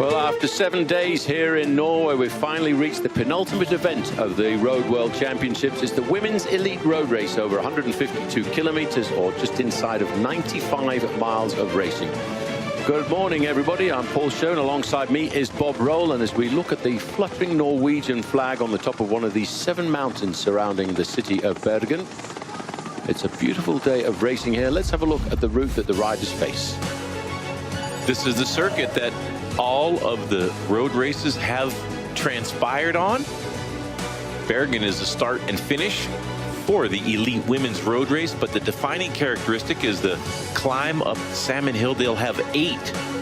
Well, after 7 days here in Norway, we've finally reached the penultimate event of the Road World Championships. It's the Women's Elite Road Race, over 152 kilometers, or just inside of 95 miles of racing. Good morning, everybody. I'm Paul Schoen. Alongside me is Bob Roll. And as we look at the fluttering Norwegian flag on the top of one of these 7 mountains surrounding the city of Bergen, it's a beautiful day of racing here. Let's have a look at the route that the riders face. This is the circuit that all of the road races have transpired on. Bergen is the start and finish for the elite women's road race, but the defining characteristic is the climb up Salmon Hill. They'll have 8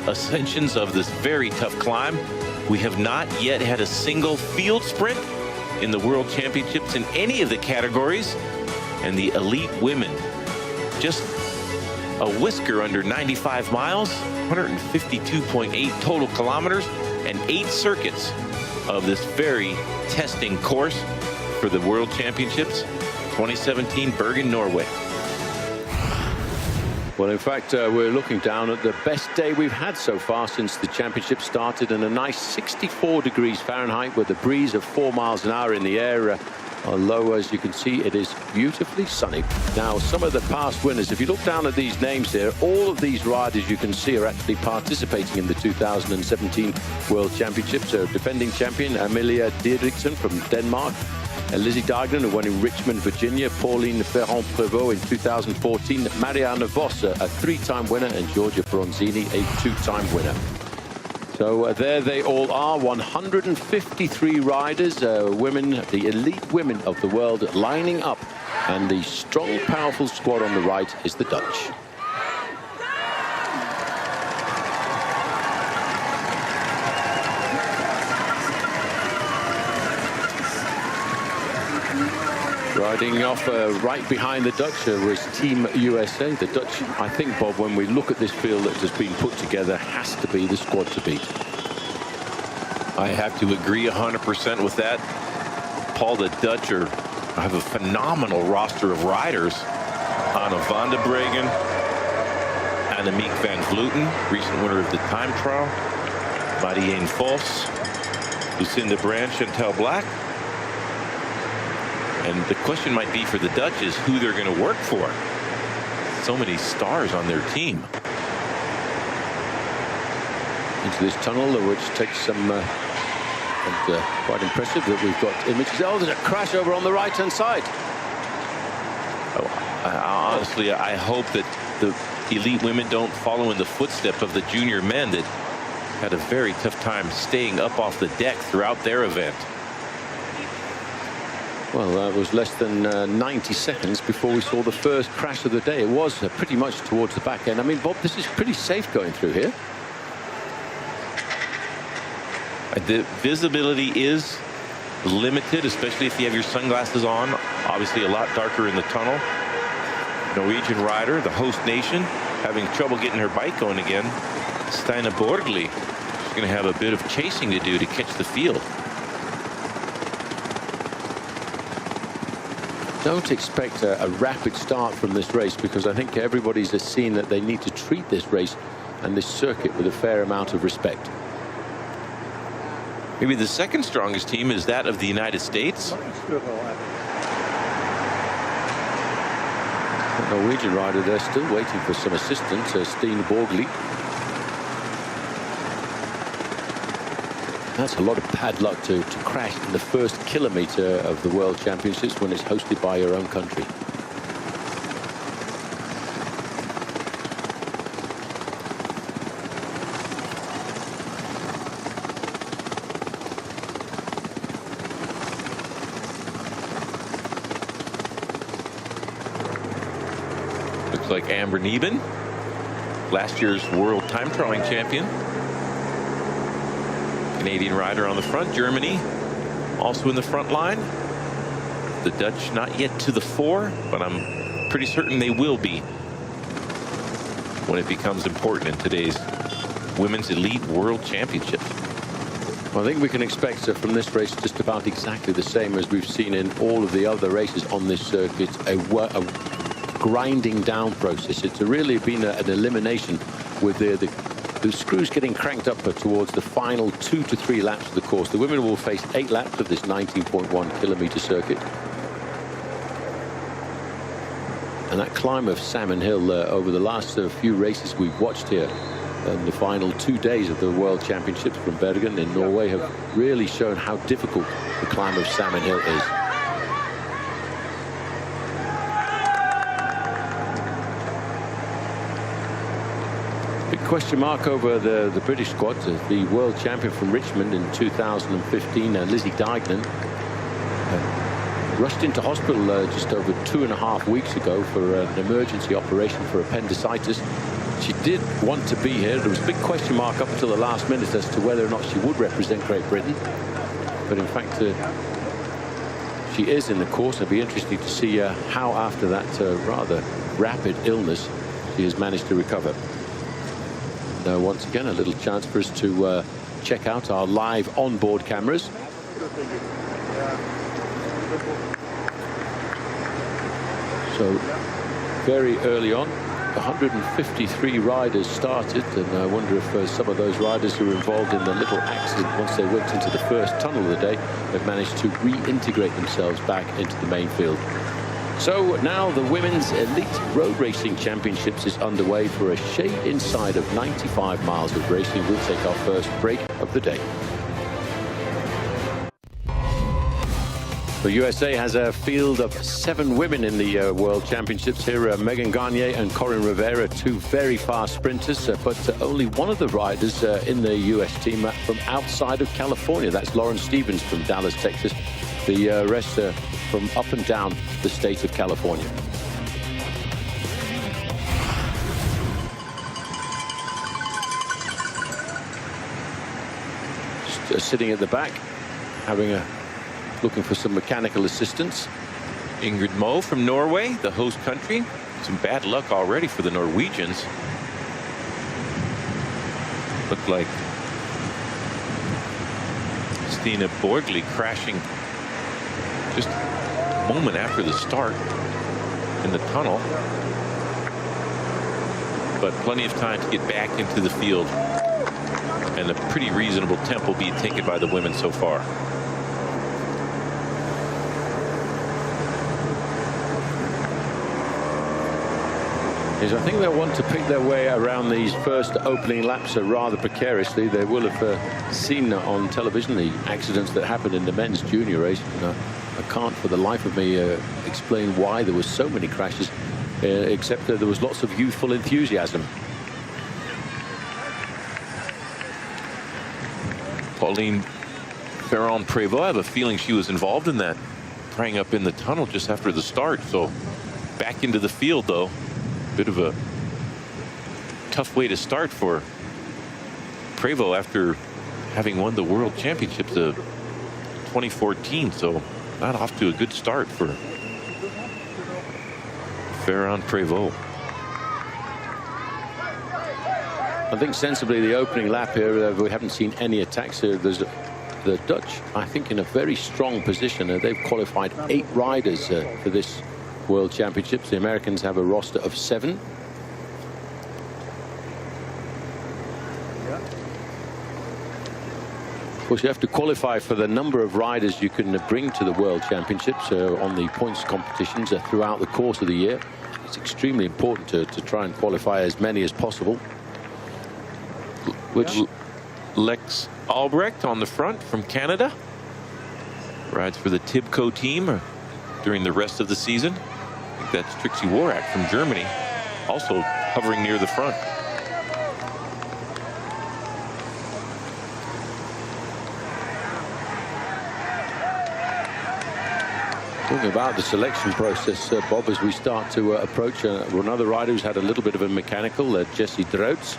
ascensions of this very tough climb. We have not yet had a single field sprint in the World Championships in any of the categories, and the elite women just a whisker under 95 miles, 152.8 total kilometers, and 8 circuits of this very testing course for the World Championships 2017 Bergen, Norway. Well, in fact, we're looking down at the best day we've had so far since the championship started, and a nice 64 degrees Fahrenheit with a breeze of 4 miles an hour in the air. Although, as you can see, it is beautifully sunny. Now, some of the past winners, if you look down at these names here, all of these riders you can see are actually participating in the 2017 World Championships. So, defending champion Amelia Didriksen from Denmark, Lizzie Deignan, who won in Richmond, Virginia, Pauline Ferrand-Prévot in 2014, Marianne Vos, a 3-time winner, and Georgia Bronzini, a 2-time winner. So there they all are, 153 riders, women, the elite women of the world lining up. And the strong, powerful squad on the right is the Dutch. Riding off right behind the Dutch was Team USA. The Dutch, I think, Bob, when we look at this field that has been put together, has to be the squad to beat. I have to agree 100% with that. Paul, the Dutch have a phenomenal roster of riders. Anna van der Bergen, Annemiek van Vleuten, recent winner of the time trial, Marianne Vos, Lucinda Brand, Chantal Black. And the question might be for the Dutch is who they're going to work for. So many stars on their team. Into this tunnel, which takes some quite impressive that we've got images. Oh, there's a crash over on the right-hand side. Honestly, I hope that the elite women don't follow in the footsteps of the junior men that had a very tough time staying up off the deck throughout their event. Well, that was less than 90 seconds before we saw the first crash of the day. It was pretty much towards the back end. I mean, Bob, this is pretty safe going through here. The visibility is limited, especially if you have your sunglasses on. Obviously, a lot darker in the tunnel. Norwegian rider, the host nation, having trouble getting her bike going again. Stine Borgli is going to have a bit of chasing to do to catch the field. Don't expect a rapid start from this race, because I think everybody's seen that they need to treat this race and this circuit with a fair amount of respect. Maybe the second strongest team is that of the United States. The Norwegian rider, they're still waiting for some assistance, Stine Borgli. That's a lot of bad luck to crash in the first kilometer of the World Championships when it's hosted by your own country. Looks like Amber Neben, last year's world time trialing champion. Canadian rider on the front. Germany also in the front line. The Dutch not yet to the fore, but I'm pretty certain they will be when it becomes important in today's Women's Elite World Championship. Well, I think we can expect from this race just about exactly the same as we've seen in all of the other races on this circuit, a grinding down process. It's really been an elimination with the The screws getting cranked up towards the final 2 to 3 laps of the course. The women will face 8 laps of this 19.1 kilometer circuit. And that climb of Salmon Hill over the last few races we've watched here, and the final 2 days of the World Championships from Bergen in Norway, have really shown how difficult the climb of Salmon Hill is. Big question mark over the British squad. The world champion from Richmond in 2015, Lizzie Deignan, rushed into hospital just over 2.5 weeks ago for an emergency operation for appendicitis. She did want to be here. There was a big question mark up until the last minute as to whether or not she would represent Great Britain. But in fact, she is in the course. It'll be interesting to see how, after that rather rapid illness, she has managed to recover. Once again, a little chance for us to check out our live onboard cameras. So very early on, 153 riders started, and I wonder if some of those riders who were involved in the little accident once they went into the first tunnel of the day have managed to reintegrate themselves back into the main field. So now the Women's Elite Road Racing Championships is underway for a shade inside of 95 miles of racing. We'll take our first break of the day. The USA has a field of 7 women in the World Championships here. Megan Gagne and Corinne Rivera, 2 very fast sprinters, but only one of the riders in the US team from outside of California. That's Lauren Stevens from Dallas, Texas. The rest are from up and down the state of California. Just sitting at the back, looking for some mechanical assistance. Ingrid Moe from Norway, the host country. Some bad luck already for the Norwegians. Looked like Stina Borgli crashing just a moment after the start in the tunnel. But plenty of time to get back into the field. And a pretty reasonable tempo being taken by the women so far. I think they'll want to pick their way around these first opening laps rather precariously. They will have seen on television the accidents that happened in the men's junior race. I can't for the life of me explain why there were so many crashes, except that there was lots of youthful enthusiasm. Pauline Ferrand-Prévot, I have a feeling she was involved in that, sprang up in the tunnel just after the start. So back into the field, though. Bit of a tough way to start for Prévot after having won the World Championships of 2014. So not off to a good start for Ferrand-Prévot. I think sensibly the opening lap here, we haven't seen any attacks here. There's the Dutch, I think, in a very strong position. They've qualified 8 riders for this World Championships. The Americans have a roster of 7. Of course, you have to qualify for the number of riders you can bring to the World Championships on the points competitions throughout the course of the year. It's extremely important to try and qualify as many as possible. Which Lex Albrecht on the front from Canada rides for the Tibco team during the rest of the season. I think that's Trixie Worak from Germany, also hovering near the front. Talking about the selection process, Bob, as we start to approach another rider who's had a little bit of a mechanical, Jessie Droutz.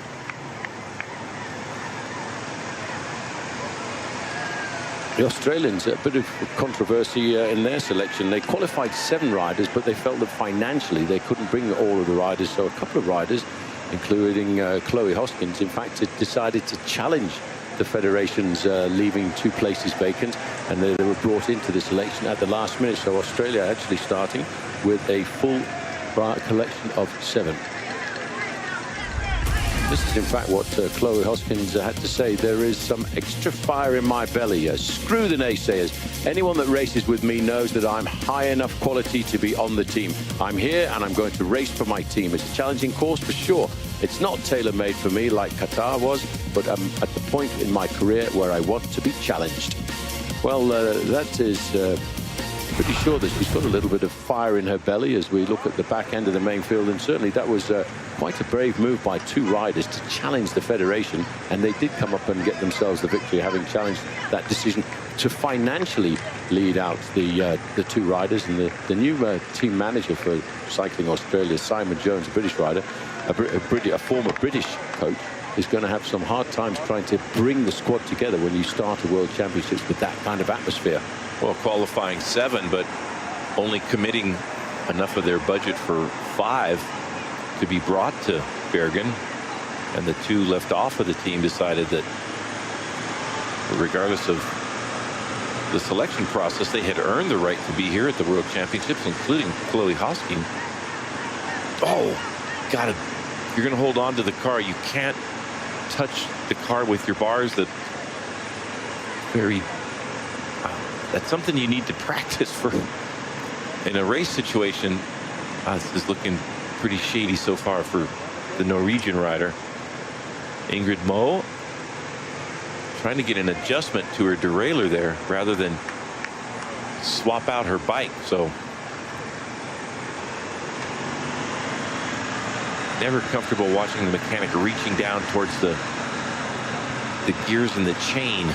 The Australians, a bit of controversy in their selection. They qualified 7 riders, but they felt that financially they couldn't bring all of the riders. So a couple of riders, including Chloe Hoskins, in fact, had decided to challenge the federation's leaving 2 places vacant, and they were brought into the selection at the last minute. So Australia actually starting with a full collection of 7. This is in fact what Chloe Hoskins had to say. There is some extra fire in my belly. Screw the naysayers. Anyone that races with me knows that I'm high enough quality to be on the team. I'm here and I'm going to race for my team. It's a challenging course for sure. It's not tailor-made for me like Qatar was, but I'm at the point in my career where I want to be challenged. Well, that is pretty sure that she's got a little bit of fire in her belly as we look at the back end of the main field, and certainly that was quite a brave move by two riders to challenge the federation, and they did come up and get themselves the victory, having challenged that decision to financially lead out the two riders. And the new team manager for Cycling Australia, Simon Jones, a British rider, a former British coach, is going to have some hard times trying to bring the squad together when you start a World Championships with that kind of atmosphere. Well, qualifying 7, but only committing enough of their budget for 5 to be brought to Bergen. And the 2 left off of the team decided that regardless of the selection process, they had earned the right to be here at the World Championships, including Chloe Hoskins. Oh, got it. You're going to hold on to the car. You can't touch the car with your bars. That's something you need to practice for in a race situation. This is looking pretty shady so far for the Norwegian rider. Ingrid Moe trying to get an adjustment to her derailleur there rather than swap out her bike. So never comfortable watching the mechanic reaching down towards the gears in the chain.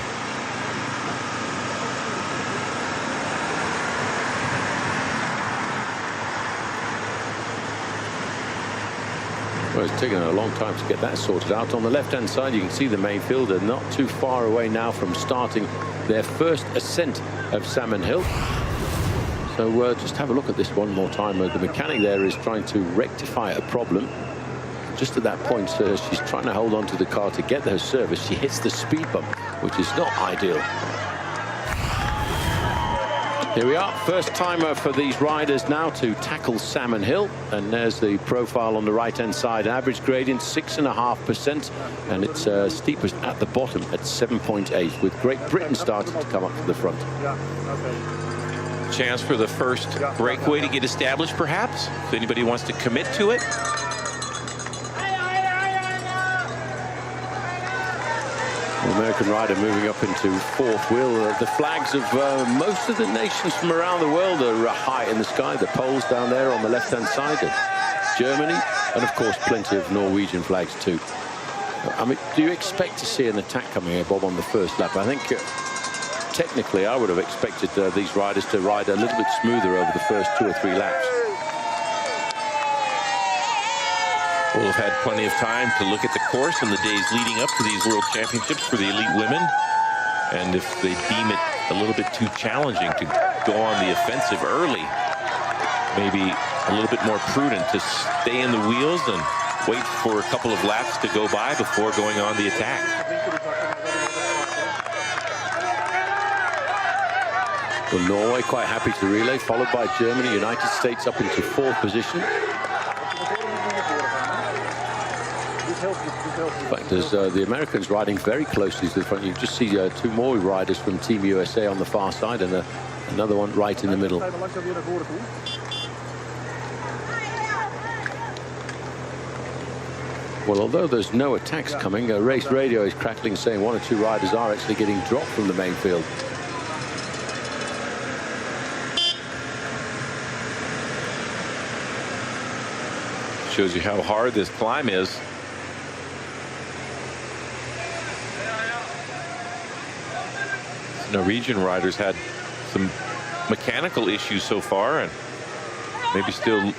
Well, it's taken a long time to get that sorted out. On the left-hand side, you can see the main field. They're not too far away now from starting their first ascent of Salmon Hill. So just have a look at this one more time. The mechanic there is trying to rectify a problem. Just at that point, she's trying to hold on to the car to get her service. She hits the speed bump, which is not ideal. Here we are, first timer for these riders now to tackle Salmon Hill. And there's the profile on the right-hand side. Average gradient 6.5%, and it's steepest at the bottom at 7.8, with Great Britain starting to come up to the front. Chance for the first breakaway to get established, perhaps, if anybody wants to commit to it. The American rider moving up into fourth wheel. The flags of most of the nations from around the world are high in the sky. The Poles down there on the left-hand side, Germany, and of course plenty of Norwegian flags too. I mean, do you expect to see an attack coming here, Bob, on the first lap? I think technically I would have expected these riders to ride a little bit smoother over the first 2 or 3 laps. We'll have had plenty of time to look at the course in the days leading up to these World Championships for the elite women. And if they deem it a little bit too challenging to go on the offensive early, maybe a little bit more prudent to stay in the wheels and wait for a couple of laps to go by before going on the attack. Well, Norway quite happy to relay, followed by Germany. United States up into 4th position. In fact, as the Americans riding very closely to the front, you just see 2 more riders from Team USA on the far side, and another one right in the middle. Well, although there's no attacks coming, race radio is crackling, saying 1 or 2 riders are actually getting dropped from the main field. Shows you how hard this climb is. Norwegian riders had some mechanical issues so far, and maybe still. The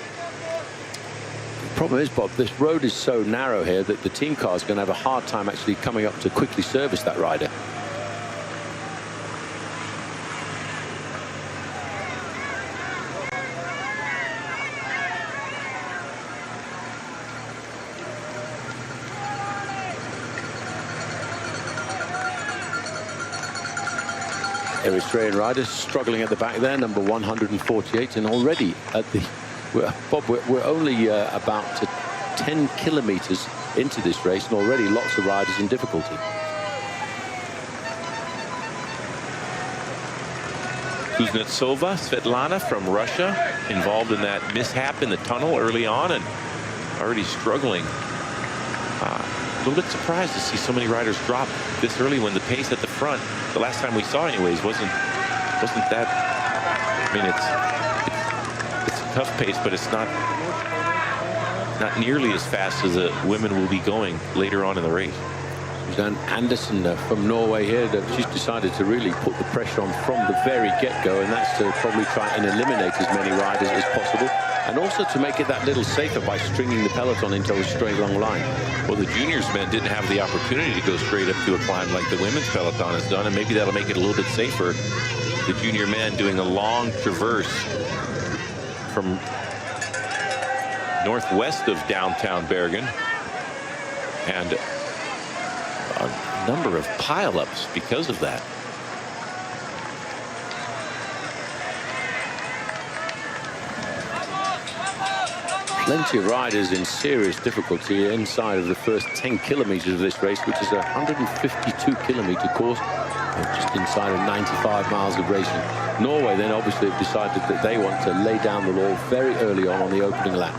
problem is, Bob, this road is so narrow here that the team car is going to have a hard time actually coming up to quickly service that rider. Eritrean riders struggling at the back there, number 148, and already at the Bob, we're only about 10 kilometers into this race, and already lots of riders in difficulty. Kuznetsova, Svetlana from Russia, involved in that mishap in the tunnel early on and already struggling. A little bit surprised to see so many riders drop this early when the pace at the front, the last time we saw anyways, wasn't that. I mean, it's a tough pace, but it's not nearly as fast as the women will be going later on in the race. Suzanne Andersen from Norway here, that she's decided to really put the pressure on from the very get-go, and that's to probably try and eliminate as many riders as possible, and also to make it that little safer by stringing the peloton into a straight long line. Well, the juniors men didn't have the opportunity to go straight up to a climb like the women's peloton has done, and maybe that'll make it a little bit safer. The junior men doing a long traverse from northwest of downtown Bergen, and a number of pileups because of that. Plenty of riders in serious difficulty inside of the first 10 kilometers of this race, which is a 152-kilometer course, just inside of 95 miles of racing. Norway then obviously have decided that they want to lay down the law very early on the opening lap.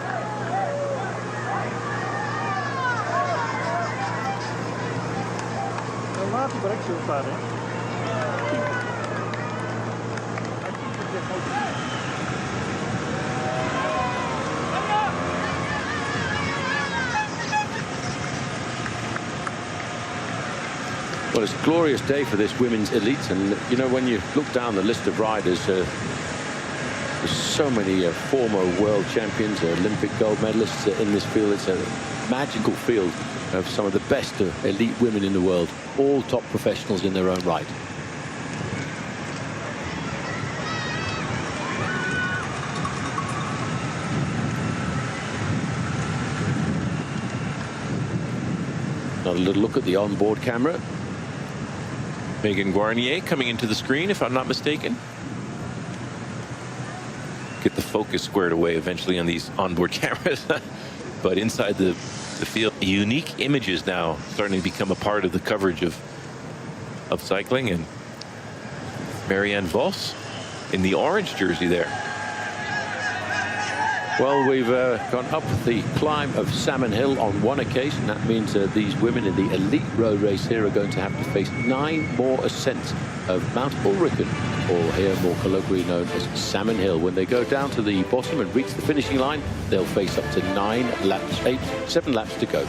Well, it's a glorious day for this women's elite, and you know, when you look down the list of riders, there's so many former world champions, Olympic gold medalists in this field. It's a magical field of some of the best elite women in the world, all top professionals in their own right. Another little look at the onboard camera. Megan Guarnier coming into the screen, if I'm not mistaken. Get the focus squared away eventually on these onboard cameras. But inside the field, unique images now starting to become a part of the coverage of cycling. And Marianne Vos in the orange jersey there. Well, we've gone up the climb of Salmon Hill on one occasion. That means these women in the elite road race here are going to have to face 9 more ascents of Mount Ulriken, or here more colloquially known as Salmon Hill. When they go down to the bottom and reach the finishing line, they'll face up to 7 laps to go.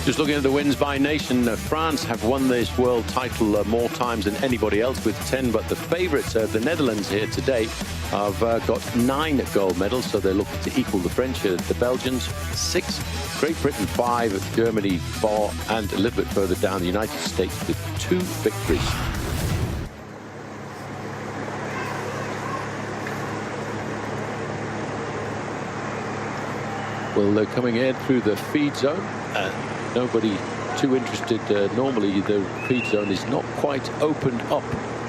Just looking at the wins by nation, France have won this world title more times than anybody else with 10, but the favourites, the Netherlands here today, have got 9 gold medals, so they're looking to equal the French. The Belgians 6, Great Britain 5, Germany 4, and a little bit further down, the United States with 2 victories. Well, they're coming in through the feed zone. Nobody too interested. Normally the feed zone is not quite opened up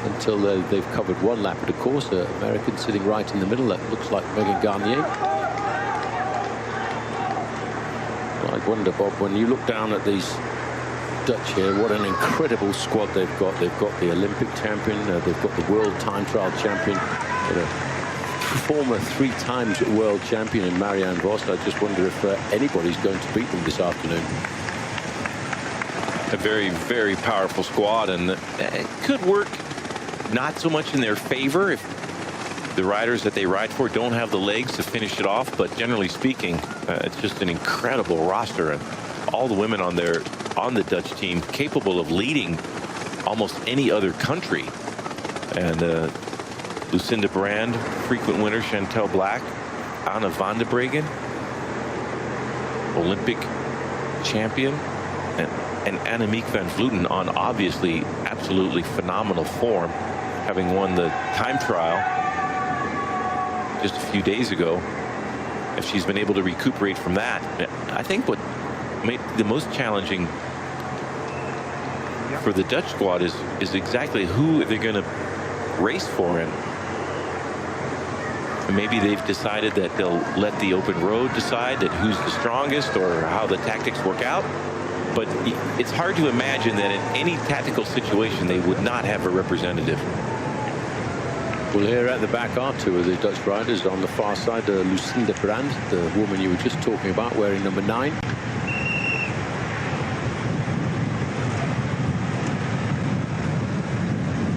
until they've covered 1 lap. But of course, American sitting right in the middle. That looks like Megan Guarnier. I wonder, Bob, when you look down at these Dutch here, what an incredible squad they've got. They've got the Olympic champion, they've got the world time trial champion, a former 3 times world champion in Marianne Vos. I just wonder if anybody's going to beat them this afternoon. A very, very powerful squad, and it could work not so much in their favor if the riders that they ride for don't have the legs to finish it off. But generally speaking, it's just an incredible roster, and all the women on the Dutch team capable of leading almost any other country. And Lucinda Brand, frequent winner, Chantal Black, Anna van der Breggen, Olympic champion, and Annemiek van Vleuten on obviously absolutely phenomenal form, having won the time trial just a few days ago. If she's been able to recuperate from that, I think what made the most challenging for the Dutch squad is exactly who they're going to race for. And Maybe they've decided that they'll let the open road decide that who's the strongest or how the tactics work out. But it's hard to imagine that in any tactical situation they would not have a representative. Well, here at the back are two of the Dutch riders. On the far side, Lucinda Brand, the woman you were just talking about, wearing number 9.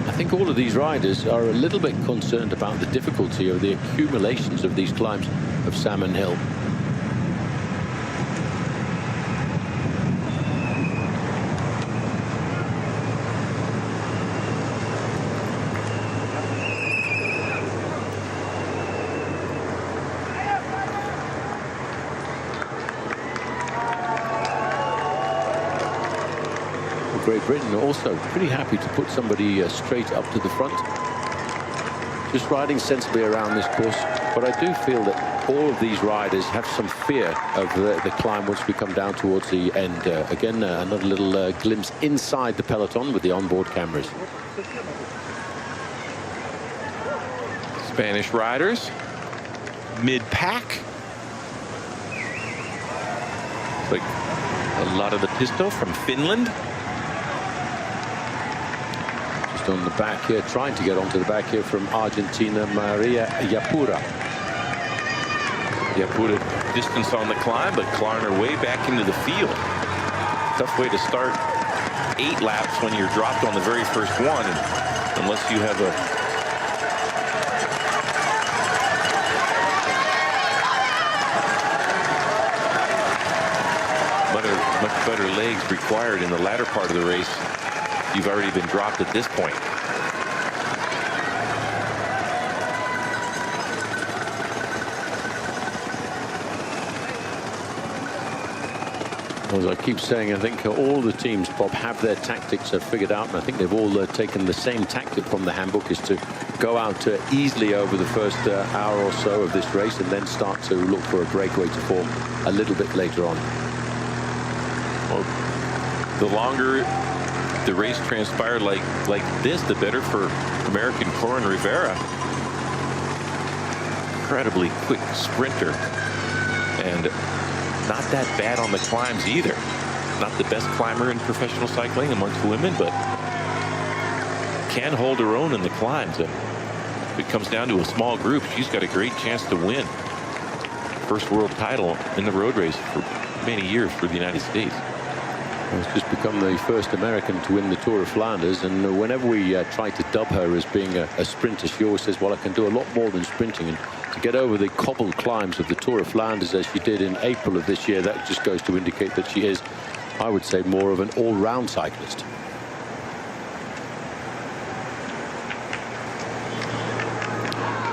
I think all of these riders are a little bit concerned about the difficulty of the accumulations of these climbs of Salmon Hill. Great Britain also pretty happy to put somebody straight up to the front, just riding sensibly around this course. But I do feel that all of these riders have some fear of the climb once we come down towards the end. Again, another little glimpse inside the peloton with the onboard cameras. Spanish riders mid-pack. Like a lot of the Pisto from Finland. On the back here, trying to get onto the back here from Argentina, Maria Yapura. Yapura distance on the climb, but clawing her way back into the field. Tough way to start 8 laps when you're dropped on the very first one, unless you have a much better legs required in the latter part of the race. You've already been dropped at this point. As I keep saying, I think all the teams, Bob, have their tactics figured out, and I think they've all taken the same tactic from the handbook, is to go out easily over the first hour or so of this race and then start to look for a breakaway to form a little bit later on. Well, the longer the race transpired like this, the better for American Corin Rivera. Incredibly quick sprinter, and not that bad on the climbs either. Not the best climber in professional cycling amongst women, but can hold her own in the climbs. And if it comes down to a small group, she's got a great chance to win first world title in the road race for many years for the United States. Has just become the first American to win the Tour of Flanders, and whenever we try to dub her as being a sprinter, she always says, well, I can do a lot more than sprinting. And to get over the cobbled climbs of the Tour of Flanders as she did in April of this year, that just goes to indicate that she is, I would say, more of an all-round cyclist.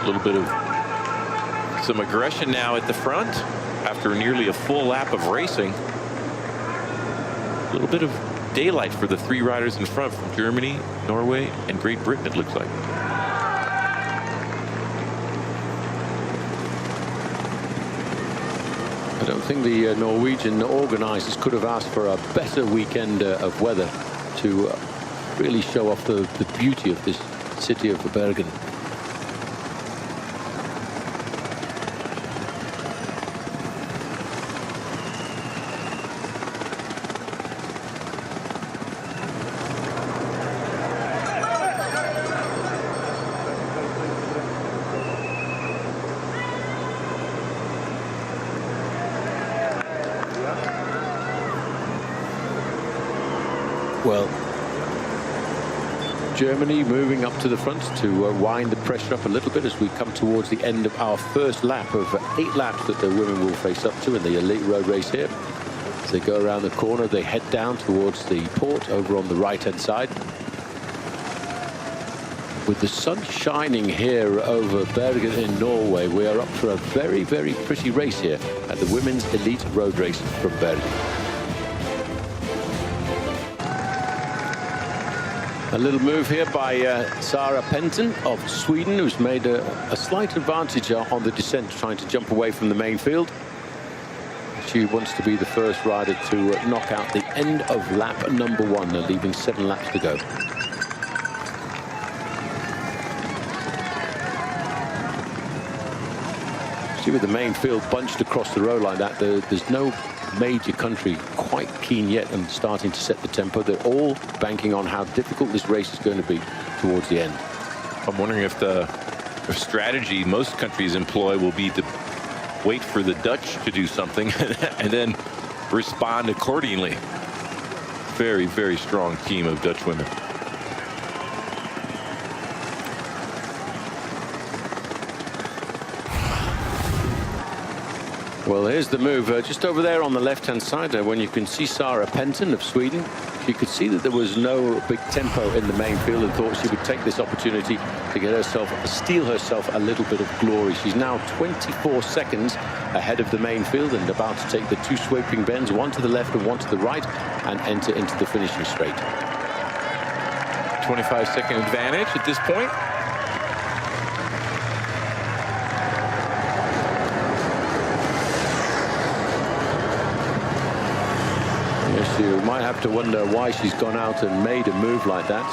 A little bit of some aggression now at the front after nearly a full lap of racing. A little bit of daylight for the 3 riders in front from Germany, Norway, and Great Britain, it looks like. I don't think the Norwegian organisers could have asked for a better weekend of weather to really show off the beauty of this city of Bergen. Well, Germany moving up to the front to wind the pressure up a little bit as we come towards the end of our first lap of 8 laps that the women will face up to in the elite road race here. As they go around the corner, they head down towards the port over on the right-hand side. With the sun shining here over Bergen in Norway, we are up for a very, very pretty race here at the women's elite road race from Bergen. A little move here by Sara Penton of Sweden, who's made a slight advantage on the descent, trying to jump away from the main field. She wants to be the first rider to knock out the end of lap number 1, leaving 7 laps to go. See, with the main field bunched across the road like that, there's no major country quite keen yet and starting to set the tempo. They're all banking on how difficult this race is going to be towards the end. I'm wondering if the strategy most countries employ will be to wait for the Dutch to do something and then respond accordingly. Very, very strong team of Dutch women. Well, here's the move just over there on the left-hand side when you can see Sara Penton of Sweden. She could see that there was no big tempo in the main field and thought she would take this opportunity to get herself, steal herself a little bit of glory. She's now 24 seconds ahead of the main field and about to take the two sweeping bends, one to the left and one to the right, and enter into the finishing straight. 25-second advantage at this point. Yes, you might have to wonder why she's gone out and made a move like that.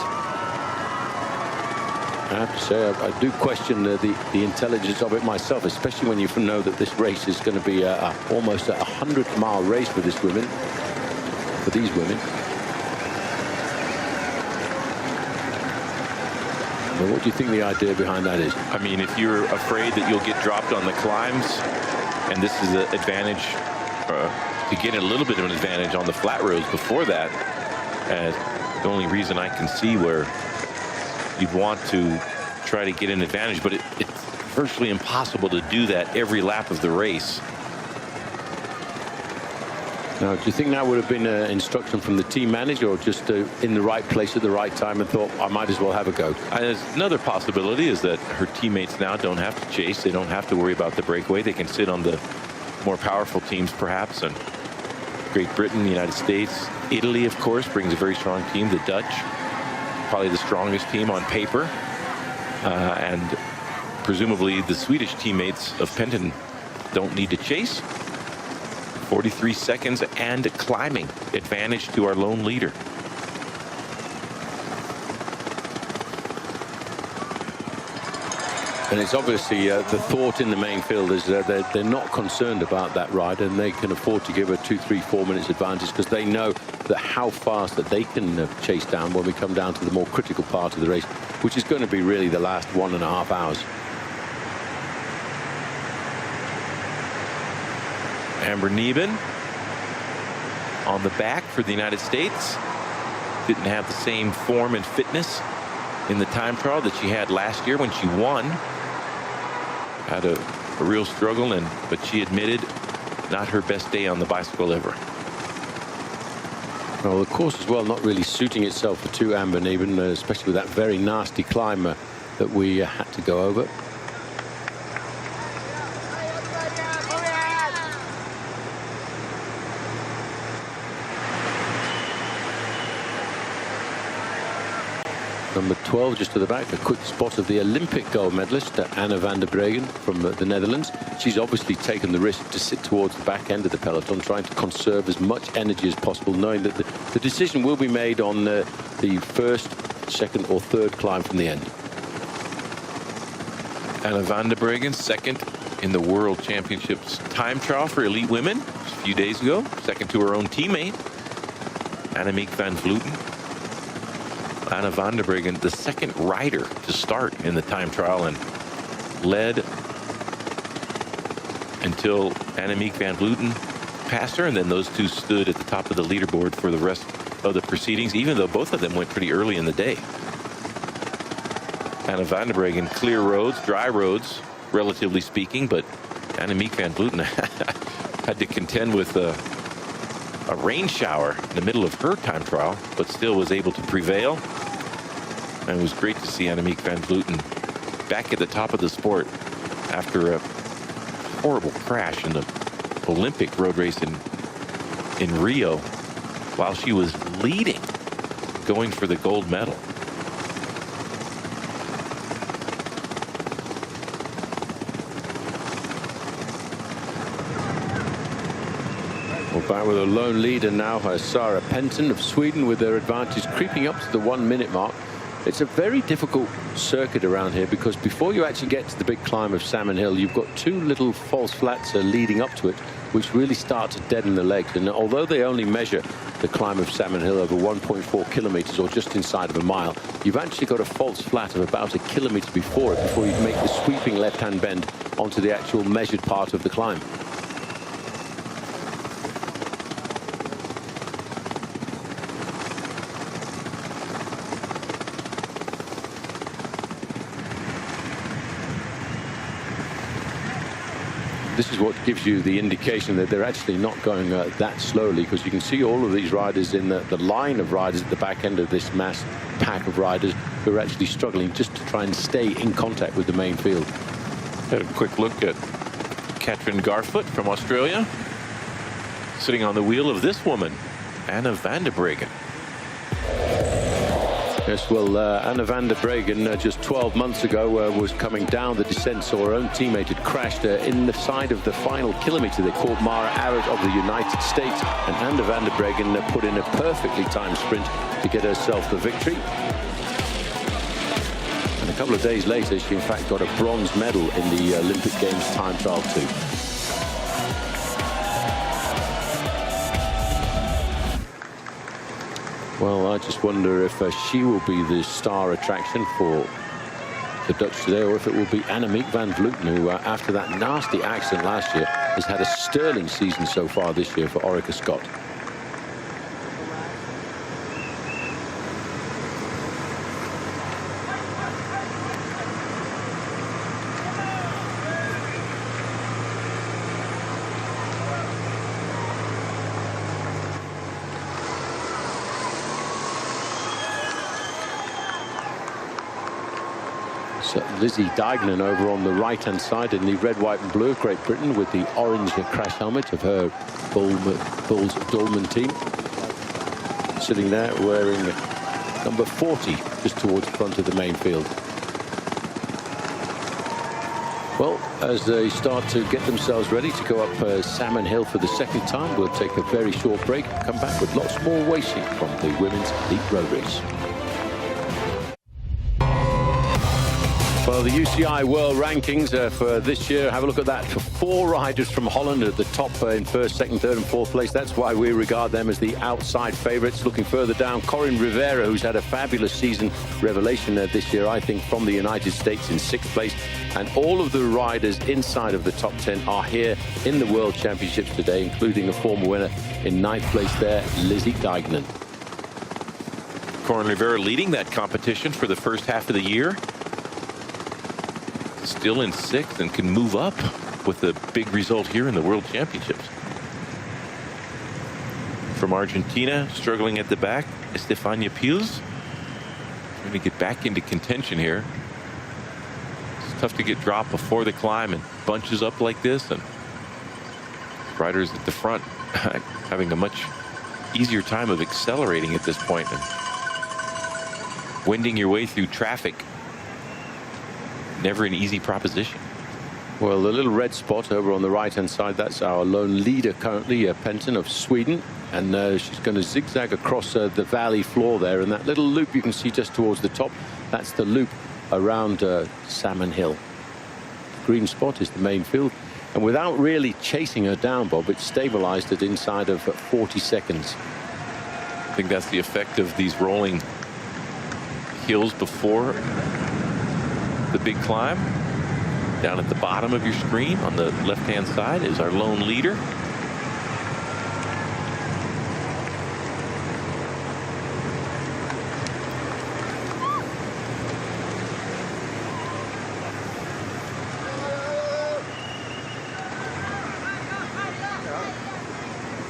I have to say, I do question the intelligence of it myself, especially when you know that this race is going to be almost a 100-mile race for these women. Well, what do you think the idea behind that is? I mean, if you're afraid that you'll get dropped on the climbs, and this is an advantage to get a little bit of an advantage on the flat roads before that, the only reason I can see where you'd want to try to get an advantage, but it's virtually impossible to do that every lap of the race. Now, do you think that would have been instruction from the team manager, or just in the right place at the right time and thought, I might as well have a go? There's another possibility is that her teammates now don't have to chase. They don't have to worry about the breakaway. They can sit on the more powerful teams, perhaps. And Great Britain, the United States, Italy, of course, brings a very strong team. The Dutch, probably the strongest team on paper. And presumably the Swedish teammates of Penton don't need to chase. 43 seconds and climbing advantage to our lone leader. And it's obviously the thought in the main field is that they're not concerned about that ride, and they can afford to give her 2, 3, 4 minutes advantage because they know that how fast that they can chase down when we come down to the more critical part of the race, which is going to be really the last 1.5 hours. Amber Neben on the back for the United States. Didn't have the same form and fitness in the time trial that she had last year when she won. Had a real struggle, but she admitted not her best day on the bicycle ever. Well, the course as well not really suiting itself for two Amber Neben, especially with that very nasty climb that we had to go over. Number 12 just to the back, a quick spot of the Olympic gold medalist Anna van der Breggen from the Netherlands. She's obviously taken the risk to sit towards the back end of the peloton, trying to conserve as much energy as possible, knowing that the decision will be made on the first, second or third climb from the end. Anna van der Breggen, second in the World Championships time trial for elite women a few days ago, second to her own teammate Annemiek van Vleuten. Anna van der Breggen, the second rider to start in the time trial, and led until Annemiek van Vleuten passed her, and then those two stood at the top of the leaderboard for the rest of the proceedings, even though both of them went pretty early in the day. Anna van der Breggen, clear roads, dry roads, relatively speaking, but Annemiek van Vleuten had to contend with a rain shower in the middle of her time trial, but still was able to prevail. And it was great to see Annemiek van Vleuten back at the top of the sport after a horrible crash in the Olympic road race in Rio, while she was leading, going for the gold medal. Well, back with a lone leader now, Sara Penton of Sweden, with their advantage creeping up to the 1 minute mark. It's a very difficult circuit around here because before you actually get to the big climb of Salmon Hill, you've got two little false flats leading up to it, which really start to deaden the legs. And although they only measure the climb of Salmon Hill over 1.4 kilometers or just inside of a mile, you've actually got a false flat of about a kilometer before it, before you make the sweeping left-hand bend onto the actual measured part of the climb. This is what gives you the indication that they're actually not going that slowly, because you can see all of these riders in the line of riders at the back end of this mass pack of riders who are actually struggling just to try and stay in contact with the main field. Had a quick look at Katrin Garfoot from Australia, sitting on the wheel of this woman, Anna van der Breggen. Yes, well, Anna van der Breggen just 12 months ago was coming down the descent, so her own teammate had crashed in the side of the final kilometer. They caught Mara Arad of the United States, and Anna van der Breggen put in a perfectly timed sprint to get herself the victory. And a couple of days later, she in fact got a bronze medal in the Olympic Games time trial too. Well, I just wonder if she will be the star attraction for the Dutch today, or if it will be Annemiek van Vleuten, who, after that nasty accident last year, has had a sterling season so far this year for Orica Scott. Lizzie Deignan over on the right-hand side in the red, white and blue of Great Britain, with the orange crash helmet of her Bulls Dolman team. Sitting there wearing number 40 just towards the front of the main field. Well, as they start to get themselves ready to go up Salmon Hill for the second time, we'll take a very short break, come back with lots more racing from the Women's Elite Road Race. Well, the UCI World Rankings for this year, have a look at that. For 4 riders from Holland at the top in first, second, third and fourth place. That's why we regard them as the outside favourites. Looking further down, Corinne Rivera, who's had a fabulous season, revelation this year, I think, from the United States in 6th place. And all of the riders inside of the top 10 are here in the World Championships today, including a former winner in 9th place there, Lizzie Deignan. Corinne Rivera leading that competition for the first half of the year. Still in 6th and can move up with a big result here in the World Championships. From Argentina, struggling at the back, Estefania Pils. Trying to get back into contention here. It's tough to get dropped before the climb and bunches up like this, and riders at the front having a much easier time of accelerating at this point and wending your way through traffic. Never an easy proposition. Well, the little red spot over on the right-hand side, that's our lone leader currently, Penton of Sweden. And she's going to zigzag across the valley floor there. And that little loop you can see just towards the top, that's the loop around Salmon Hill. Green spot is the main field. And without really chasing her down, Bob, it's stabilized at inside of 40 seconds. I think that's the effect of these rolling hills before the big climb. Down at the bottom of your screen on the left-hand side is our lone leader.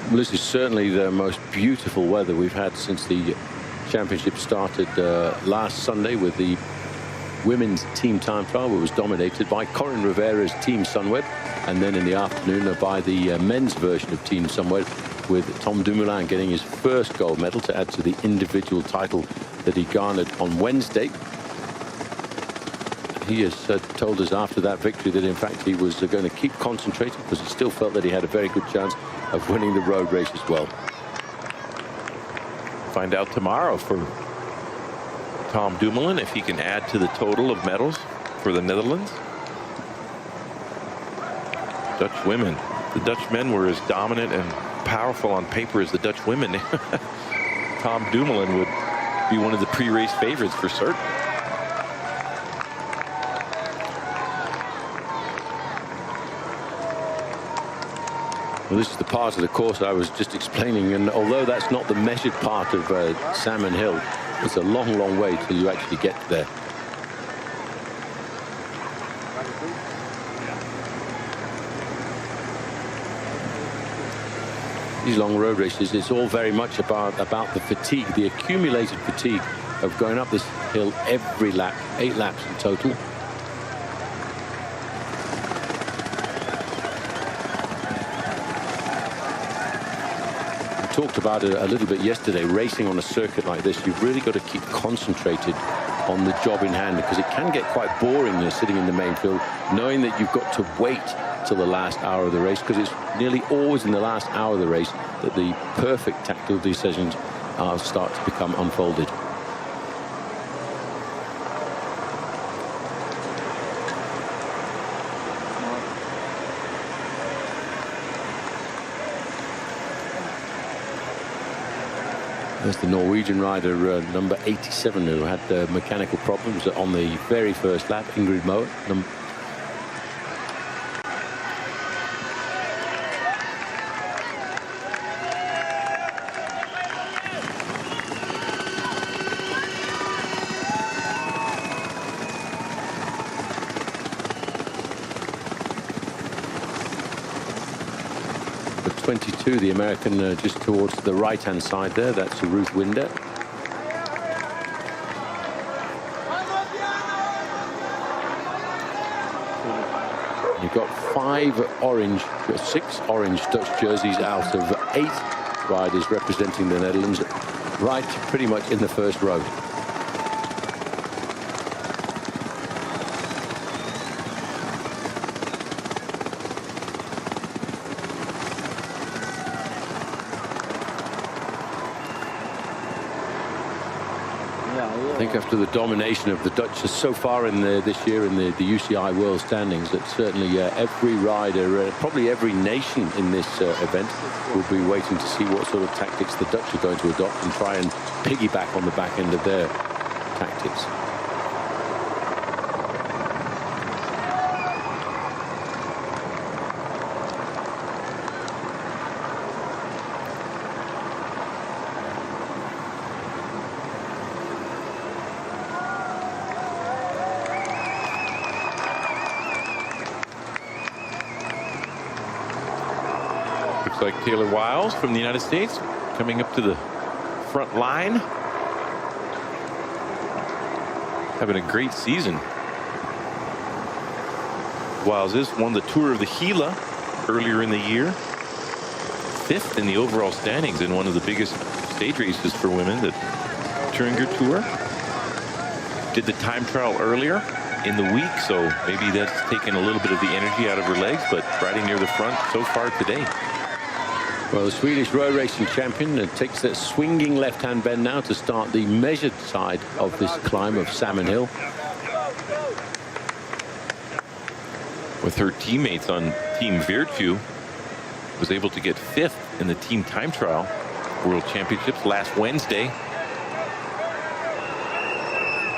Well, this is certainly the most beautiful weather we've had since the championship started last Sunday, with the women's team time trial, which was dominated by Corinne Rivera's Team Sunweb, and then in the afternoon by the men's version of Team Sunweb, with Tom Dumoulin getting his first gold medal to add to the individual title that he garnered on Wednesday. He has told us after that victory that in fact he was going to keep concentrating, because he still felt that he had a very good chance of winning the road race as well. Find out tomorrow for Tom Dumoulin, if he can add to the total of medals for the Netherlands. Dutch women. The Dutch men were as dominant and powerful on paper as the Dutch women. Tom Dumoulin would be one of the pre-race favorites for certain. Well, this is the part of the course I was just explaining, and although that's not the measured part of Salmon Hill, it's a long, long way till you actually get there. These long road races, it's all very much about the fatigue, the accumulated fatigue of going up this hill every lap, 8 laps in total. We talked about it a little bit yesterday. Racing on a circuit like this, you've really got to keep concentrated on the job in hand, because it can get quite boring, you're sitting in the main field knowing that you've got to wait till the last hour of the race, because it's nearly always in the last hour of the race that the perfect tactical decisions start to become unfolded. There's the Norwegian rider, number 87, who had mechanical problems on the very first lap, Ingrid Moe. The 22, the American, just towards the right-hand side there, that's Ruth Winder. You've got 6 orange Dutch jerseys out of 8 riders representing the Netherlands, right pretty much in the first row. I think after the domination of the Dutch so far in this year in the UCI World Standings, that certainly every rider, probably every nation in this event, will be waiting to see what sort of tactics the Dutch are going to adopt and try and piggyback on the back end of their tactics. Looks like Taylor Wiles from the United States coming up to the front line. Having a great season. Wiles won the Tour of the Gila earlier in the year. 5th in the overall standings in one of the biggest stage races for women, the Thüringer Tour. Did the time trial earlier in the week, so maybe that's taken a little bit of the energy out of her legs, but riding near the front so far today. Well, the Swedish road racing champion takes that swinging left-hand bend now to start the measured side of this climb of Salmon Hill. With her teammates on Team Virtue, was able to get 5th in the team time trial World Championships last Wednesday.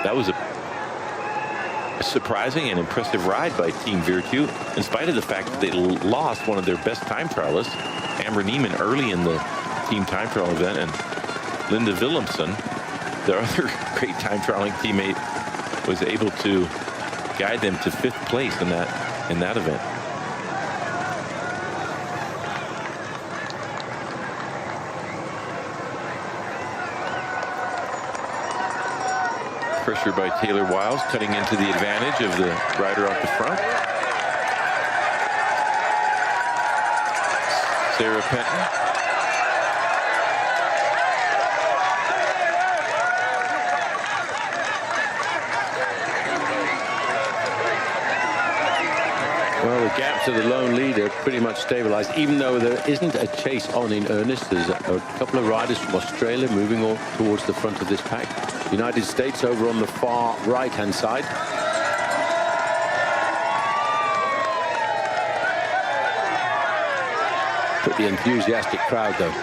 That was a surprising and impressive ride by Team Virtue, in spite of the fact that they lost one of their best time trialists, Amber Neiman, early in the team time trial event, and Linda Willemsen, their other great time trialing teammate, was able to guide them to 5th place in that event. Pressure by Taylor Wiles, cutting into the advantage of the rider off the front. Sarah Penton. Well, the gap to the lone leader pretty much stabilized, even though there isn't a chase on in earnest. There's a couple of riders from Australia moving on towards the front of this pack. United States over on the far right-hand side. Pretty enthusiastic crowd, though.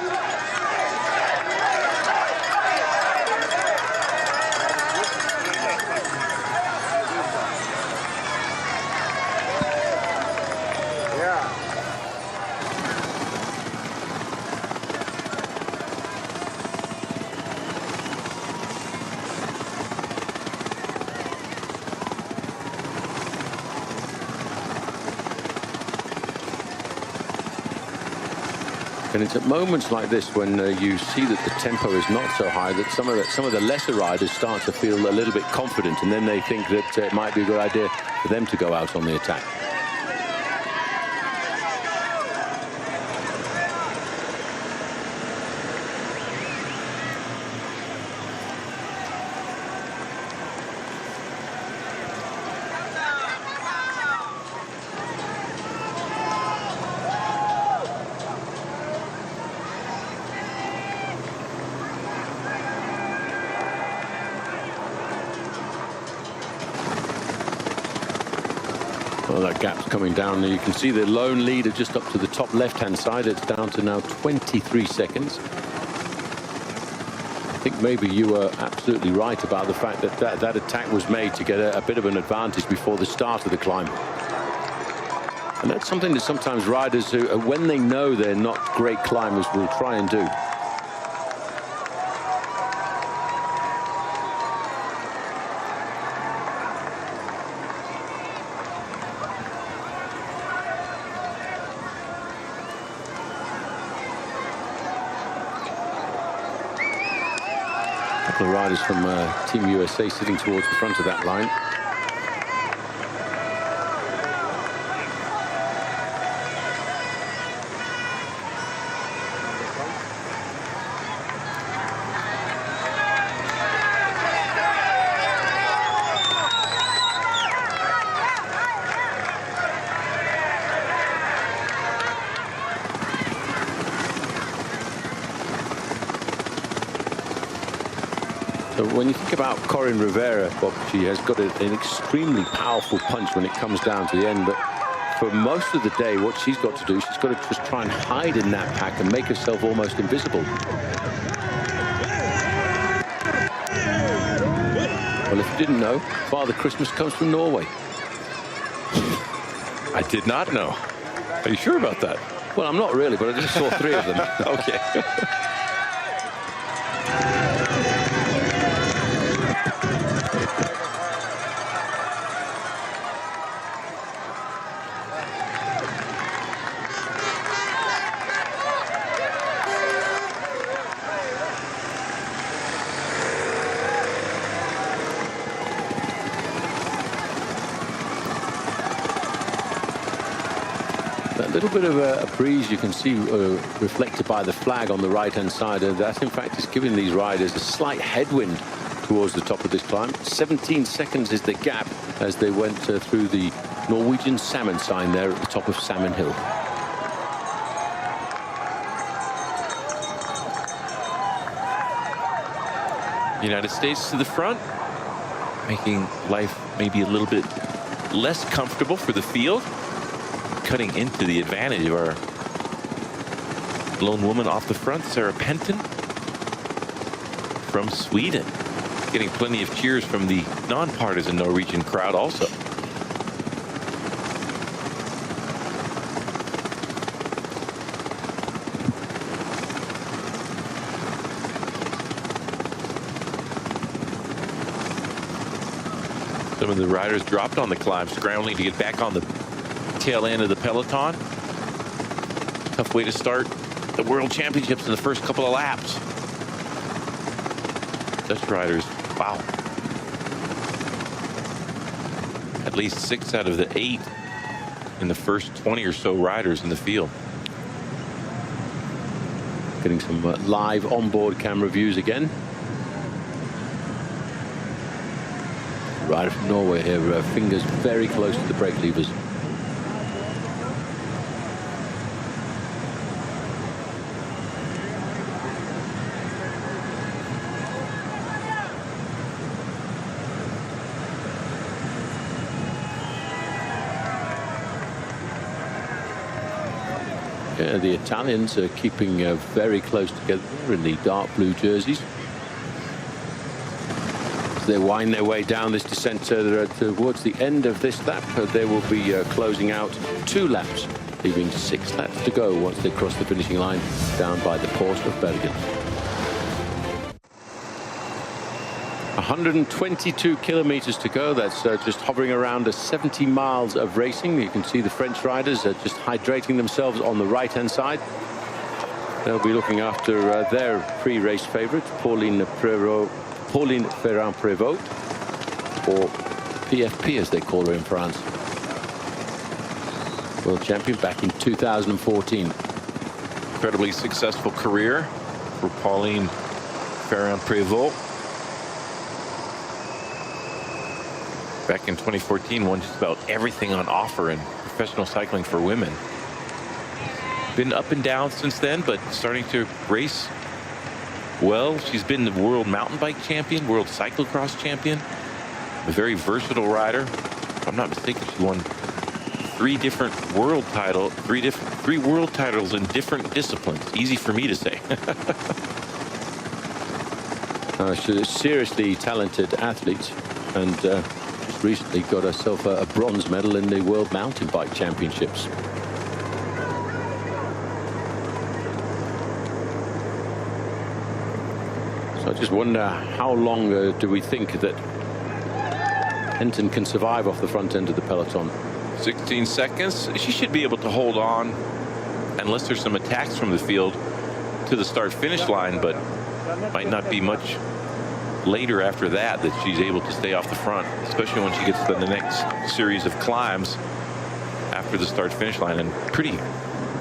And it's at moments like this when you see that the tempo is not so high that some of the lesser riders start to feel a little bit confident, and then they think that it might be a good idea for them to go out on the attack. Well, that gap's coming down. You can see the lone leader just up to the top left-hand side. It's down to now 23 seconds. I think maybe you were absolutely right about the fact that that attack was made to get a bit of an advantage before the start of the climb. And that's something that sometimes riders, who, when they know they're not great climbers, will try and do. The riders from Team USA sitting towards the front of that line. So when you think about Corinne Rivera, Bob, she has got an extremely powerful punch when it comes down to the end. But for most of the day, what she's got to do, she's got to just try and hide in that pack and make herself almost invisible. Well, if you didn't know, Father Christmas comes from Norway. I did not know. Are you sure about that? Well, I'm not really, but I just saw 3 of them. Okay. That little bit of a breeze you can see reflected by the flag on the right-hand side, that in fact is giving these riders a slight headwind towards the top of this climb. 17 seconds is the gap as they went through the Norwegian salmon sign there at the top of Salmon Hill. United States to the front, making life maybe a little bit less comfortable for the field, cutting into the advantage of our lone woman off the front, Sarah Penton from Sweden, getting plenty of cheers from the non-partisan Norwegian crowd also. Some of the riders dropped on the climb, scrambling to get back on the tail end of the peloton. Tough way to start the World Championships in the first couple of laps. Dutch riders, wow. At least 6 out of the 8 in the first 20 or so riders in the field. Getting some live onboard camera views again. Rider from Norway here, fingers very close to the brake levers. The Italians are keeping very close together in the dark blue jerseys. As they wind their way down this descent towards the end of this lap, they will be closing out 2 laps, leaving 6 laps to go once they cross the finishing line down by the port of Bergen. 122 kilometers to go. That's just hovering around 70 miles of racing. You can see the French riders just hydrating themselves on the right-hand side. They'll be looking after their pre-race favorite, Pauline Ferrand-Prévot, or PFP as they call her in France. World champion back in 2014. Incredibly successful career for Pauline Ferrand-Prévot. Back in 2014, won just about everything on offer in professional cycling for women. Been up and down since then, but starting to race well. She's been the world mountain bike champion, world cyclocross champion, a very versatile rider. If I'm not mistaken, she won 3 different world titles, 3 world titles in different disciplines. Easy for me to say. She's a seriously talented athlete, and recently got herself a bronze medal in the World Mountain Bike Championships. So I just wonder how long do we think that Hinton can survive off the front end of the peloton? 16 seconds. She should be able to hold on, unless there's some attacks from the field, to the start-finish line, but might not be much later after that she's able to stay off the front, especially when she gets to the next series of climbs after the start-finish line. And pretty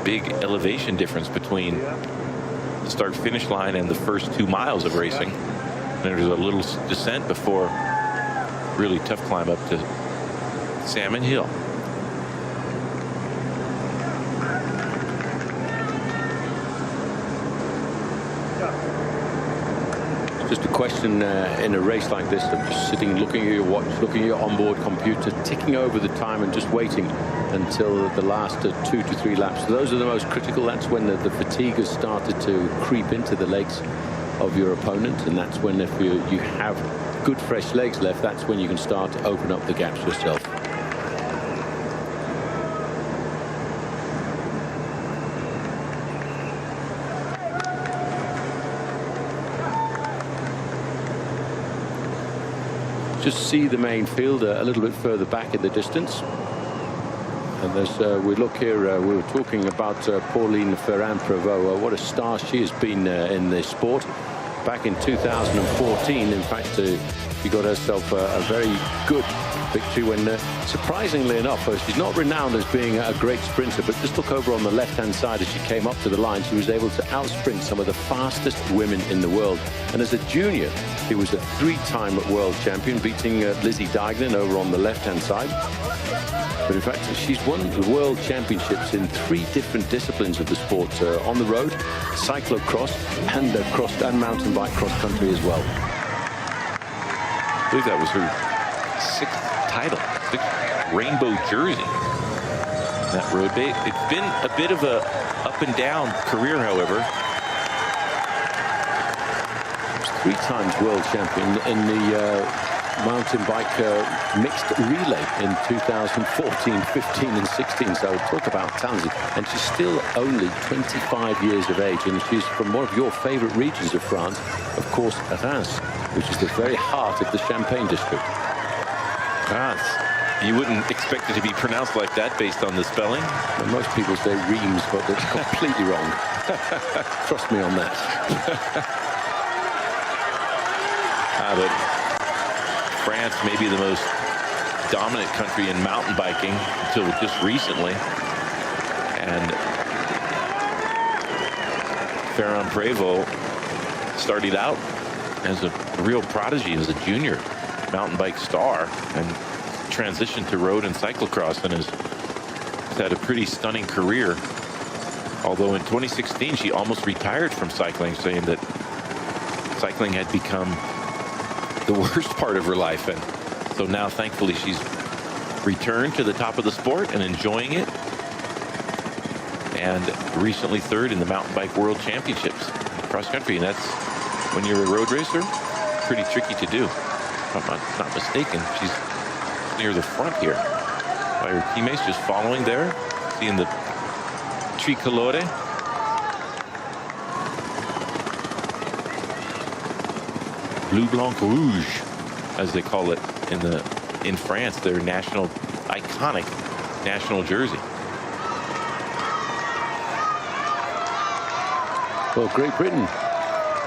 big elevation difference between the start-finish line and the first 2 miles of racing. And there's a little descent before really tough climb up to Salmon Hill. Just a question in a race like this of just sitting, looking at your watch, looking at your onboard computer, ticking over the time and just waiting until the last 2 to 3 laps. Those are the most critical. That's when the fatigue has started to creep into the legs of your opponent, and that's when, if you have good fresh legs left, that's when you can start to open up the gaps yourself. Just see the main field a little bit further back in the distance. And as we look here, we were talking about Pauline Ferrand-Prévot. What a star she has been in this sport. Back in 2014, in fact, she got herself a very good victory when, surprisingly enough, she's not renowned as being a great sprinter, but just look over on the left-hand side as she came up to the line. She was able to outsprint some of the fastest women in the world. And as a junior, she was a 3-time world champion, beating Lizzie Deignan over on the left-hand side. But in fact, she's won the world championships in 3 different disciplines of the sport, on the road, cyclocross, and mountain bike cross country as well. I believe that was her 6th title, 6th rainbow jersey. That road date. It's been a bit of a up and down career, however. 3 times world champion in the mountain bike mixed relay in 2014, 15 and 16. So talk about talented. And she's still only 25 years of age, and she's from one of your favorite regions of France, of course, Reims, which is the very heart of the Champagne district. Reims. You wouldn't expect it to be pronounced like that based on the spelling. Well, most people say Reims, but that's completely wrong. Trust me on that. But France may be the most dominant country in mountain biking until just recently. And Ferrand-Prévot started out as a real prodigy, as a junior mountain bike star, and transitioned to road and cyclocross, and has had a pretty stunning career. Although in 2016 she almost retired from cycling, saying that cycling had become the worst part of her life. And so now, thankfully, she's returned to the top of the sport and enjoying it. and recently third in the mountain bike world championships cross country. And that's, when you're a road racer, pretty tricky to do. If I'm not mistaken, she's near the front here by her teammates, just following there, seeing the tricolore. Blue, blanc, rouge, as they call it in France, their national, iconic national jersey. Well, Great Britain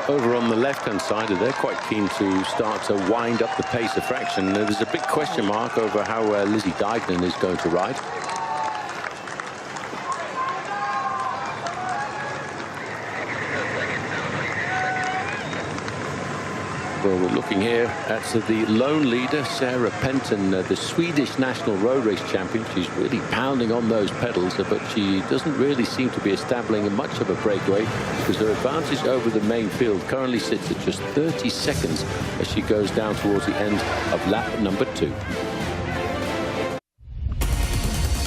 over on the left-hand side, they're quite keen to start to wind up the pace a fraction. There's a big question mark over how Lizzie Deignan is going to ride. Well, we're looking here at the lone leader, Sarah Penton, the Swedish national road race champion. She's really pounding on those pedals, but she doesn't really seem to be establishing much of a breakaway, because her advantage over the main field currently sits at just 30 seconds as she goes down towards the end of lap number 2.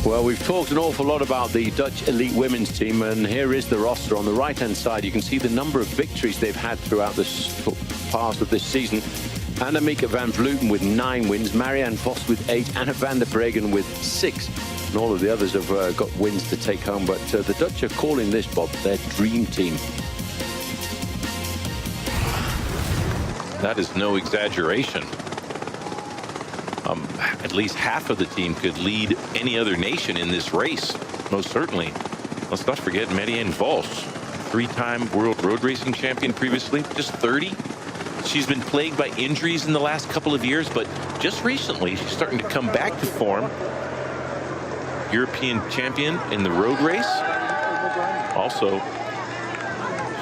Well, we've talked an awful lot about the Dutch elite women's team, and here is the roster. On the right-hand side, you can see the number of victories they've had throughout this part of this season. Annemieke van Vleuten with 9 wins, Marianne Vos with 8, Anna van der Breggen with 6. And all of the others have got wins to take home. But the Dutch are calling this, Bob, their dream team. That is no exaggeration. At least half of the team could lead any other nation in this race, most certainly. Let's not forget Marianne Vos, 3-time world road racing champion previously, just 30. She's been plagued by injuries in the last couple of years, but just recently she's starting to come back to form. European champion in the road race. Also,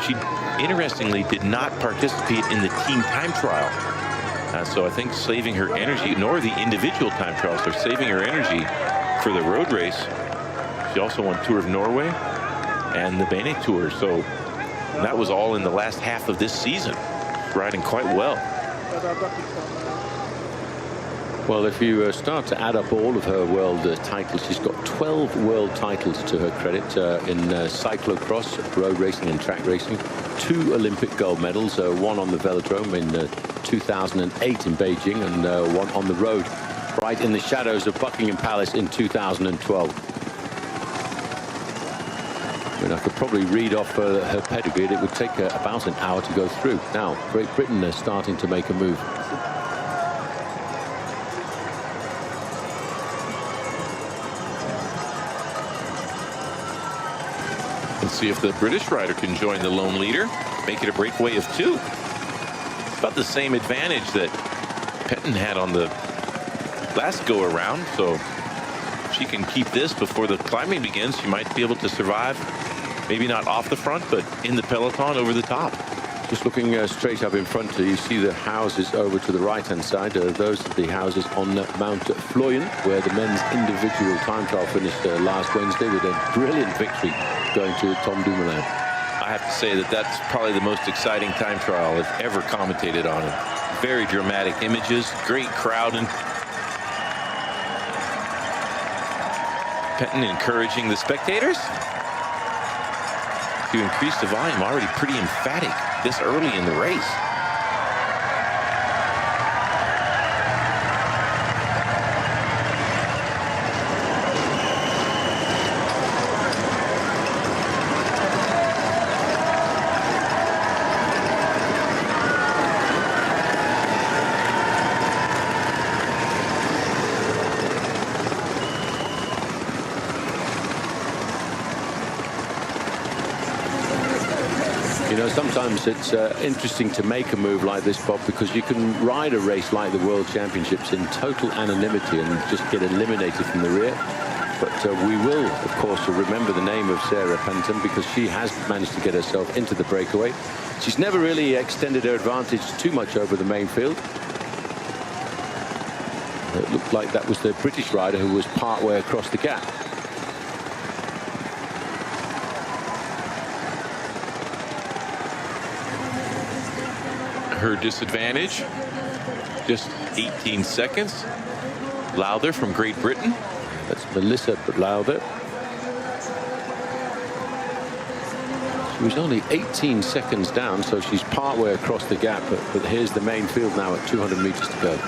she interestingly did not participate in the team time trial. So I think saving her energy, nor the individual time trials, are saving her energy for the road race. She also won Tour of Norway and the Bene Tour. So that was all in the last half of this season. Riding quite well. Well, if you start to add up all of her world titles, she's got 12 world titles to her credit in cyclocross, road racing and track racing, 2 Olympic gold medals, 1 on the velodrome in 2008 in Beijing, and 1 on the road right in the shadows of Buckingham Palace in 2012. I mean, I could probably read off her pedigree. It would take about an hour to go through. Now, Great Britain are starting to make a move. Let's see if the British rider can join the lone leader, make it a breakaway of 2. It's about the same advantage that Penton had on the last go around, so if she can keep this before the climbing begins, she might be able to survive. Maybe not off the front, but in the peloton over the top. Just looking straight up in front, you see the houses over to the right-hand side. Those are the houses on Mount Floyen, where the men's individual time trial finished last Wednesday with a brilliant victory going to Tom Dumoulin. I have to say that that's probably the most exciting time trial I've ever commentated on it. Very dramatic images, great crowd, and Penton encouraging the spectators to increase the volume. Already pretty emphatic this early in the race. Sometimes it's interesting to make a move like this, Bob, because you can ride a race like the World Championships in total anonymity and just get eliminated from the rear. But we will, of course, remember the name of Sarah Penton, because she has managed to get herself into the breakaway. She's never really extended her advantage too much over the main field. It looked like that was the British rider who was partway across the gap. Her disadvantage, just 18 seconds. Lowther from Great Britain. That's Melissa Lowther. She was only 18 seconds down, so she's partway across the gap. But here's the main field now at 200 meters to go.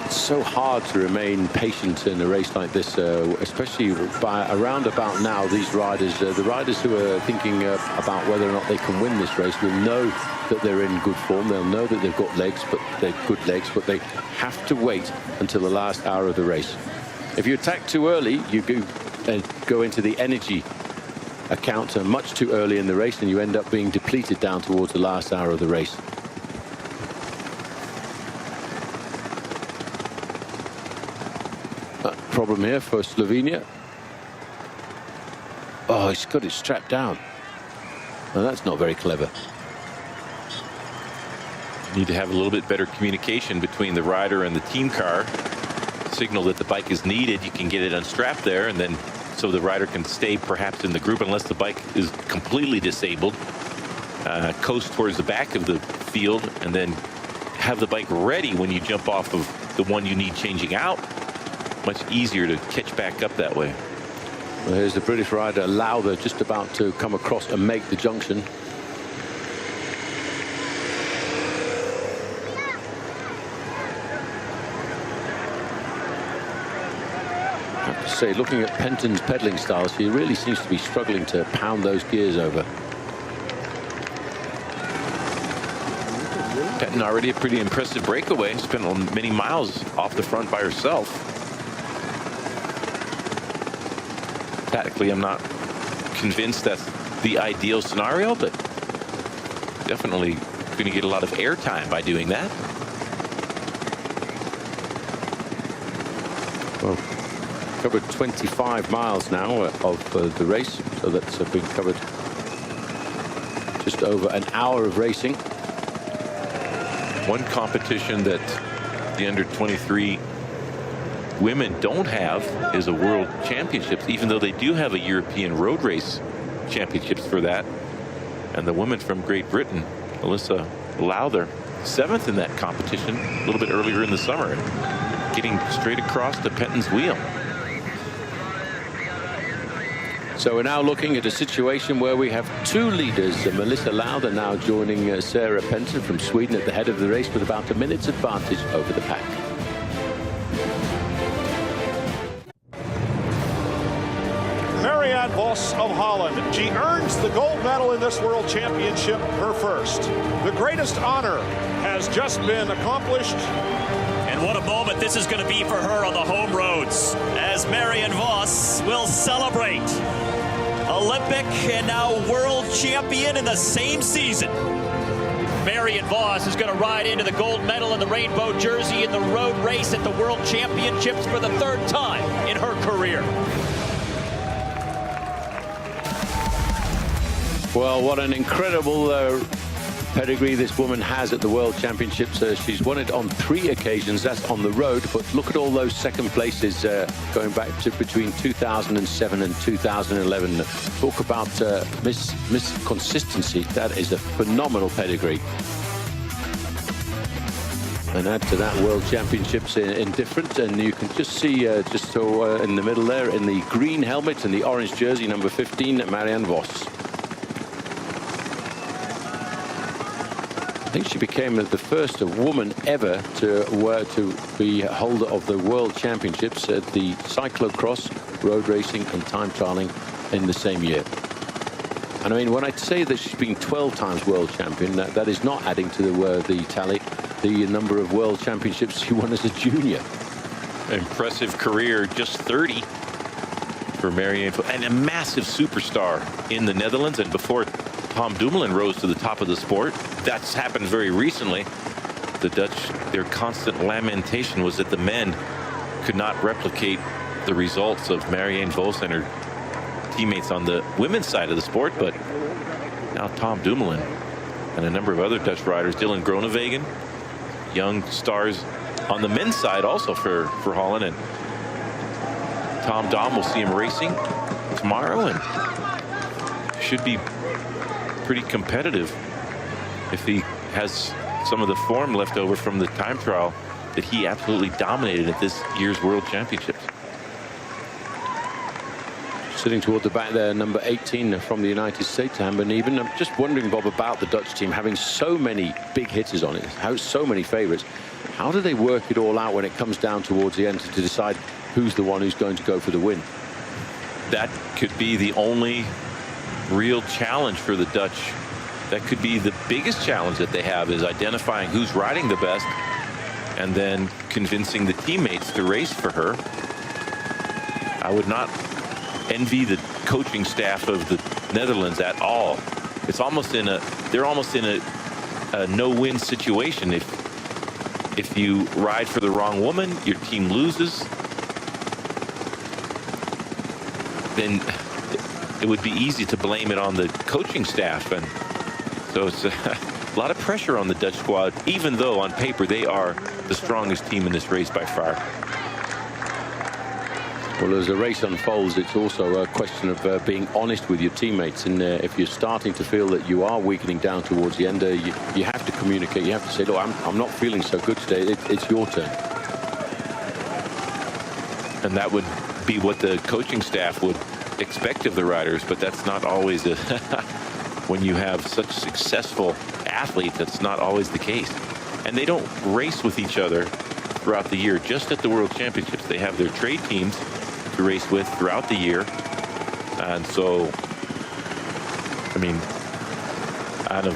It's so hard to remain patient in a race like this, especially by around about now. These riders, the riders who are thinking about whether or not they can win this race, will know that they're in good form. They'll know that they've got legs, but they're good legs, but they have to wait until the last hour of the race. If you attack too early, you go into the energy account much too early in the race, and you end up being depleted down towards the last hour of the race. Problem here for Slovenia. Oh, he's got it strapped down. Well, that's not very clever. Need to have a little bit better communication between the rider and the team car. Signal that the bike is needed. You can get it unstrapped there, and then so the rider can stay perhaps in the group unless the bike is completely disabled. Coast towards the back of the field, and then have the bike ready when you jump off of the one you need changing out. Much easier to catch back up that way. Well, here's the British rider Lowther just about to come across and make the junction. I have to say, looking at Penton's pedaling style, she really seems to be struggling to pound those gears over. Penton already a pretty impressive breakaway. Spent many miles off the front by herself. Tactically, I'm not convinced that's the ideal scenario, but definitely going to get a lot of airtime by doing that. Well, covered 25 miles now of the race, so that's been covered just over an hour of racing. One competition that the under-23 women don't have is a World Championships, even though they do have a European road race championships for that. And the woman from Great Britain, Alyssa Lowther, 7th in that competition a little bit earlier in the summer, getting straight across to Penton's wheel. So we're now looking at a situation where we have two leaders. Melissa Lowther now joining Sarah Penton from Sweden at the head of the race with about a minute's advantage over the pack. Vos of Holland. She earns the gold medal in this World Championship, her first. The greatest honor has just been accomplished. And what a moment this is going to be for her on the home roads, as Marianne Vos will celebrate. Olympic and now world champion in the same season. Marianne Vos is going to ride into the gold medal in the rainbow jersey in the road race at the World Championships for the 3rd time in her career. Well, what an incredible pedigree this woman has at the World Championships. She's won it on 3 occasions. That's on the road. But look at all those second places going back to between 2007 and 2011. Talk about Miss Consistency. That is a phenomenal pedigree. And add to that World Championships in different, and you can just see just so in the middle there in the green helmet and the orange jersey, number 15, Marianne Vos. I think she became the first woman ever to be holder of the World Championships at the cyclocross, road racing and time trialing in the same year. And I mean, when I say that she's been 12 times world champion, that is not adding to the tally the number of world championships she won as a junior. Impressive career, just 30 for Marianne, and a massive superstar in the Netherlands. And before Tom Dumoulin rose to the top of the sport, that's happened very recently. The Dutch, their constant lamentation was that the men could not replicate the results of Marianne Vos and her teammates on the women's side of the sport. But now Tom Dumoulin and a number of other Dutch riders, Dylan Groenewegen, young stars on the men's side also for Holland. And Tom Dom, will see him racing tomorrow and should be pretty competitive if he has some of the form left over from the time trial that he absolutely dominated at this year's World Championships. Sitting toward the back there, number 18 from the United States, Amber Neben. I'm just wondering, Bob, about the Dutch team having so many big hitters on it, so many favourites. How do they work it all out when it comes down towards the end to decide who's the one who's going to go for the win? That could be the only real challenge for the Dutch. That could be the biggest challenge that they have, is identifying who's riding the best and then convincing the teammates to race for her. I would not envy the coaching staff of the Netherlands at all. It's almost in a, they're almost in a no-win situation. If you ride for the wrong woman, your team loses, then it would be easy to blame it on the coaching staff. And so it's a lot of pressure on the Dutch squad, even though on paper they are the strongest team in this race by far. Well, as the race unfolds, it's also a question of being honest with your teammates. And if you're starting to feel that you are weakening down towards the end, you have to communicate. You have to say, look, I'm not feeling so good today. It's your turn. And that would be what the coaching staff would expect of the riders, but that's not always a when you have such successful athletes, that's not always the case. And they don't race with each other throughout the year. Just at the World Championships, they have their trade teams to race with throughout the year. And so, I mean, Anna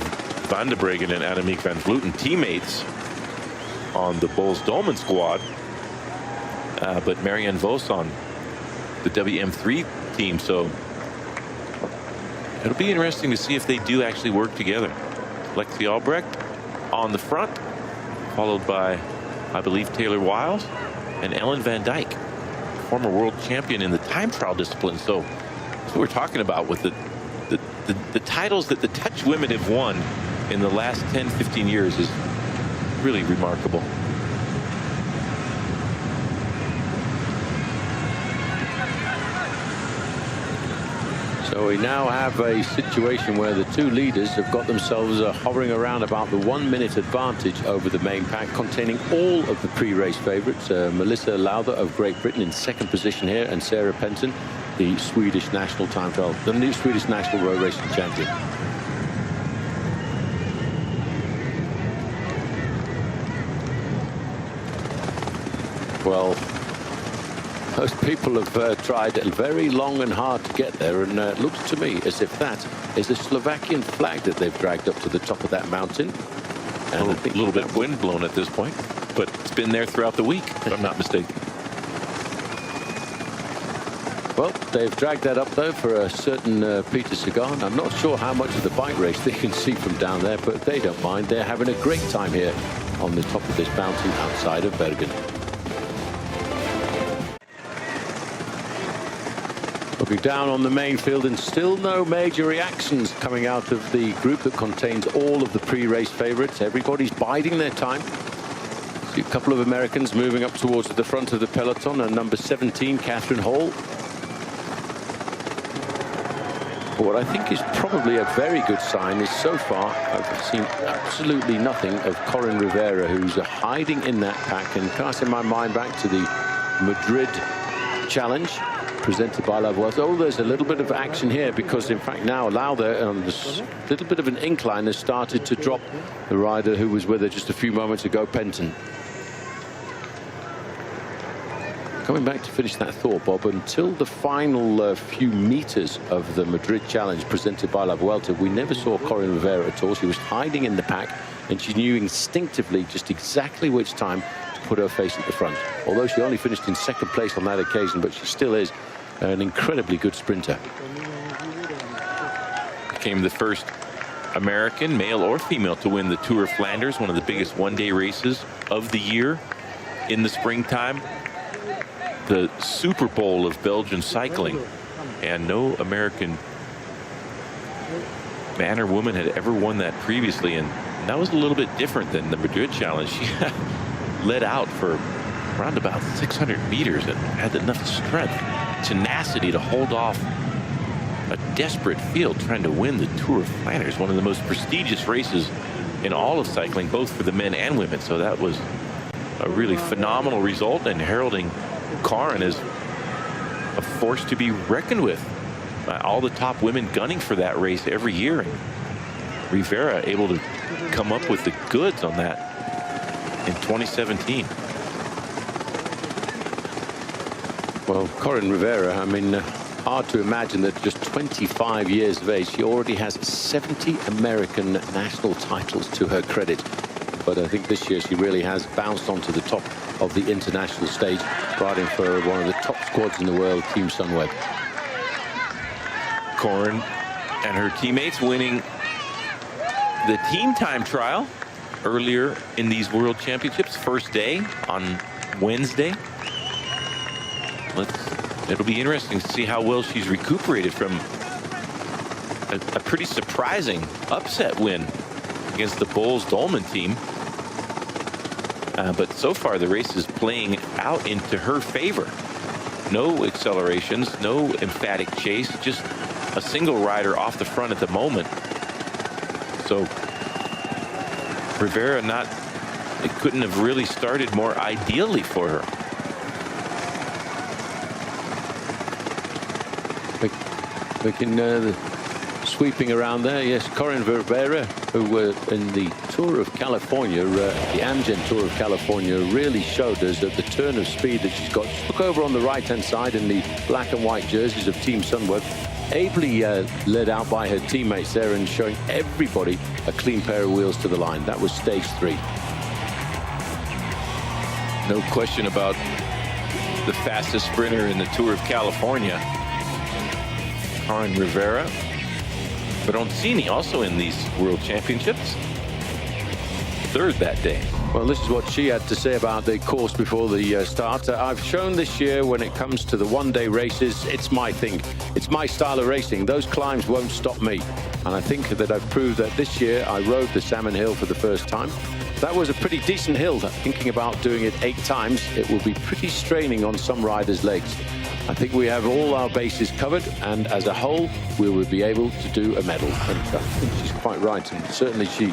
van der Breggen and Annemiek van Vleuten, teammates on the Boels Dolman squad, but Marianne Vos on the WM3 team. So it'll be interesting to see if they do actually work together. Lexi Albrecht on the front, followed by, I believe, Taylor Wiles and Ellen van Dijk, former world champion in the time trial discipline. So that's what we're talking about with the titles that the Dutch women have won in the last 10-15 years is really remarkable. So we now have a situation where the two leaders have got themselves hovering around about the 1 minute advantage over the main pack, containing all of the pre-race favourites. Melissa Lauda of Great Britain in second position here, and Sarah Penton, the Swedish national time trial, the new Swedish national road racing champion. Well, most people have tried very long and hard to get there, and it looks to me as if that is a Slovakian flag that they've dragged up to the top of that mountain. And I think a little bit wind blown at this point, but it's been there throughout the week, if I'm not mistaken. Well, they've dragged that up, though, for a certain Peter Sagan. I'm not sure how much of the bike race they can see from down there, but they don't mind. They're having a great time here on the top of this mountain outside of Bergen. Looking down on the main field, and still no major reactions coming out of the group that contains all of the pre-race favourites. Everybody's biding their time. See a couple of Americans moving up towards the front of the peloton, and number 17, Catherine Hall. But what I think is probably a very good sign is, so far I've seen absolutely nothing of Corinne Rivera, who's hiding in that pack, and casting my mind back to the Madrid challenge presented by La Vuelta. Oh, there's a little bit of action here, because in fact now Lauda on this little bit of an incline has started to drop the rider who was with her just a few moments ago, Penton. Coming back to finish that thought, Bob, until the final few meters of the Madrid challenge presented by La Vuelta, we never saw Corinne Rivera at all. She was hiding in the pack, and she knew instinctively just exactly which time to put her face at the front. Although she only finished in second place on that occasion, but she still is an incredibly good sprinter. Became the first American, male or female, to win the Tour of Flanders, one of the biggest one-day races of the year in the springtime. The Super Bowl of Belgian cycling, and no American man or woman had ever won that previously, and that was a little bit different than the Madrid challenge. She led out for around about 600 meters and had enough strength, tenacity to hold off a desperate field trying to win the Tour of Flanders, one of the most prestigious races in all of cycling, both for the men and women. So that was a really phenomenal result and heralding Karin as a force to be reckoned with. All the top women gunning for that race every year. And Rivera able to come up with the goods on that in 2017. Well, Karin Rivera, I mean, hard to imagine that just 25 years of age, she already has 70 American national titles to her credit. But I think this year she really has bounced onto the top of the international stage, riding for one of the top squads in the world, Team Sunweb. Karin and her teammates winning the team time trial earlier in these World Championships. First day on Wednesday. It'll be interesting to see how well she's recuperated from a pretty surprising upset win against the Bowles-Dolman team. But so far the race is playing out into her favor. No accelerations, no emphatic chase, just a single rider off the front at the moment. So Rivera it couldn't have really started more ideally for her. Sweeping around there, yes, Karin Rivera, who were in the Tour of California, the Amgen Tour of California, really showed us that the turn of speed that she's got. Look over on the right-hand side in the black and white jerseys of Team Sunweb, ably led out by her teammates there and showing everybody a clean pair of wheels to the line. That was stage 3. No question about the fastest sprinter in the Tour of California, Karin Rivera. Broncini also in these World Championships. Third that day. Well, this is what she had to say about the course before the start. I've shown this year when it comes to the one-day races, it's my thing. It's my style of racing. Those climbs won't stop me. And I think that I've proved that this year I rode the Salmon Hill for the first time. That was a pretty decent hill. Thinking about doing it 8 times, it will be pretty straining on some riders' legs. I think we have all our bases covered, and as a whole, we will be able to do a medal. And I think she's quite right, and certainly she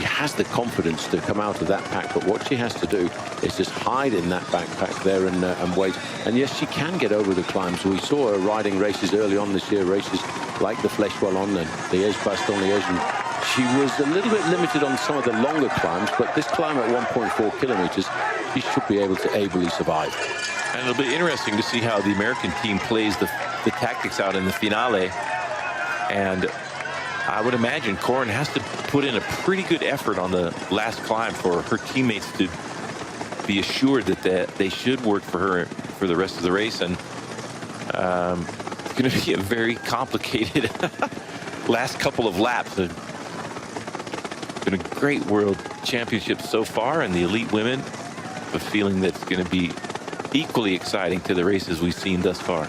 has the confidence to come out of that pack. But what she has to do is just hide in that backpack there and wait. And yes, she can get over the climbs. We saw her riding races early on this year, races like the Flèche Wallonne and Liège-Bastogne-Liège. And she was a little bit limited on some of the longer climbs, but this climb at 1.4 kilometers, she should be able to ably survive. And it'll be interesting to see how the American team plays the tactics out in the finale. And I would imagine Karin has to put in a pretty good effort on the last climb for her teammates to be assured that they should work for her for the rest of the race. And it's going to be a very complicated last couple of laps. It's been a great World Championship so far, and the elite women have a feeling that it's going to be equally exciting to the races we've seen thus far.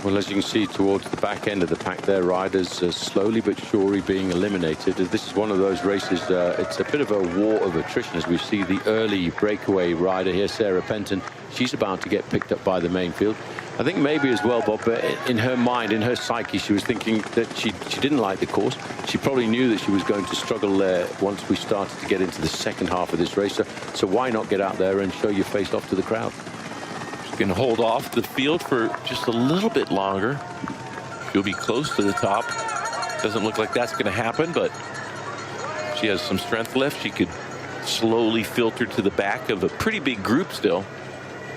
Well, as you can see towards the back end of the pack there, riders slowly but surely being eliminated. This is one of those races, it's a bit of a war of attrition as we see the early breakaway rider here, Sarah Penton. She's about to get picked up by the main field. I think maybe as well, Bob, in her mind, in her psyche, she was thinking that she didn't like the course. She probably knew that she was going to struggle there once we started to get into the second half of this race. So why not get out there and show your face off to the crowd? Can hold off the field for just a little bit longer. She'll be close to the top. Doesn't look like that's going to happen, but she has some strength left. She could slowly filter to the back of a pretty big group still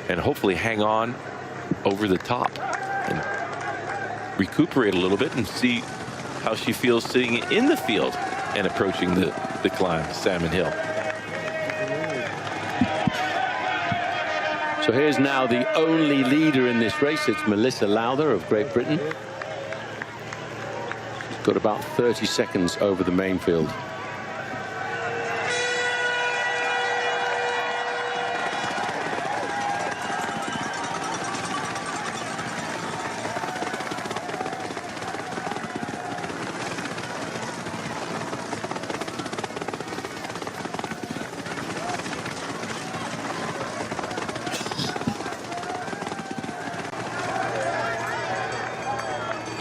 and hopefully hang on over the top and recuperate a little bit and see how she feels sitting in the field and approaching the climb, Salmon Hill. So here's now the only leader in this race. It's Melissa Lowther of Great Britain. She's got about 30 seconds over the main field.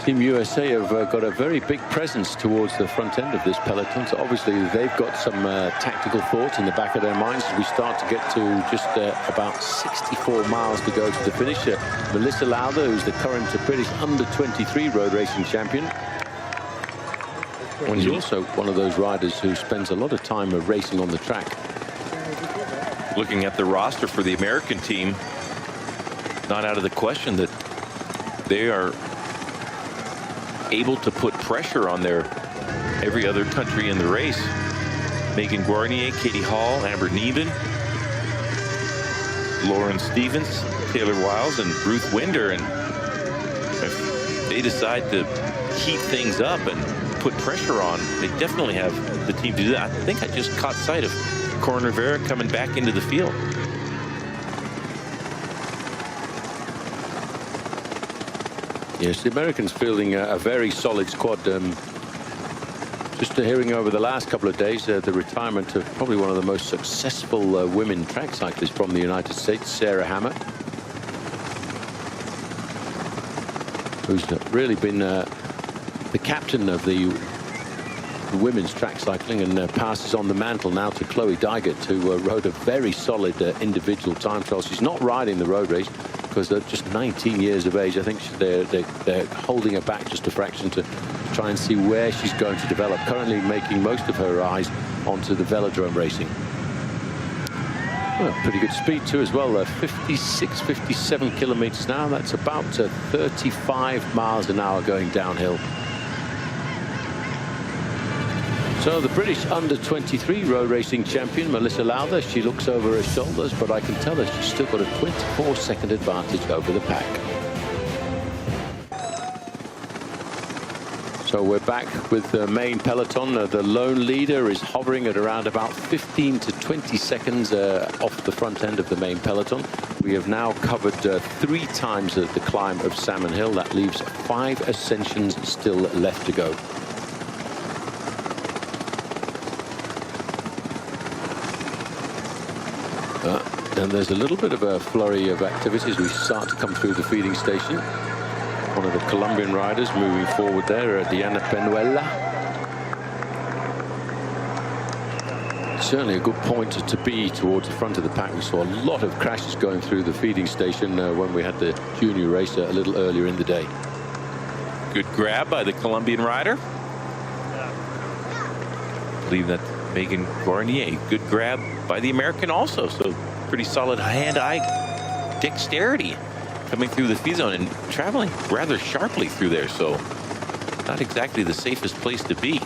Team USA have got a very big presence towards the front end of this peloton. So obviously they've got some tactical thoughts in the back of their minds as we start to get to just about 64 miles to go to the finish. Melissa Lauda, who's the current British under-23 road racing champion. She's also one of those riders who spends a lot of time racing on the track. Looking at the roster for the American team, not out of the question that they are able to put pressure on their every other country in the race. Megan Guarnier, Katie Hall, Amber Neven, Lauren Stevens, Taylor Wiles, and Ruth Winder. And if they decide to heat things up and put pressure on, they definitely have the team to do that. I think I just caught sight of Corin Rivera coming back into the field. Yes, the Americans fielding a very solid squad. Just hearing over the last couple of days the retirement of probably one of the most successful women track cyclists from the United States, Sarah Hammer, who's really been the captain of the women's track cycling, and passes on the mantle now to Chloe Dygert, who rode a very solid individual time trial. She's not riding the road race because they're just 19 years of age. I think they're holding her back just a fraction to try and see where she's going to develop. Currently making most of her eyes onto the velodrome racing. Well, pretty good speed too as well. 56, 57 kilometers an hour. That's about 35 miles an hour going downhill. So the British under-23 road racing champion, Melissa Lauda, she looks over her shoulders, but I can tell her she's still got a 24-second advantage over the pack. So we're back with the main peloton. The lone leader is hovering at around about 15 to 20 seconds off the front end of the main peloton. We have now covered 3 times the climb of Salmon Hill. That leaves 5 ascensions still left to go. And there's a little bit of a flurry of activities. We start to come through the feeding station. One of the Colombian riders moving forward there, Diana Penuela. Certainly a good point to be towards the front of the pack. We saw a lot of crashes going through the feeding station when we had the junior race a little earlier in the day. Good grab by the Colombian rider. I believe that Megan Guarnier. Good grab by the American also. So pretty solid hand-eye dexterity coming through the feed zone and traveling rather sharply through there. So not exactly the safest place to be.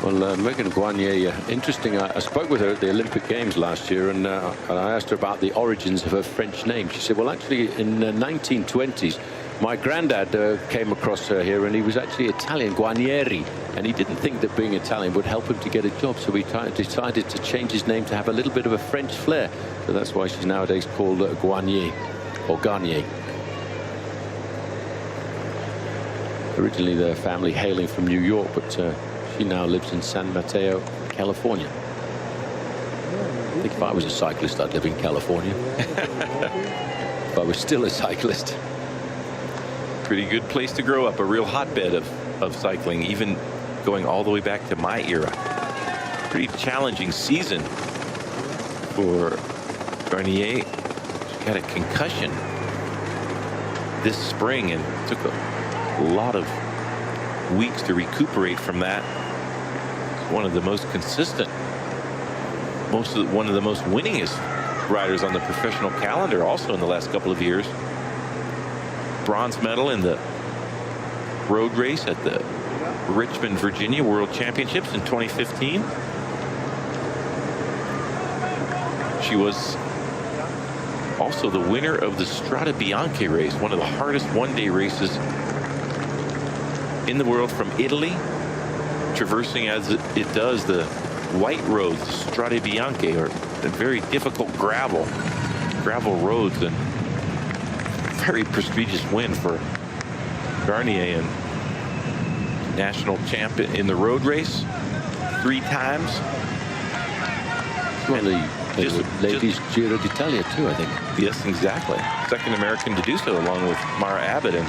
Well, Megan Guarnier, interesting. I spoke with her at the Olympic Games last year, and I asked her about the origins of her French name. She said, well, actually, in the 1920s, my granddad came across her here, and he was actually Italian, Guarnieri, and he didn't think that being Italian would help him to get a job, so he decided to change his name to have a little bit of a French flair. So that's why she's nowadays called Guarnier, or Garnier. Originally, their family hailing from New York, but she now lives in San Mateo, California. I think if I was a cyclist, I'd live in California. If I was still a cyclist. Pretty good place to grow up, a real hotbed of cycling, even going all the way back to my era. Pretty challenging season for Garnier. She got a concussion this spring and took a lot of weeks to recuperate from that. One of the most consistent, one of the most winningest riders on the professional calendar also in the last couple of years. Bronze medal in the road race at the Richmond, Virginia World Championships in 2015. She was also the winner of the Strade Bianche race, one of the hardest one-day races in the world, from Italy, traversing as it does the white roads, the Strade Bianche, or the very difficult gravel roads, and very prestigious win for Garnier, and national champion in the road race 3 times. Well, the ladies Giro d'Italia too, I think. Yes, exactly. Second American to do so, along with Mara Abbott. And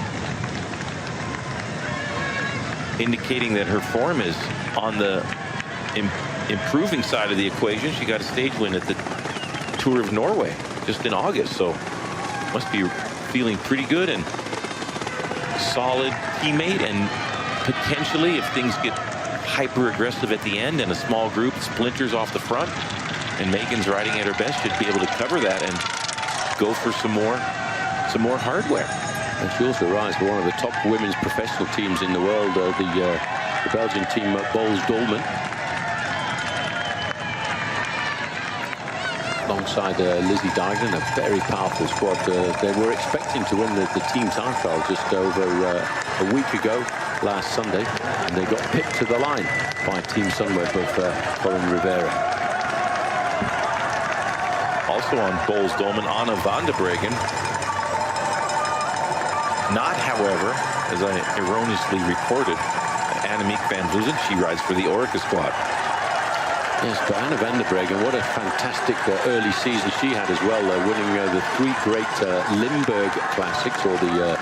indicating that her form is on the improving side of the equation. She got a stage win at the Tour of Norway just in August, so must be feeling pretty good and solid teammate, and potentially, if things get hyper aggressive at the end and a small group splinters off the front and Megan's riding at her best, should be able to cover that and go for some more hardware. And she also rides for one of the top women's professional teams in the world, the Belgian team Boels Dolman. Alongside Lizzie Dignan, a very powerful squad. They were expecting to win the team time trial just over a week ago, last Sunday, and they got picked to the line by Team Sunweb of Colin Rivera. Also on Boels Dolman, Anna van der Breggen. Not, however, as I erroneously reported, Annemiek van Vleuten. She rides for the Orica squad. Yes, but Anna van der Breggen, what a fantastic early season she had as well, winning the 3 great Limburg Classics, or the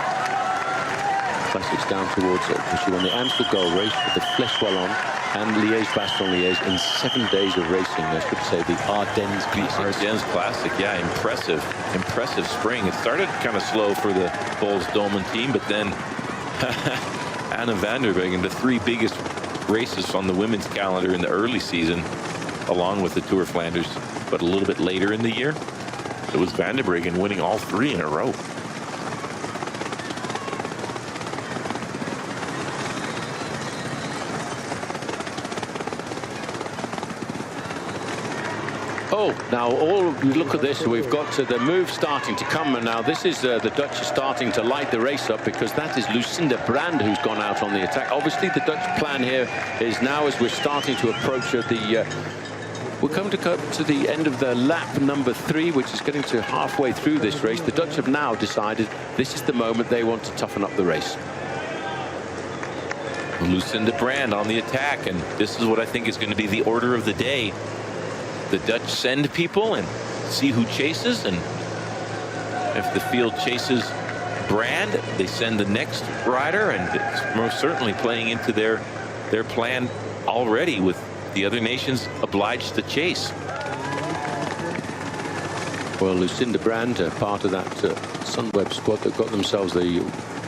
Classics down towards she won the Amstel Gold Race, the Flèche Wallonne and Liège-Bastogne-Liège in 7 days of racing. I should say the Ardennes Classics. Ardennes Classic, yeah, impressive spring. It started kind of slow for the Boels Dolman team, but then Anna van der Breggen, the 3 biggest races on the women's calendar in the early season, along with the Tour of Flanders, but a little bit later in the year, it was van der Breggen winning all 3 in a row. Oh, now look at this. We've got the move starting to come, and now this is the Dutch are starting to light the race up, because that is Lucinda Brand who's gone out on the attack. Obviously, the Dutch plan here is now, as we're starting to approach we're coming to come to the end of the lap number 3, which is getting to halfway through this race. The Dutch have now decided this is the moment they want to toughen up the race. Lucinda Brand on the attack, and this is what I think is going to be the order of the day. The Dutch send people and see who chases, and if the field chases Brand, they send the next rider, and it's most certainly playing into their plan already, with the other nations obliged to chase. Well, Lucinda Brand, part of that Sunweb squad that got themselves the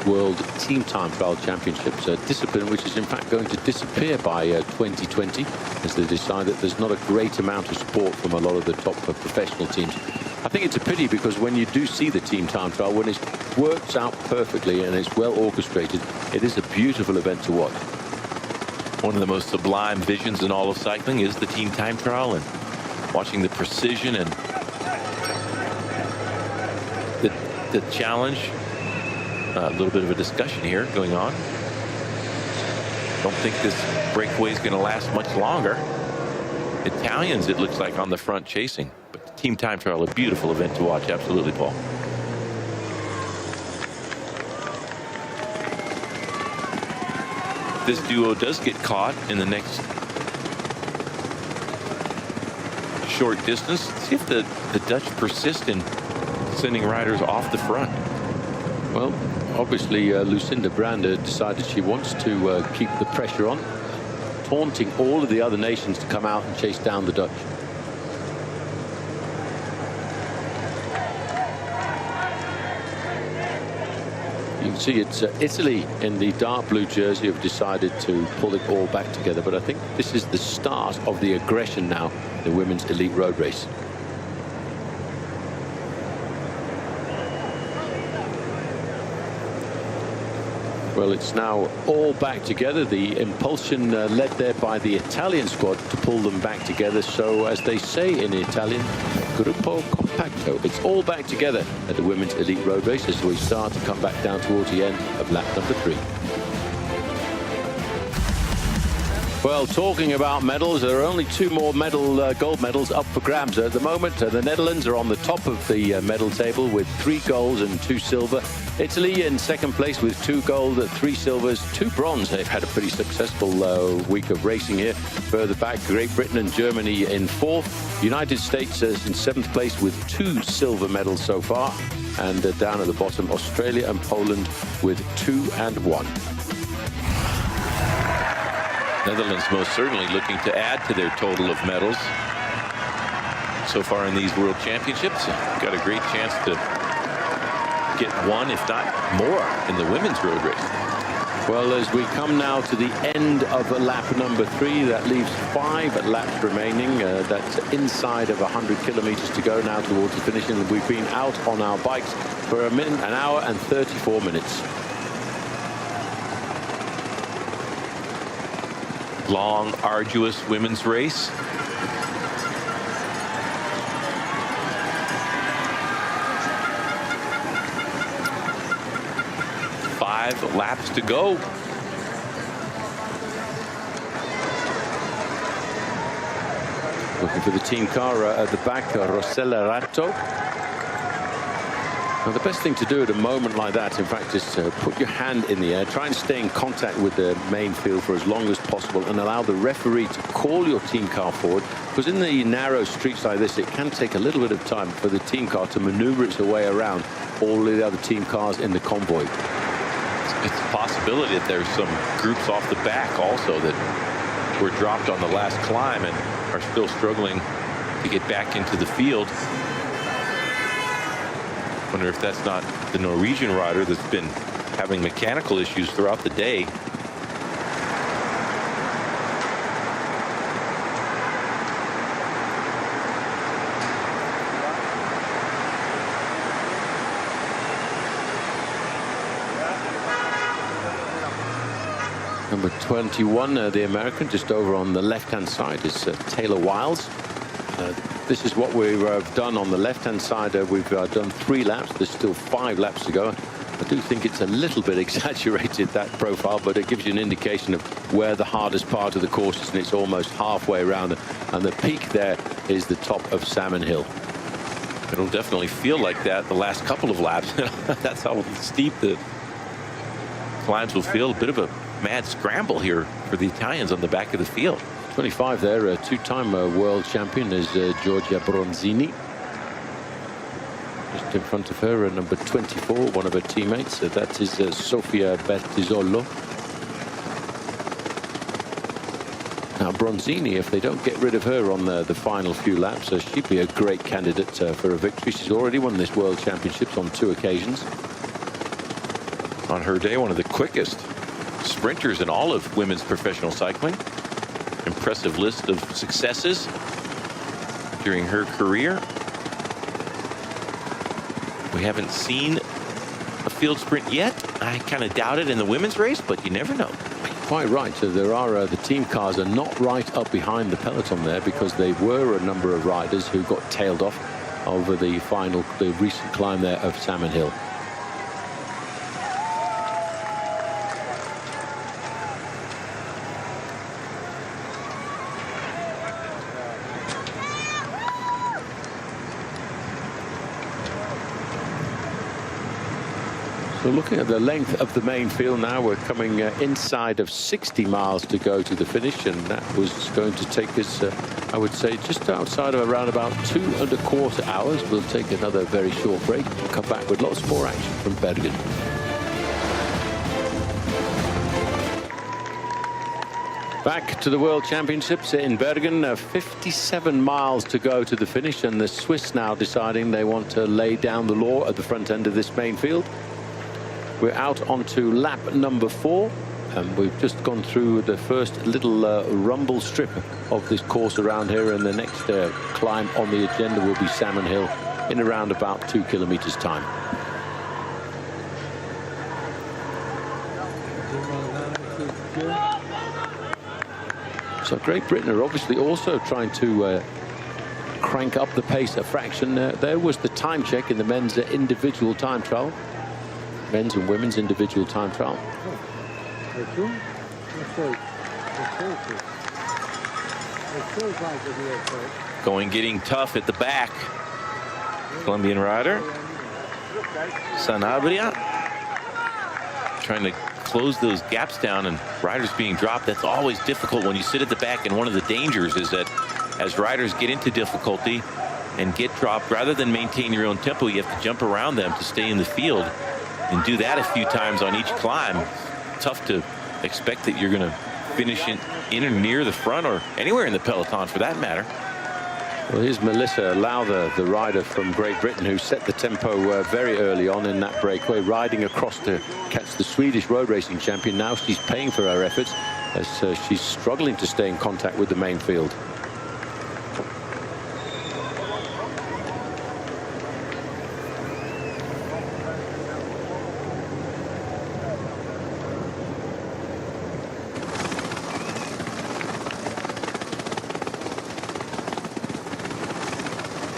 World Team Time Trial Championships, a discipline which is in fact going to disappear by 2020, as they decide that there's not a great amount of support from a lot of the top professional teams. I think it's a pity, because when you do see the Team Time Trial, when it works out perfectly and it's well orchestrated, it is a beautiful event to watch. One of the most sublime visions in all of cycling is the Team Time Trial, and watching the precision and the challenge. A little bit of a discussion here going on. Don't think this breakaway is going to last much longer. Italians, it looks like, on the front chasing, but the Team Time Trial, a beautiful event to watch. Absolutely, Paul. This duo does get caught in the next short distance. See if the Dutch persist in sending riders off the front. Well, obviously, Lucinda Brand decided she wants to keep the pressure on, taunting all of the other nations to come out and chase down the Dutch. You can see it's Italy in the dark blue jersey have decided to pull it all back together, but I think this is the start of the aggression now in the women's elite road race. Well, it's now all back together. The impulsion led there by the Italian squad to pull them back together. So, as they say in Italian, gruppo compacto. It's all back together at the women's elite road race as we start to come back down towards the end of lap number 3. Well, talking about medals, there are only 2 more gold medals up for grabs at the moment. The Netherlands are on the top of the medal table with 3 golds and 2 silver. Italy in second place with 2 gold, 3 silvers, 2 bronze. They've had a pretty successful week of racing here. Further back, Great Britain and Germany in 4th. United States is in 7th place with 2 silver medals so far. And down at the bottom, Australia and Poland with 2 and 1. Netherlands most certainly looking to add to their total of medals so far in these World Championships. Got a great chance to get one, if not more, in the women's road race. Well, as we come now to the end of lap number 3, that leaves 5 laps remaining. That's inside of 100 kilometers to go now towards the finish. And we've been out on our bikes for an hour and 34 minutes. Long, arduous women's race. Five laps to go. Looking for the team car at the back, Rossella Ratto. Now, the best thing to do at a moment like that, in fact, is to put your hand in the air, try and stay in contact with the main field for as long as possible, and allow the referee to call your team car forward. Because in the narrow streets like this, it can take a little bit of time for the team car to maneuver its way around all the other team cars in the convoy. It's a possibility that there's some groups off the back also that were dropped on the last climb and are still struggling to get back into the field. Wonder if that's not the Norwegian rider that's been having mechanical issues throughout the day. Number 21, the American, just over on the left-hand side is Taylor Wiles. This is what we've done on the left-hand side. We've done 3 laps. There's still 5 laps to go. I do think it's a little bit exaggerated, that profile, but it gives you an indication of where the hardest part of the course is, and it's almost halfway around. And the peak there is the top of Salmon Hill. It'll definitely feel like that the last couple of laps. That's how steep the climbs will feel. A bit of a mad scramble here for the Italians on the back of the field. 25 there, a 2-time world champion is Giorgia Bronzini. Just in front of her, number 24, one of her teammates. That is Sofia Bertizzolo. Now, Bronzini, if they don't get rid of her on the final few laps, she'd be a great candidate for a victory. She's already won this World Championships on 2 occasions. On her day, one of the quickest sprinters in all of women's professional cycling. Impressive list of successes during her career. We haven't seen a field sprint yet. I kind of doubt it in the women's race, but you never know. Quite right. So there are the team cars are not right up behind the peloton there, because there were a number of riders who got tailed off over the recent climb there of Salmon Hill. So looking at the length of the main field now, we're coming inside of 60 miles to go to the finish, and that was going to take us, I would say, just outside of around about 2¼ hours. We'll take another very short break and come back with lots more action from Bergen. Back to the World Championships in Bergen, 57 miles to go to the finish, and the Swiss now deciding they want to lay down the law at the front end of this main field. We're out onto lap number 4, and we've just gone through the first little rumble strip of this course around here, and the next climb on the agenda will be Salmon Hill in around about 2 kilometers time. So Great Britain are obviously also trying to crank up the pace a fraction. There was the time check in the men's individual time trial. Men's and women's individual time trial. Getting tough at the back. Colombian rider Sanabria trying to close those gaps down, and riders being dropped. That's always difficult when you sit at the back, and one of the dangers is that as riders get into difficulty and get dropped, rather than maintain your own tempo, you have to jump around them to stay in the field. And do that a few times on each climb. Tough to expect that you're going to finish in or near the front or anywhere in the peloton for that matter. Well, here's Melissa Lowther, the rider from Great Britain, who set the tempo very early on in that breakaway, riding across to catch the Swedish road racing champion. Now she's paying for her efforts as she's struggling to stay in contact with the main field.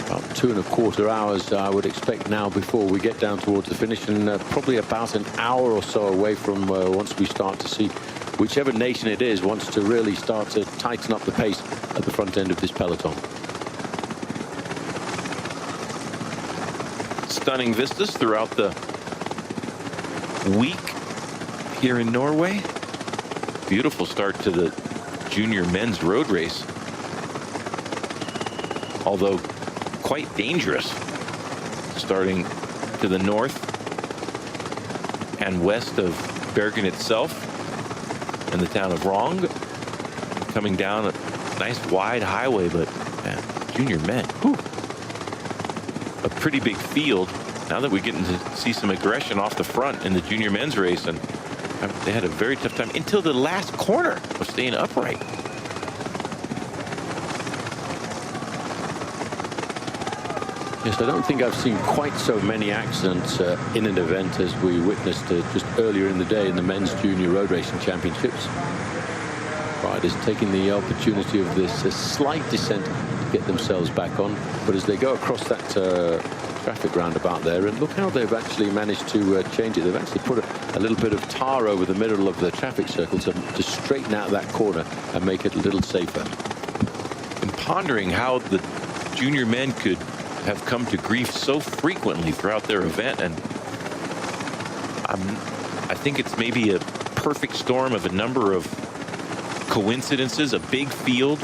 About 2¼ hours I would expect now before we get down towards the finish, and probably about an hour or so away from once we start to see whichever nation it is wants to really start to tighten up the pace at the front end of this peloton. Stunning vistas throughout the week here in Norway. Beautiful start to the junior men's road race, although quite dangerous, starting to the north and west of Bergen itself and the town of Rong, coming down a nice wide highway. But man, junior men, whew, a pretty big field. Now that we're getting to see some aggression off the front in the junior men's race, and they had a very tough time until the last corner of staying upright. Yes, I don't think I've seen quite so many accidents in an event as we witnessed just earlier in the day in the men's junior road racing championships. Riders taking the opportunity of this slight descent to get themselves back on, but as they go across that traffic roundabout there, and look how they've actually managed to change it. They've actually put a little bit of tar over the middle of the traffic circle to straighten out that corner and make it a little safer. And pondering how the junior men could have come to grief so frequently throughout their event, and I think it's maybe a perfect storm of a number of coincidences. A big field,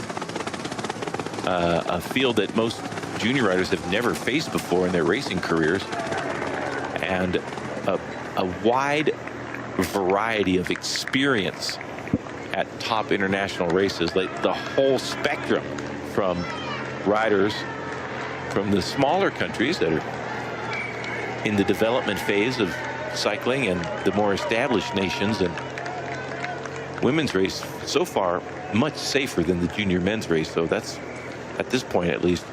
a field that most junior riders have never faced before in their racing careers, and a wide variety of experience at top international races, like the whole spectrum from riders from the smaller countries that are in the development phase of cycling and the more established nations. And women's race so far much safer than the junior men's race, so that's, at this point at least,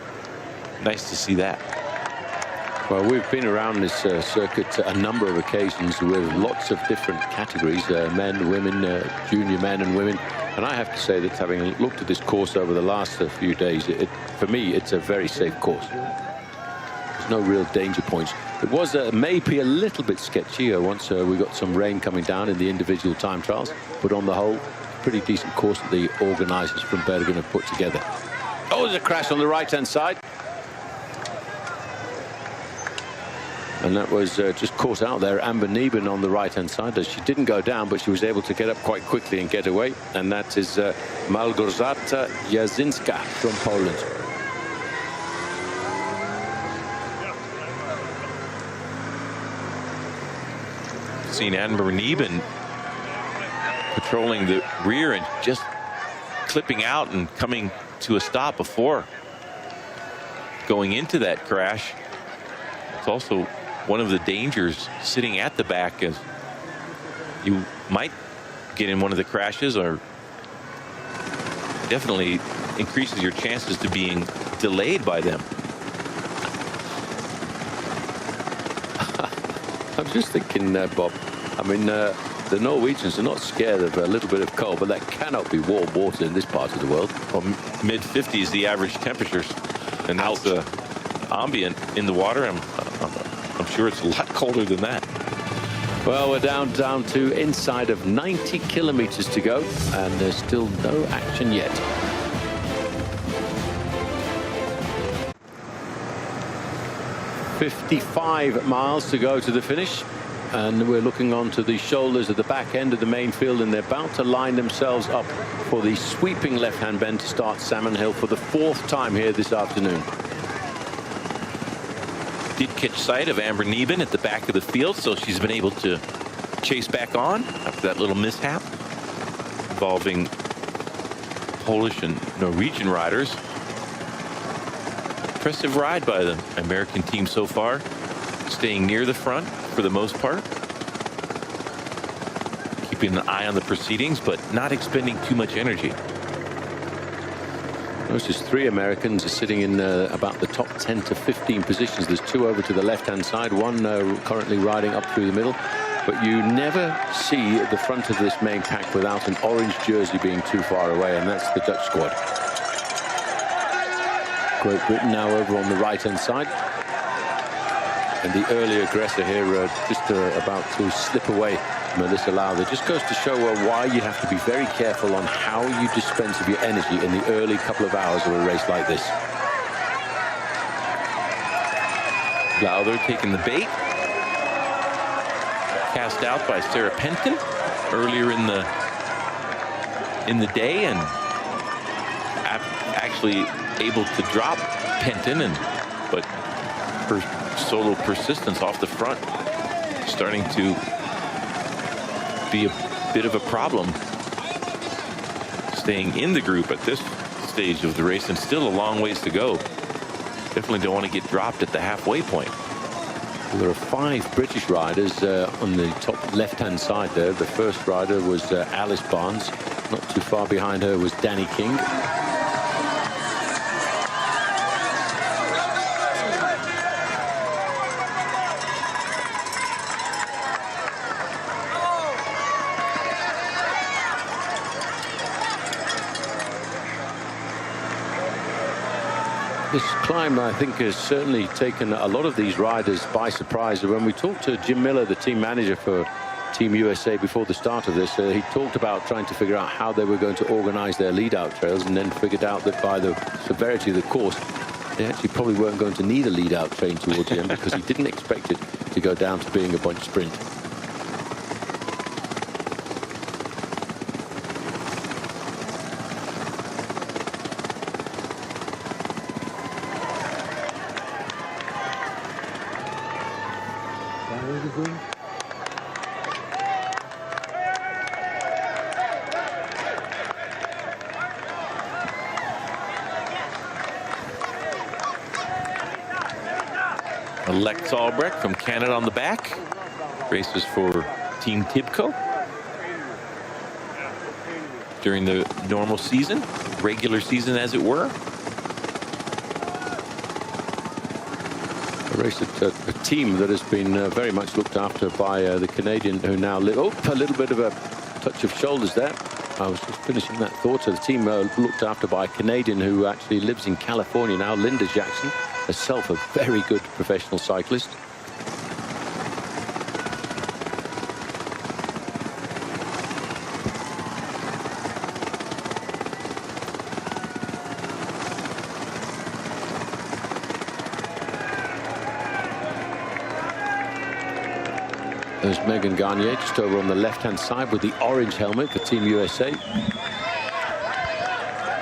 nice to see that. Well, we've been around this circuit a number of occasions with lots of different categories, men, women, junior men and women. And I have to say that having looked at this course over the last few days, for me, it's a very safe course. There's no real danger points. It was maybe a little bit sketchy once we got some rain coming down in the individual time trials, but on the whole, pretty decent course that the organisers from Bergen have put together. Oh, there's a crash on the right-hand side. And that was just caught out there. Amber Nieben on the right-hand side. She didn't go down, but she was able to get up quite quickly and get away. And that is Małgorzata Jasinska from Poland. Seen Amber Nieben patrolling the rear and just clipping out and coming to a stop before going into that crash. It's also one of the dangers sitting at the back, as you might get in one of the crashes, or definitely increases your chances to being delayed by them. I'm just thinking, Bob, I mean, the Norwegians are not scared of a little bit of cold, but that cannot be warm water in this part of the world. Well, mid-50s the average temperatures, and that's the ambient in the water. I'm sure it's a lot colder than that. Well, we're down to inside of 90 kilometers to go, and there's still no action yet. "55 miles to go to the finish, and we're looking onto the shoulders of the back end of the main field, and they're about to line themselves up for the sweeping left-hand bend to start Salmon Hill for the 4th time here this afternoon. Did catch sight of Amber Nieben at the back of the field, so she's been able to chase back on after that little mishap. involving Polish and Norwegian riders. Impressive ride by the American team so far, staying near the front for the most part, keeping an eye on the proceedings, but not expending too much energy. Notice 3 Americans are sitting in about the top 10 to 15 positions. There's 2 over to the left-hand side, 1 currently riding up through the middle. But you never see the front of this main pack without an orange jersey being too far away, and that's the Dutch squad. Great Britain now over on the right-hand side. And the early aggressor here just about to slip away. Melissa Lowther. Just goes to show why you have to be very careful on how you dispense of your energy in the early couple of hours of a race like this. Lowther taking the bait. Cast out by Sarah Penton earlier in the day, and actually able to drop Penton, but her solo persistence off the front starting to be a bit of a problem, staying in the group at this stage of the race, and still a long ways to go. Definitely don't want to get dropped at the halfway point. Well, there are 5 British riders on the top left-hand side there. The first rider was Alice Barnes. Not too far behind her was Danny King. This climb, I think, has certainly taken a lot of these riders by surprise. When we talked to Jim Miller, the team manager for Team USA, before the start of this, he talked about trying to figure out how they were going to organize their lead-out trails, and then figured out that by the severity of the course, they actually probably weren't going to need a lead-out train towards the end, because he didn't expect it to go down to being a bunch sprint. Lex Albrecht from Canada on the back. Races for Team Tibco during the normal season, regular season as it were. A race at a team that has been very much looked after by the Canadian who now live. Oh, a little bit of a touch of shoulders there. I was just finishing that thought. So the team looked after by a Canadian who actually lives in California now, Linda Jackson, herself a very good professional cyclist. There's Megan Garnier just over on the left-hand side with the orange helmet for Team USA.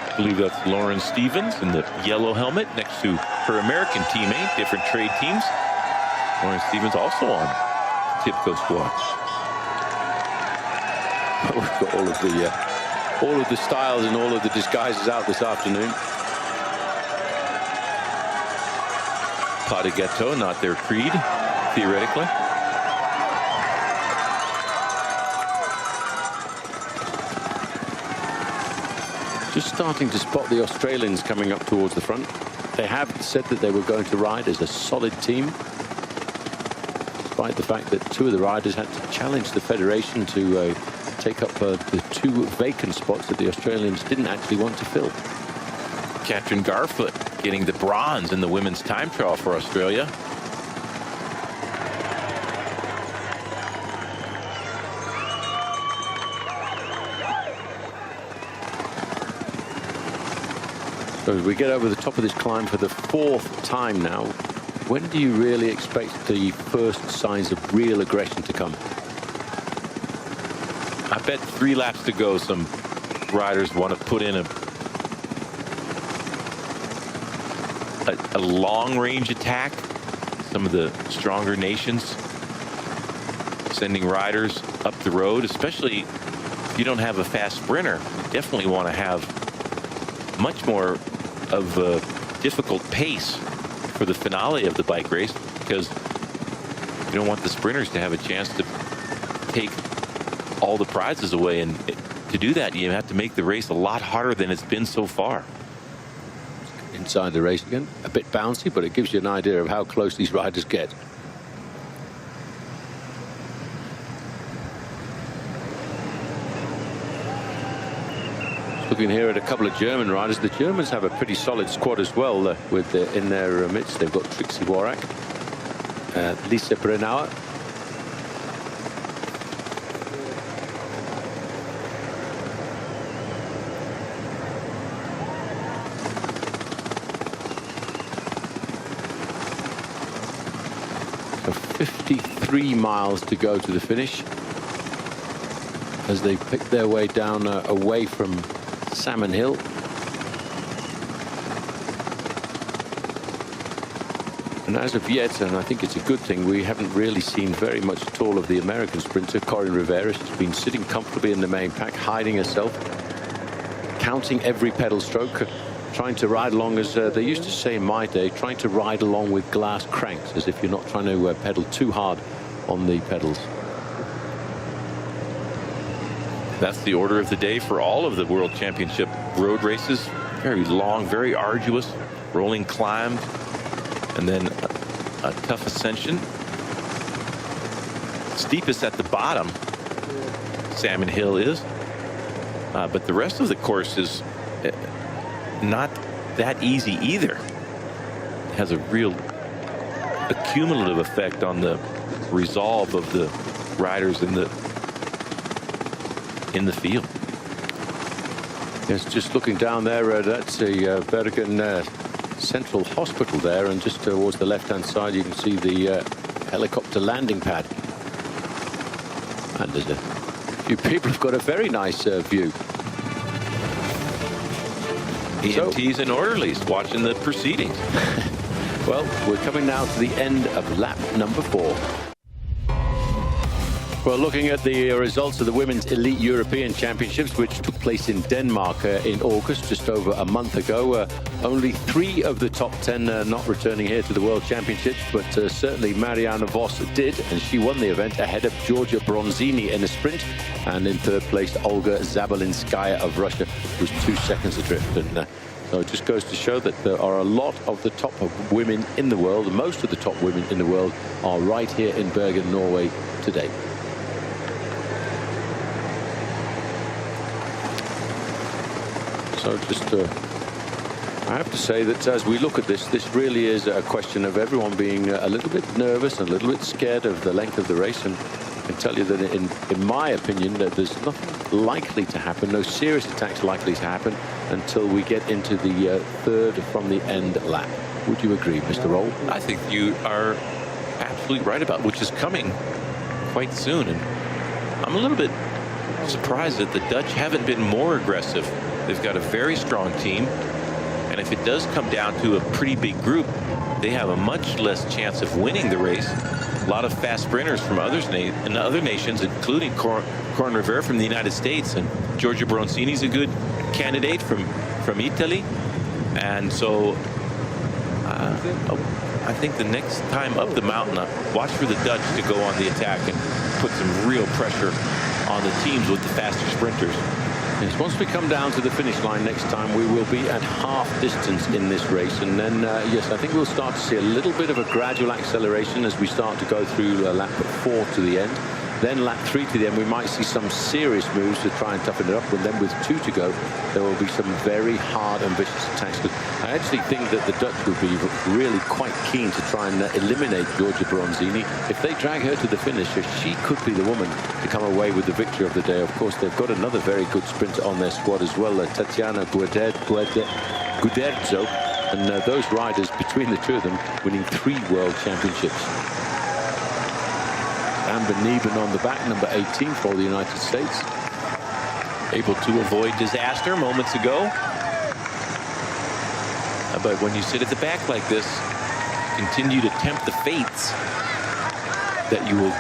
I believe that's Lauren Stevens in the yellow helmet next to her American teammate, different trade teams. Lauren Stevens also on Tibco squad. We've got all of the styles and all of the disguises out this afternoon. Pas de Gâteau, not their creed, theoretically. Just starting to spot the Australians coming up towards the front. They have said that they were going to ride as a solid team, despite the fact that 2 of the riders had to challenge the Federation to take up the 2 vacant spots that the Australians didn't actually want to fill. Katrin Garfoot getting the bronze in the women's time trial for Australia. So as we get over the top of this climb for the 4th time now, when do you really expect the first signs of real aggression to come? I bet 3 laps to go, some riders want to put in a long-range attack. Some of the stronger nations sending riders up the road, especially if you don't have a fast sprinter, you definitely want to have much more of a difficult pace for the finale of the bike race, because you don't want the sprinters to have a chance to take all the prizes away. And to do that, you have to make the race a lot harder than it's been so far. Inside the race again, a bit bouncy, but it gives you an idea of how close these riders get. Looking here at a couple of German riders. The Germans have a pretty solid squad as well, with in their midst. They've got Trixie Worak, Lisa Brennauer, so 53 miles to go to the finish as they pick their way down away from Salmon Hill. And as of yet, and I think it's a good thing, we haven't really seen very much at all of the American sprinter. Corinne Rivera has been sitting comfortably in the main pack, hiding herself, counting every pedal stroke, trying to ride along, as they used to say in my day, trying to ride along with glass cranks, as if you're not trying to pedal too hard on the pedals. That's the order of the day for all of the World Championship road races. Very long, very arduous, rolling climb, and then a tough ascension. Steepest at the bottom, Salmon Hill is. But the rest of the course is not that easy either. It has a real accumulative effect on the resolve of the riders in the field. Yes, just looking down there, that's the Bergen Central Hospital there, and just towards the left-hand side you can see the helicopter landing pad. And there's a few people who've got a very nice view. EMTs and orderlies watching the proceedings. Well, we're coming now to the end of lap number 4. Well, looking at the results of the Women's Elite European Championships, which took place in Denmark in August, just over a month ago, only 3 of the top 10 not returning here to the World Championships, but certainly Marianne Vos did, and she won the event ahead of Georgia Bronzini in a sprint, and in third place Olga Zabelinskaya of Russia was 2 seconds adrift. And so it just goes to show that there are a lot of the top women in the world, most of the top women in the world are right here in Bergen, Norway today. So just I have to say that as we look at this, this really is a question of everyone being a little bit nervous and a little bit scared of the length of the race. And I can tell you that in my opinion, that there's nothing likely to happen, no serious attacks likely to happen until we get into the third from the end lap. Would you agree, Mr. Roll? I think you are absolutely right about, which is coming quite soon. And I'm a little bit surprised that the Dutch haven't been more aggressive. They've got a very strong team, and if it does come down to a pretty big group, they have a much less chance of winning the race. A lot of fast sprinters from other nations, including Corinne Rivera from the United States, and Giorgia Bronzini's a good candidate from Italy. And so I think the next time up the mountain, watch for the Dutch to go on the attack and put some real pressure on the teams with the faster sprinters. Yes, once we come down to the finish line next time, we will be at half distance in this race, and then yes, I think we'll start to see a little bit of a gradual acceleration as we start to go through lap 4 to the end. Then lap 3 to the end, we might see some serious moves to try and toughen it up, and then with 2 to go, there will be some very hard and vicious attacks. But I actually think that the Dutch would be really quite keen to try and eliminate Giorgia Bronzini. If they drag her to the finish, she could be the woman to come away with the victory of the day. Of course, they've got another very good sprinter on their squad as well, Tatiana Guderzo, and those riders, between the two of them, winning 3 World Championships. Amber Neben on the back, number 18 for the United States. Able to avoid disaster moments ago. But when you sit at the back like this, continue to tempt the fates that you will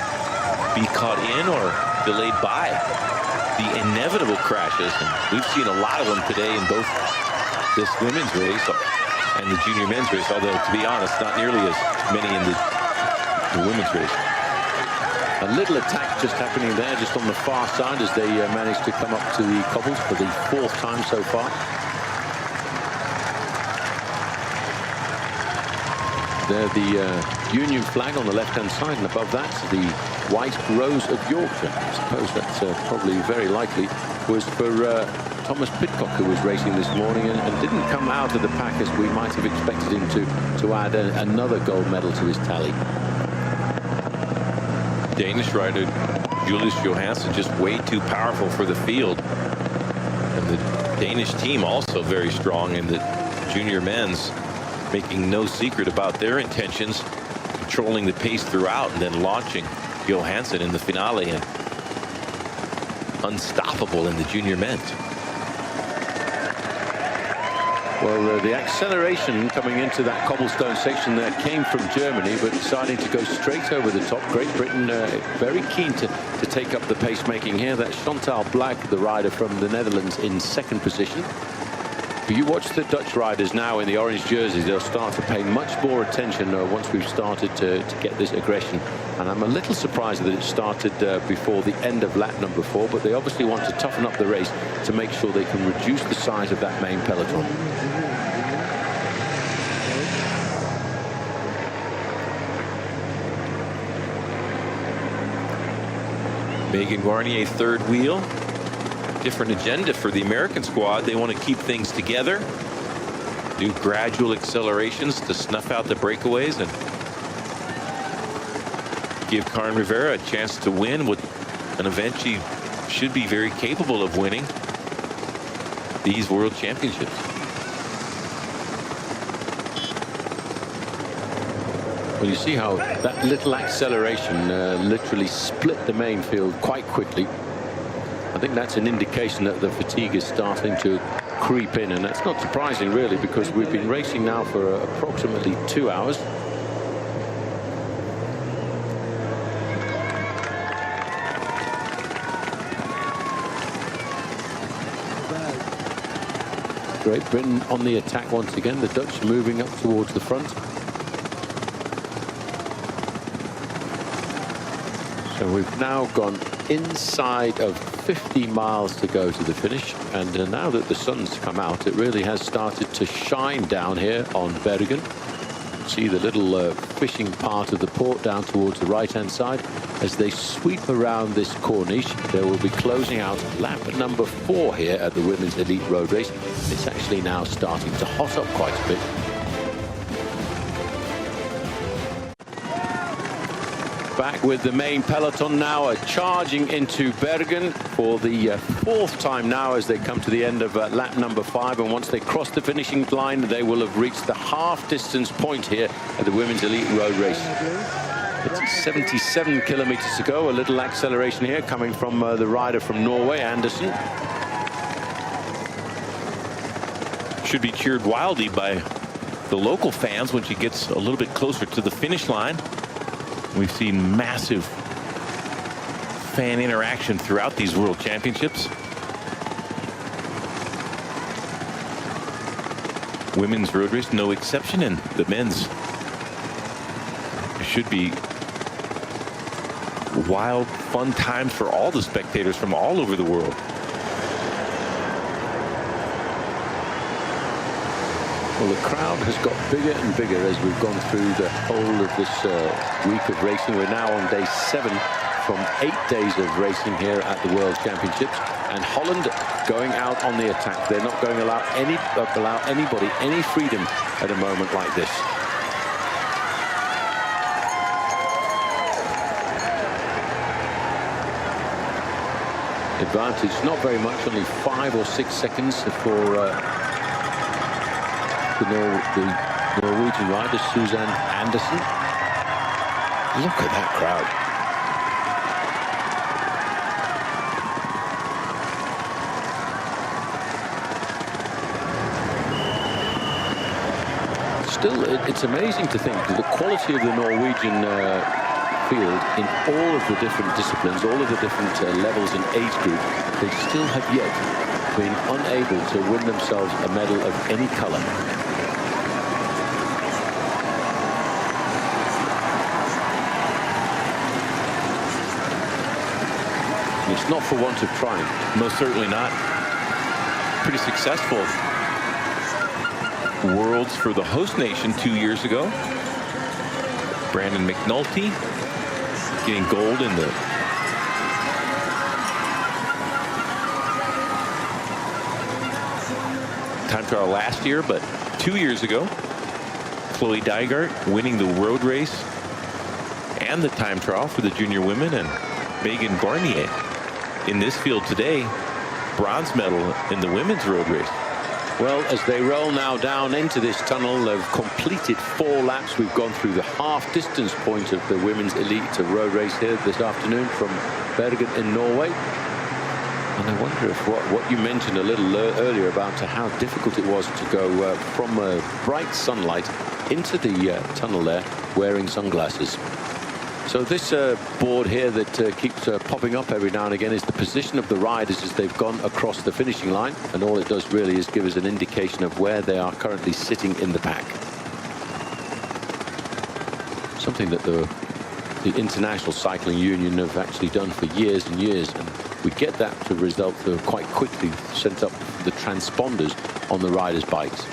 be caught in or delayed by. the inevitable crashes, and we've seen a lot of them today in both this women's race and the junior men's race, although to be honest, not nearly as many in the women's race. A little attack just happening there, just on the far side, as they manage to come up to the cobbles for the 4th time so far. There, the Union flag on the left-hand side, and above that, the White Rose of Yorkshire. I suppose that's probably very likely was for Thomas Pidcock, who was racing this morning and didn't come out of the pack as we might have expected him to add another gold medal to his tally. Danish rider Julius Johansson just way too powerful for the field. And the Danish team also very strong in the junior men's, making no secret about their intentions, controlling the pace throughout and then launching Johansson in the finale, and unstoppable in the junior men's. Well, the acceleration coming into that cobblestone section there came from Germany, but deciding to go straight over the top. Great Britain very keen to take up the pacemaking here. That's Chantal Black, the rider from the Netherlands, in 2nd position. But you watch the Dutch riders now in the orange jerseys. They'll start to pay much more attention once we've started to get this aggression. And I'm a little surprised that it started before the end of lap number 4, but they obviously want to toughen up the race to make sure they can reduce the size of that main peloton. Megan Guarnier, 3rd wheel. Different agenda for the American squad. They want to keep things together, do gradual accelerations to snuff out the breakaways and give Karen Rivera a chance to win with an event she should be very capable of winning, these World Championships. Well, you see how that little acceleration literally split the main field quite quickly. I think that's an indication that the fatigue is starting to creep in, and that's not surprising really, because we've been racing now for approximately 2 hours. Great Britain on the attack once again. The Dutch moving up towards the front. So we've now gone inside of 50 miles to go to the finish, and now that the sun's come out, it really has started to shine down here on Bergen. See the little fishing part of the port down towards the right-hand side. As they sweep around this corniche, they will be closing out lap number 4 here at the Women's Elite Road Race. It's actually now starting to hot up quite a bit. Back with the main peloton now, charging into Bergen for the 4th time now as they come to the end of lap number 5. And once they cross the finishing line, they will have reached the half-distance point here at the Women's Elite Road Race. It's 77 kilometers to go. A little acceleration here coming from the rider from Norway, Andersen. Should be cheered wildly by the local fans when she gets a little bit closer to the finish line. We've seen massive fan interaction throughout these World Championships. Women's road race, no exception, and the men's should be wild, fun times for all the spectators from all over the world. Well, the crowd has got bigger and bigger as we've gone through the whole of this week of racing. We're now on day 7 from 8 days of racing here at the World Championships. And Holland going out on the attack. They're not going to allow anybody any freedom at a moment like this. Advantage, not very much, only 5 or 6 seconds for the Norwegian rider, Suzanne Andersen. Look at that crowd. Still, it's amazing to think that the quality of the Norwegian field in all of the different disciplines, all of the different levels and age group, they still have yet been unable to win themselves a medal of any color. And it's not for want of trying. Most certainly not. Pretty successful Worlds for the host nation 2 years ago. Brandon McNulty getting gold in the time trial last year, but 2 years ago, Chloe Dygart winning the road race and the time trial for the junior women, and Megan Garnier in this field today, bronze medal in the women's road race. Well, as they roll now down into this tunnel, they've completed 4 laps. We've gone through the half distance point of the women's elite road race here this afternoon from Bergen in Norway. And I wonder if what you mentioned a little earlier about how difficult it was to go from bright sunlight into the tunnel there wearing sunglasses. So this board here that keeps popping up every now and again is the position of the riders as they've gone across the finishing line, and all it does really is give us an indication of where they are currently sitting in the pack. Something that the International Cycling Union have actually done for years and years, and we get that to result quite quickly sent up the transponders on the riders' bikes.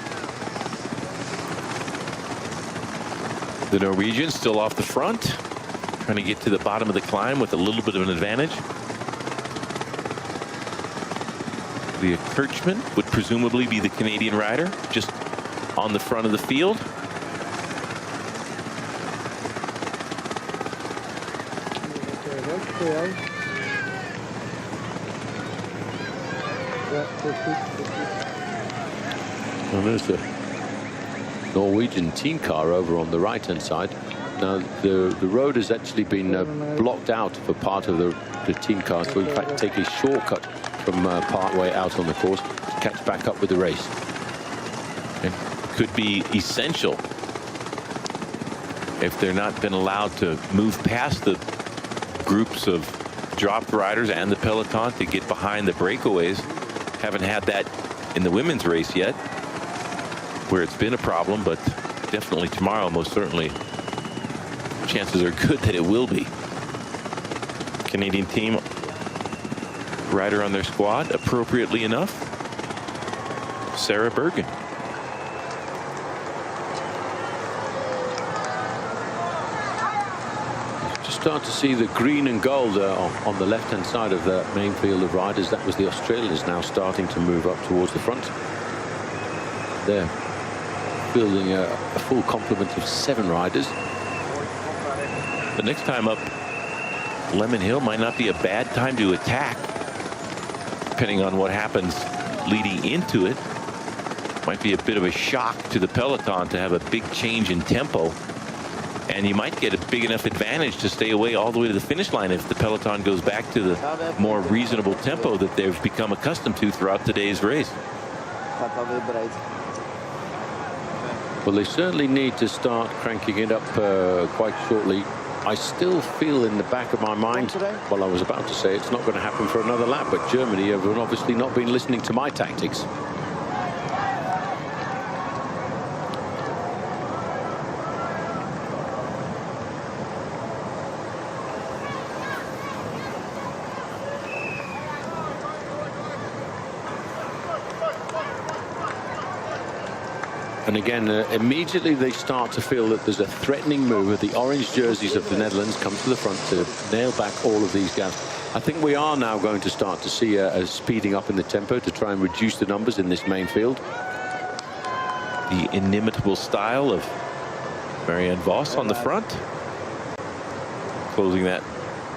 The Norwegians still off the front, trying to get to the bottom of the climb with a little bit of an advantage. The Kirchman would presumably be the Canadian rider, just on the front of the field. And there's the Norwegian team car over on the right-hand side. Now, the road has actually been blocked out for part of the team car to, in fact, take a shortcut from part way out on the course to catch back up with the race. It could be essential if they're not been allowed to move past the groups of dropped riders and the peloton to get behind the breakaways. Haven't had that in the women's race yet, where it's been a problem, but definitely tomorrow, most certainly. Chances are good that it will be. Canadian team rider on their squad, appropriately enough, Sarah Bergen. Just start to see the green and gold on the left-hand side of the main field of riders. That was the Australians now starting to move up towards the front. They're fielding a full complement of 7 riders. The next time up Lemon Hill might not be a bad time to attack, depending on what happens leading into it. Might be a bit of a shock to the peloton to have a big change in tempo, and you might get a big enough advantage to stay away all the way to the finish line if the peloton goes back to the more reasonable tempo that they've become accustomed to throughout today's race. Well, they certainly need to start cranking it up quite shortly. I still feel in the back of my mind, well, I was about to say it's not going to happen for another lap, but Germany have obviously not been listening to my tactics. And again, immediately they start to feel that there's a threatening move. The orange jerseys of the Netherlands come to the front to nail back all of these gaps. I think we are now going to start to see a speeding up in the tempo to try and reduce the numbers in this main field. The inimitable style of Marianne Vos on the front, closing that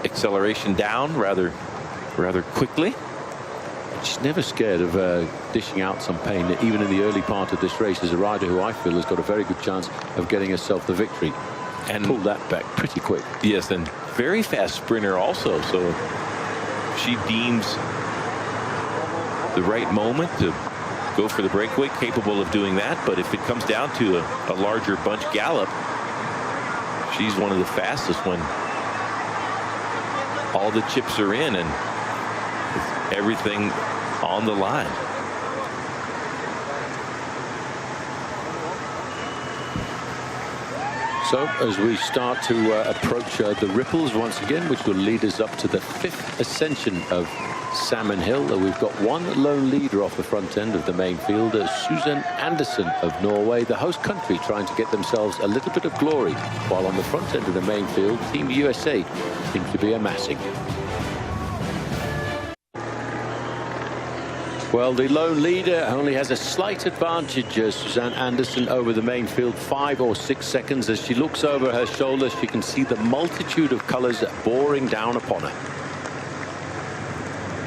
acceleration down rather quickly. She's never scared of dishing out some pain, even in the early part of this race, as a rider who I feel has got a very good chance of getting herself the victory. And pulled that back pretty quick. Yes, and very fast sprinter also. So she deems the right moment to go for the breakaway, capable of doing that. But if it comes down to a larger bunch gallop, she's one of the fastest when all the chips are in and everything on the line. So as we start to approach the ripples once again, which will lead us up to the 5th ascension of Salmon Hill, we've got one lone leader off the front end of the main field, Susan Andersen of Norway, the host country, trying to get themselves a little bit of glory, while on the front end of the main field, Team USA seems to be amassing. Well, the lone leader only has a slight advantage, Susanne Andersen, over the main field, 5 or 6 seconds. As she looks over her shoulder, she can see the multitude of colors boring down upon her.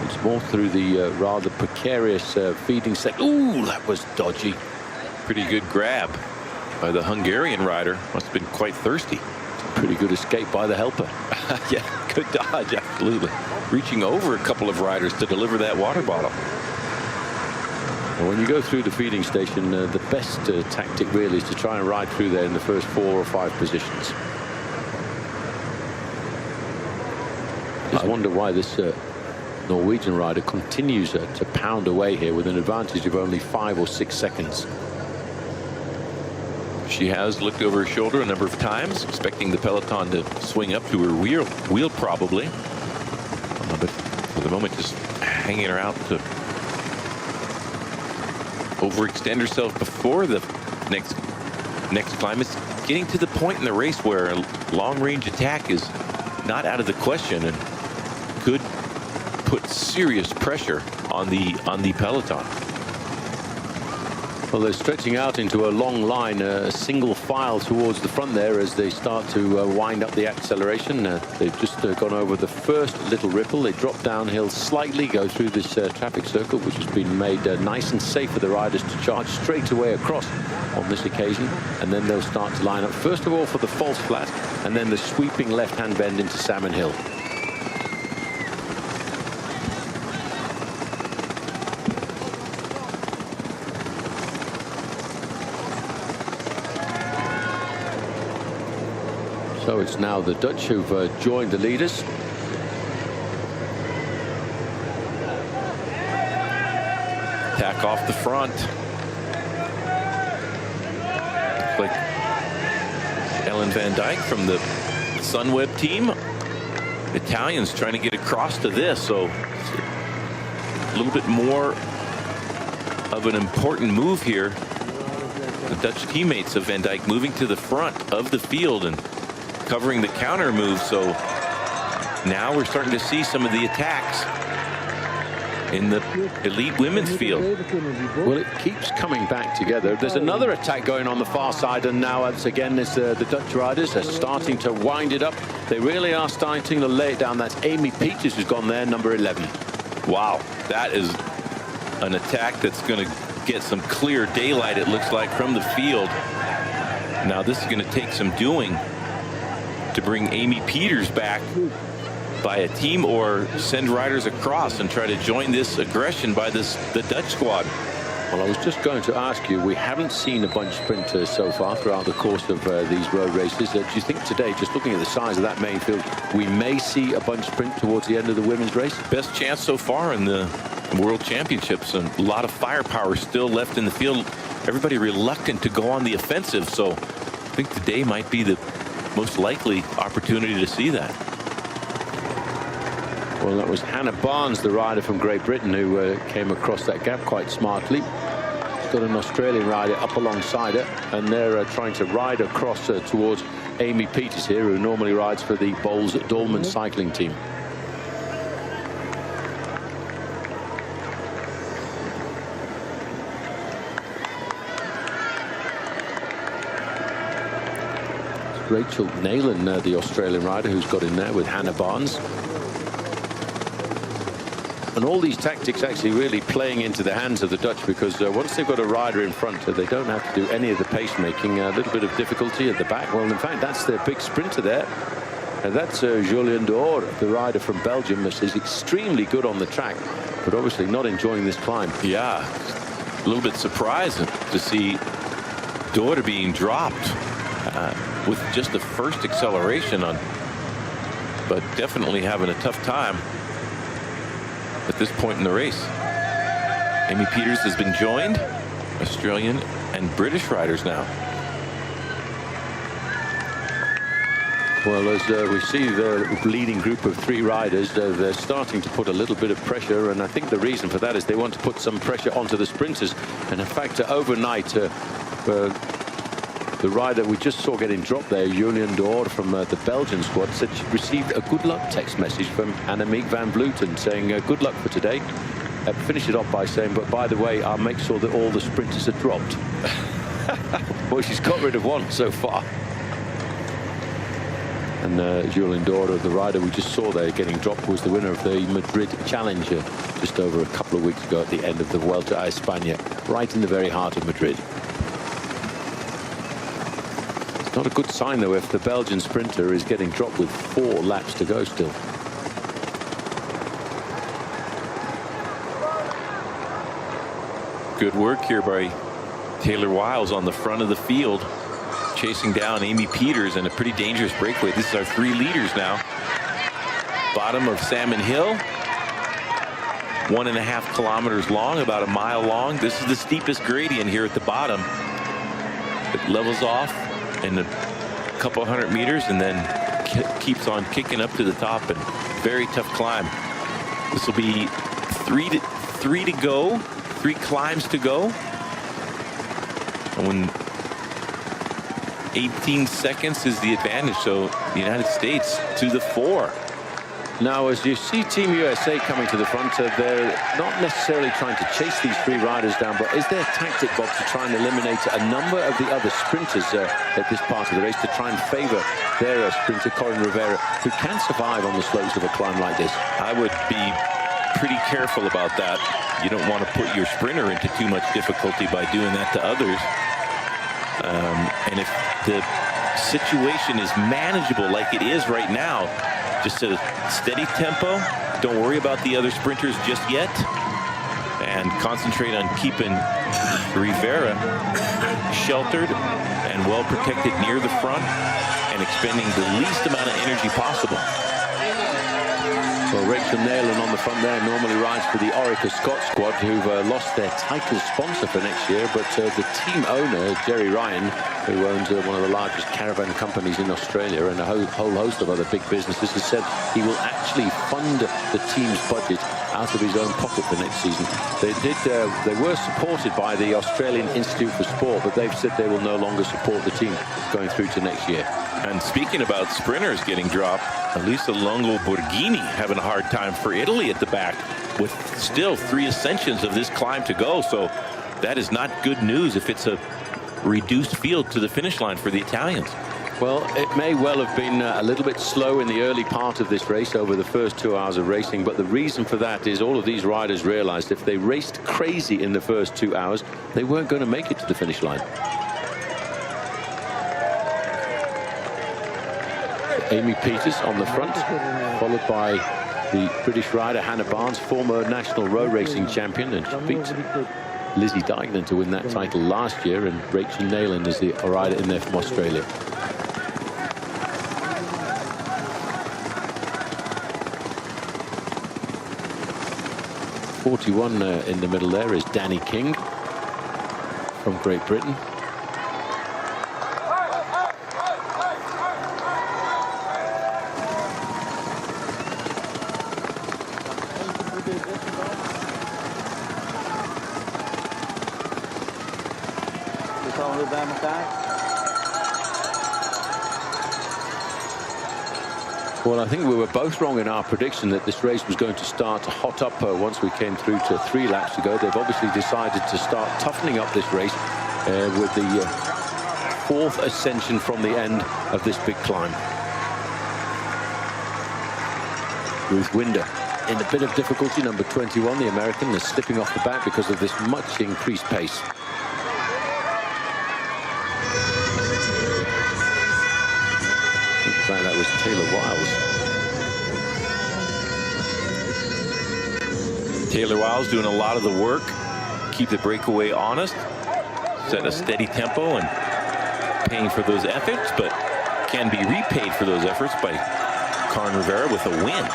It's more through the rather precarious feeding section. Ooh, that was dodgy. Pretty good grab by the Hungarian rider. Must have been quite thirsty. Pretty good escape by the helper. Yeah, good dodge, absolutely. Reaching over a couple of riders to deliver that water bottle. When you go through the feeding station, the best tactic really is to try and ride through there in the first 4 or 5 positions. Just wonder why this Norwegian rider continues to pound away here with an advantage of only 5 or 6 seconds. She has looked over her shoulder a number of times, expecting the peloton to swing up to her wheel probably. But for the moment, just hanging her out to overextend herself before the next climb. It's getting to the point in the race where a long-range attack is not out of the question and could put serious pressure on the peloton. Well, they're stretching out into a long line, a single file towards the front there as they start to wind up the acceleration. They've just gone over the first little ripple. They drop downhill slightly, go through this traffic circle, which has been made nice and safe for the riders to charge straight away across on this occasion. And then they'll start to line up, first of all, for the false flat, and then the sweeping left-hand bend into Salmon Hill. So it's now the Dutch who've joined the leaders. Attack off the front. Looks like Ellen van Dijk from the Sunweb team. Italians trying to get across to this, so a little bit more of an important move here. The Dutch teammates of Van Dijk moving to the front of the field and covering the counter move. So now we're starting to see some of the attacks in the elite women's field. Well, it keeps coming back together. There's another attack going on the far side, and now once again the Dutch riders are starting to wind it up. They really are starting to lay it down. That's Amy Peters who's gone there, number 11. Wow, that is an attack that's going to get some clear daylight, it looks like, from the field. Now this is going to take some doing to bring Amy Peters back by a team, or send riders across and try to join this aggression by the Dutch squad. Well, I was just going to ask you, we haven't seen a bunch sprint so far throughout the course of these road races. Do you think today, just looking at the size of that main field, we may see a bunch sprint towards the end of the women's race? Best chance so far in the World Championships, and a lot of firepower still left in the field. Everybody reluctant to go on the offensive, so I think today might be the most likely opportunity to see that. Well, that was Hannah Barnes, the rider from Great Britain, who came across that gap quite smartly. She's got an Australian rider up alongside her, and they're trying to ride across towards Amy Peters here, who normally rides for the Bowles-Dolman cycling team. Rachel Nayland, the Australian rider, who's got in there with Hannah Barnes. And all these tactics actually really playing into the hands of the Dutch, because once they've got a rider in front, they don't have to do any of the pace making. A little bit of difficulty at the back. Well, in fact, that's their big sprinter there. And that's Julien D'Or, the rider from Belgium, which is extremely good on the track, but obviously not enjoying this climb. Yeah, a little bit surprised to see D'Or being dropped with just the first acceleration on but definitely having a tough time at this point in the race. Amy Peters has been joined, Australian and British riders now. Well, as we see the leading group of 3 riders, they're starting to put a little bit of pressure, and I think the reason for that is they want to put some pressure onto the sprinters. And in fact, overnight, the rider we just saw getting dropped there, Julian D'Or from the Belgian squad, said she received a good luck text message from Annemiek van Vleuten saying good luck for today. Finish it off by saying, but by the way, I'll make sure that all the sprinters are dropped. Well, she's got rid of one so far. And Julian D'Or, the rider we just saw there getting dropped, was the winner of the Madrid Challenger just over a couple of weeks ago at the end of the Vuelta a España, right in the very heart of Madrid. It's not a good sign, though, if the Belgian sprinter is getting dropped with 4 laps to go still. Good work here by Taylor Wiles on the front of the field, chasing down Amy Peters in a pretty dangerous breakaway. This is our 3 leaders now. Bottom of Salmon Hill, 1.5 kilometers long, about a mile long. This is the steepest gradient here at the bottom. It levels off in a couple hundred meters and then keeps on kicking up to the top, and very tough climb. This will be 3 to go, 3 climbs to go. And when 18 seconds is the advantage, so the United States to the 4. Now, as you see Team USA coming to the front, they're not necessarily trying to chase these 3 riders down, but is their tactic, Bob, to try and eliminate a number of the other sprinters at this part of the race, to try and favor their sprinter, Corin Rivera, who can survive on the slopes of a climb like this? I would be pretty careful about that. You don't want to put your sprinter into too much difficulty by doing that to others. And if the situation is manageable like it is right now, just a steady tempo, don't worry about the other sprinters just yet, and concentrate on keeping Rivera sheltered and well protected near the front and expending the least amount of energy possible. Well, Rachel Neylan on the front there normally rides for the Orica Scott squad, who've lost their title sponsor for next year, but the team owner, Jerry Ryan, who owns one of the largest caravan companies in Australia and a whole host of other big businesses, has said he will actually fund the team's budget out of his own pocket for next season. They were supported by the Australian Institute for Sport, but they've said they will no longer support the team going through to next year. And speaking about sprinters getting dropped, Elisa Longo Borghini having a hard time for Italy at the back, with still 3 ascensions of this climb to go. So that is not good news if it's a reduced field to the finish line for the Italians. Well, it may well have been a little bit slow in the early part of this race over the first 2 hours of racing, but the reason for that is all of these riders realized if they raced crazy in the first 2 hours, they weren't going to make it to the finish line. Amy Peters on the front, followed by the British rider Hannah Barnes, former national road racing champion, and she beat Lizzie Deignan to win that title last year, and Rachel Neylan is the rider in there from Australia. '41 in the middle there is Danny King from Great Britain. Well, I think we were both wrong in our prediction that this race was going to start to hot up once we came through to 3 laps to go. They've obviously decided to start toughening up this race with the 4th ascension from the end of this big climb. Ruth Winder in a bit of difficulty, number 21, the American, is slipping off the back because of this much increased pace. That was Taylor Wiles. Taylor Wiles doing a lot of the work, keep the breakaway honest, set a steady tempo, and paying for those efforts, but can be repaid for those efforts by Karin Rivera with a win.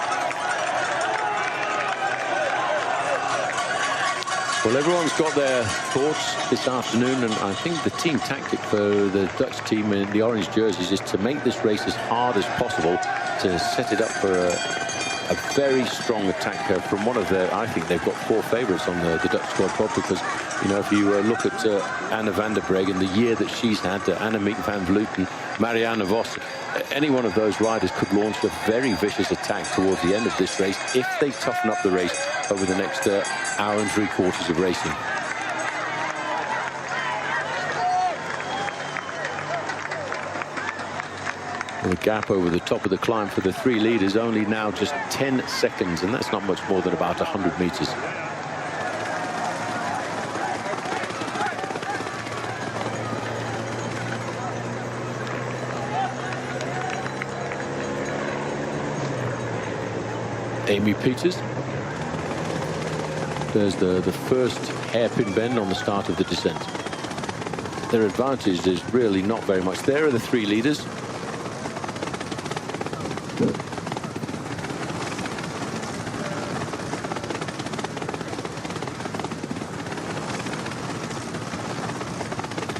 Well, everyone's got their thoughts this afternoon, and I think the team tactic for the Dutch team in the orange jerseys is to make this race as hard as possible, to set it up for a very strong attack from one of their, I think they've got 4 favourites on the Dutch squad, Bob, because, you know, if you look at Anna van der Breggen, the year that she's had, Annemiek van Vleuten, Marianne Vos, any one of those riders could launch a very vicious attack towards the end of this race if they toughen up the race over the next hour and 3/4 of racing. The gap over the top of the climb for the 3 leaders only now just 10 seconds, and that's not much more than about 100 meters. Amy Peters. There's the first hairpin bend on the start of the descent. Their advantage is really not very much. There are the 3 leaders.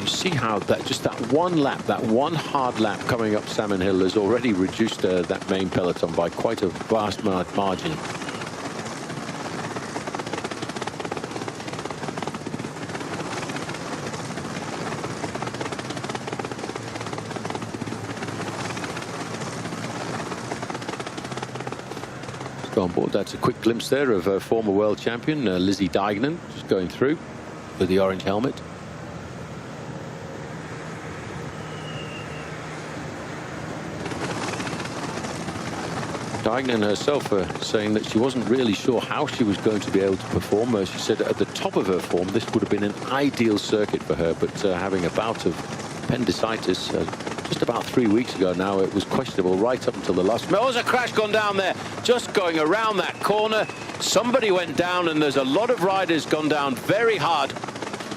You see how that just that one lap, that one hard lap coming up Salmon Hill has already reduced that main peloton by quite a vast margin. On board. That's a quick glimpse there of former world champion Lizzie Deignan just going through with the orange helmet. Deignan herself saying that she wasn't really sure how she was going to be able to perform. She said at the top of her form this would have been an ideal circuit for her, but having a bout of appendicitis just about 3 weeks ago now, it was questionable right up until the last. Oh, there's a crash gone down there, just going around that corner. Somebody went down, and there's a lot of riders gone down very hard.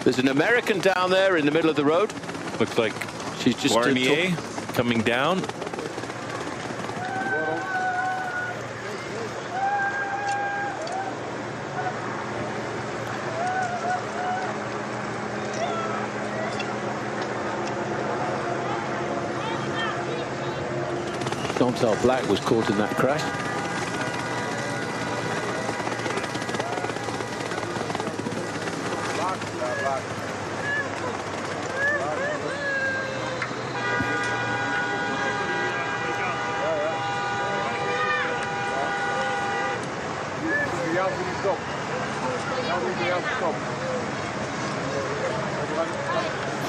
There's an American down there in the middle of the road. Looks like she's just Warnier coming down. Chantal Black was caught in that crash.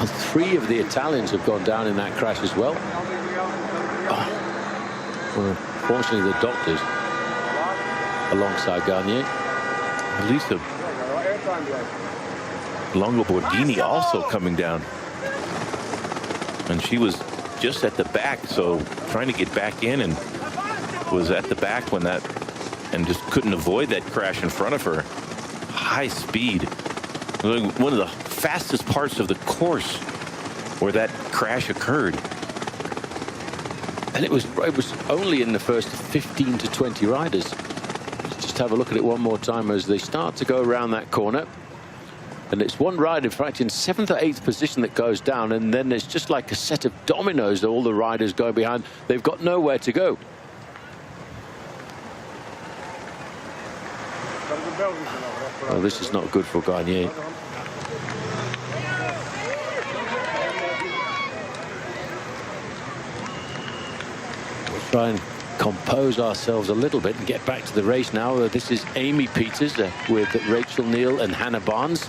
And 3 of the Italians have gone down in that crash as well. Well, fortunately, the doctors alongside Garnier. Lisa Longo Borghini also coming down, and she was just at the back, so trying to get back in, and was at the back when that, and just couldn't avoid that crash in front of her. High speed, one of the fastest parts of the course where that crash occurred. And it was only in the first 15 to 20 riders. Just have a look at it one more time as they start to go around that corner. And it's one rider, in fact, in 7th or 8th position that goes down. And then it's just like a set of dominoes, all the riders go behind. They've got nowhere to go. Oh, this is not good for Garnier. Try and compose ourselves a little bit and get back to the race now. This is Amy Peters with Rachel Neal and Hannah Barnes.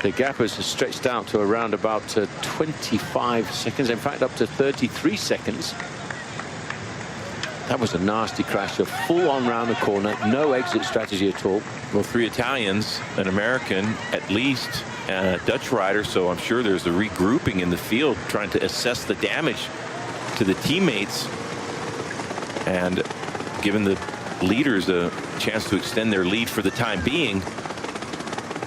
The gap has stretched out to around about 25 seconds, in fact up to 33 seconds. That was a nasty crash, a full on round the corner, no exit strategy at all. Well, 3 Italians, an American, at least a Dutch rider, so I'm sure there's a regrouping in the field trying to assess the damage to the teammates and giving the leaders a chance to extend their lead for the time being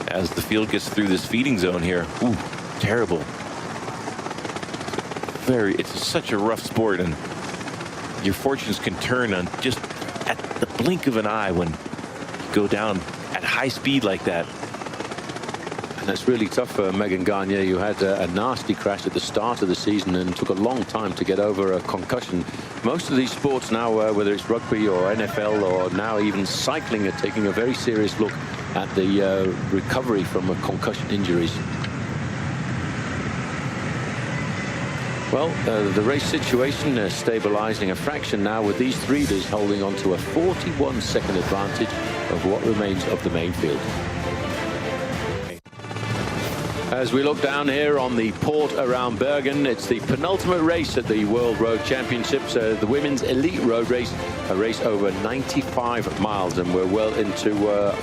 as the field gets through this feeding zone here. Ooh, terrible. It's such a rough sport, and your fortunes can turn on just at the blink of an eye when you go down at high speed like that. And that's really tough for Megan Gagne, who had a nasty crash at the start of the season and took a long time to get over a concussion. Most of these sports now, whether it's rugby or NFL or now even cycling, are taking a very serious look at the recovery from concussion injuries. Well, the race situation stabilizing a fraction now, with these three leaders holding on to a 41-second advantage of what remains of the main field. As we look down here on the port around Bergen, it's the penultimate race at the World Road Championships, the women's elite road race, a race over 95 miles, and we're well into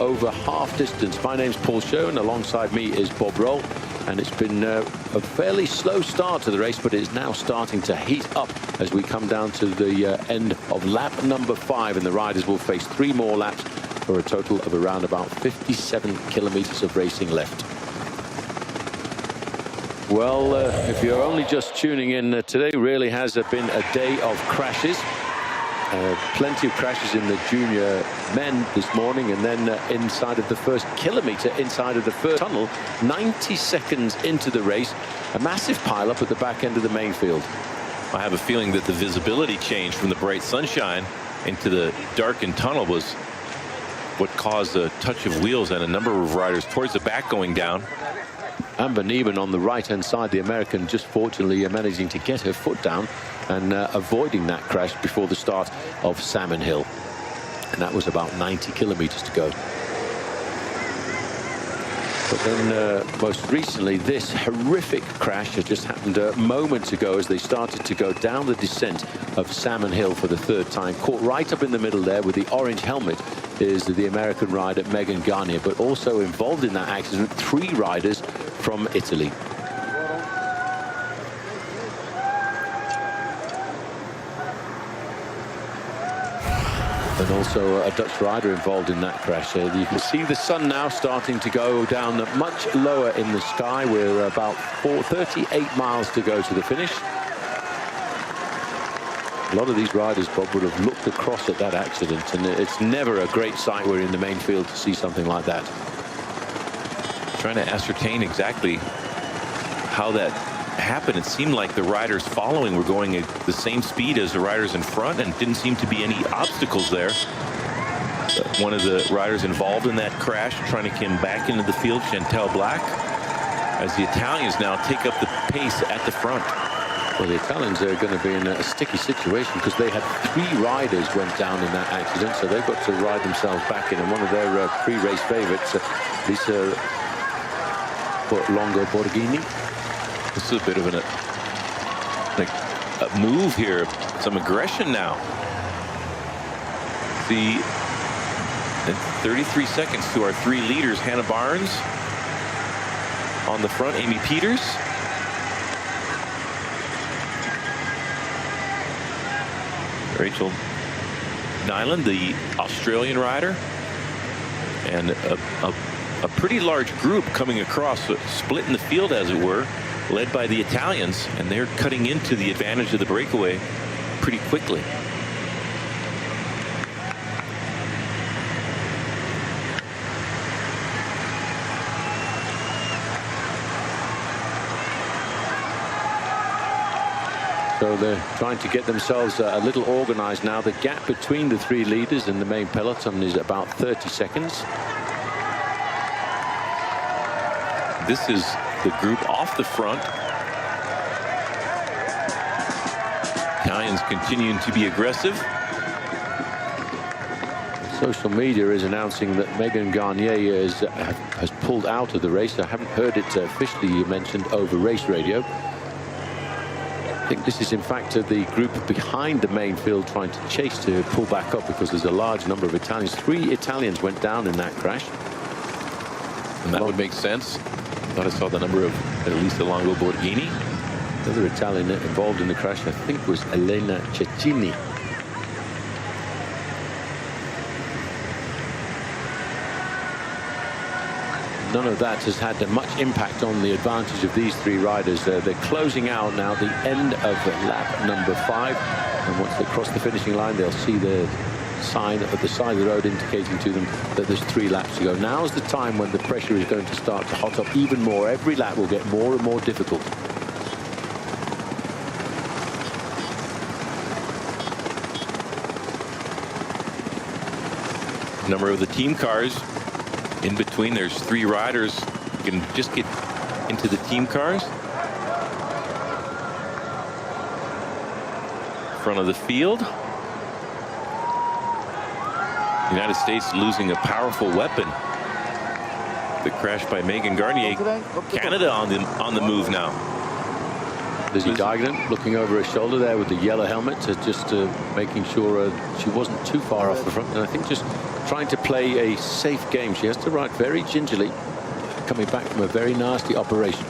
over half distance. My name's Paul Schoen, alongside me is Bob Roll, and it's been a fairly slow start to the race, but it's now starting to heat up as we come down to the end of lap number 5, and the riders will face 3 more laps for a total of around about 57 kilometers of racing left. Well, if you're only just tuning in, today really has been a day of crashes. Plenty of crashes in the junior men this morning, and then inside of the first kilometer, inside of the first tunnel, 90 seconds into the race, a massive pile-up at the back end of the main field. I have a feeling that the visibility change from the bright sunshine into the darkened tunnel was what caused a touch of wheels and a number of riders towards the back going down. Amber Neben on the right-hand side, the American, just fortunately managing to get her foot down and avoiding that crash before the start of Salmon Hill. And that was about 90 kilometers to go. But then most recently, this horrific crash had just happened moments ago as they started to go down the descent of Salmon Hill for the 3rd time. Caught right up in the middle there with the orange helmet is the American rider Megan Gagne, but also involved in that accident 3 riders from Italy. And also a Dutch rider involved in that crash. You can see the sun now starting to go down much lower in the sky. We're about 38 miles to go to the finish. A lot of these riders, Bob, would have looked across at that accident, and it's never a great sight. We're in the main field to see something like that. Trying to ascertain exactly how that happened. It seemed like the riders following were going at the same speed as the riders in front, and didn't seem to be any obstacles there. One of the riders involved in that crash trying to come back into the field, Chantal Black, as the Italians now take up the pace at the front. Well, the Italians are going to be in a sticky situation because they had 3 riders went down in that accident, so they've got to ride themselves back in. And one of their pre-race favorites, Lisa Longo Borghini. This is a bit of a move here, some aggression now. The 33 seconds to our 3 leaders. Hannah Barnes on the front, Amy Peters. Rachel Nyland, the Australian rider, and a pretty large group coming across, split in the field as it were, led by the Italians, and they're cutting into the advantage of the breakaway pretty quickly. So they're trying to get themselves a little organized now. The gap between the 3 leaders and the main peloton is about 30 seconds. This is the group off the front. Italians continuing to be aggressive. Social media is announcing that Megan Gagne has pulled out of the race. I haven't heard it officially mentioned over race radio. I think this is in fact the group behind the main field trying to chase to pull back up, because there's a large number of Italians. 3 Italians went down in that crash. And that would make sense. I thought I saw the number of Elisa Longo Borghini. The other Italian involved in the crash, I think, was Elena Cecchini. none of that has had much impact on the advantage of these three riders. They're closing out now the end of lap number 5, and once they cross the finishing line, they'll see the sign at the side of the road indicating to them that there's 3 laps to go. Now's the time when the pressure is going to start to hot up even more. Every lap will get more and more difficult. Number of the team cars in between. There's 3 riders who can just get into the team cars. Front of the field. The United States losing a powerful weapon. The crash by Megan Garnier. Canada on the move now. Lizzie Deignan looking over her shoulder there with the yellow helmet, just making sure she wasn't too far off the front, and I think just trying to play a safe game. She has to ride very gingerly, coming back from a very nasty operation.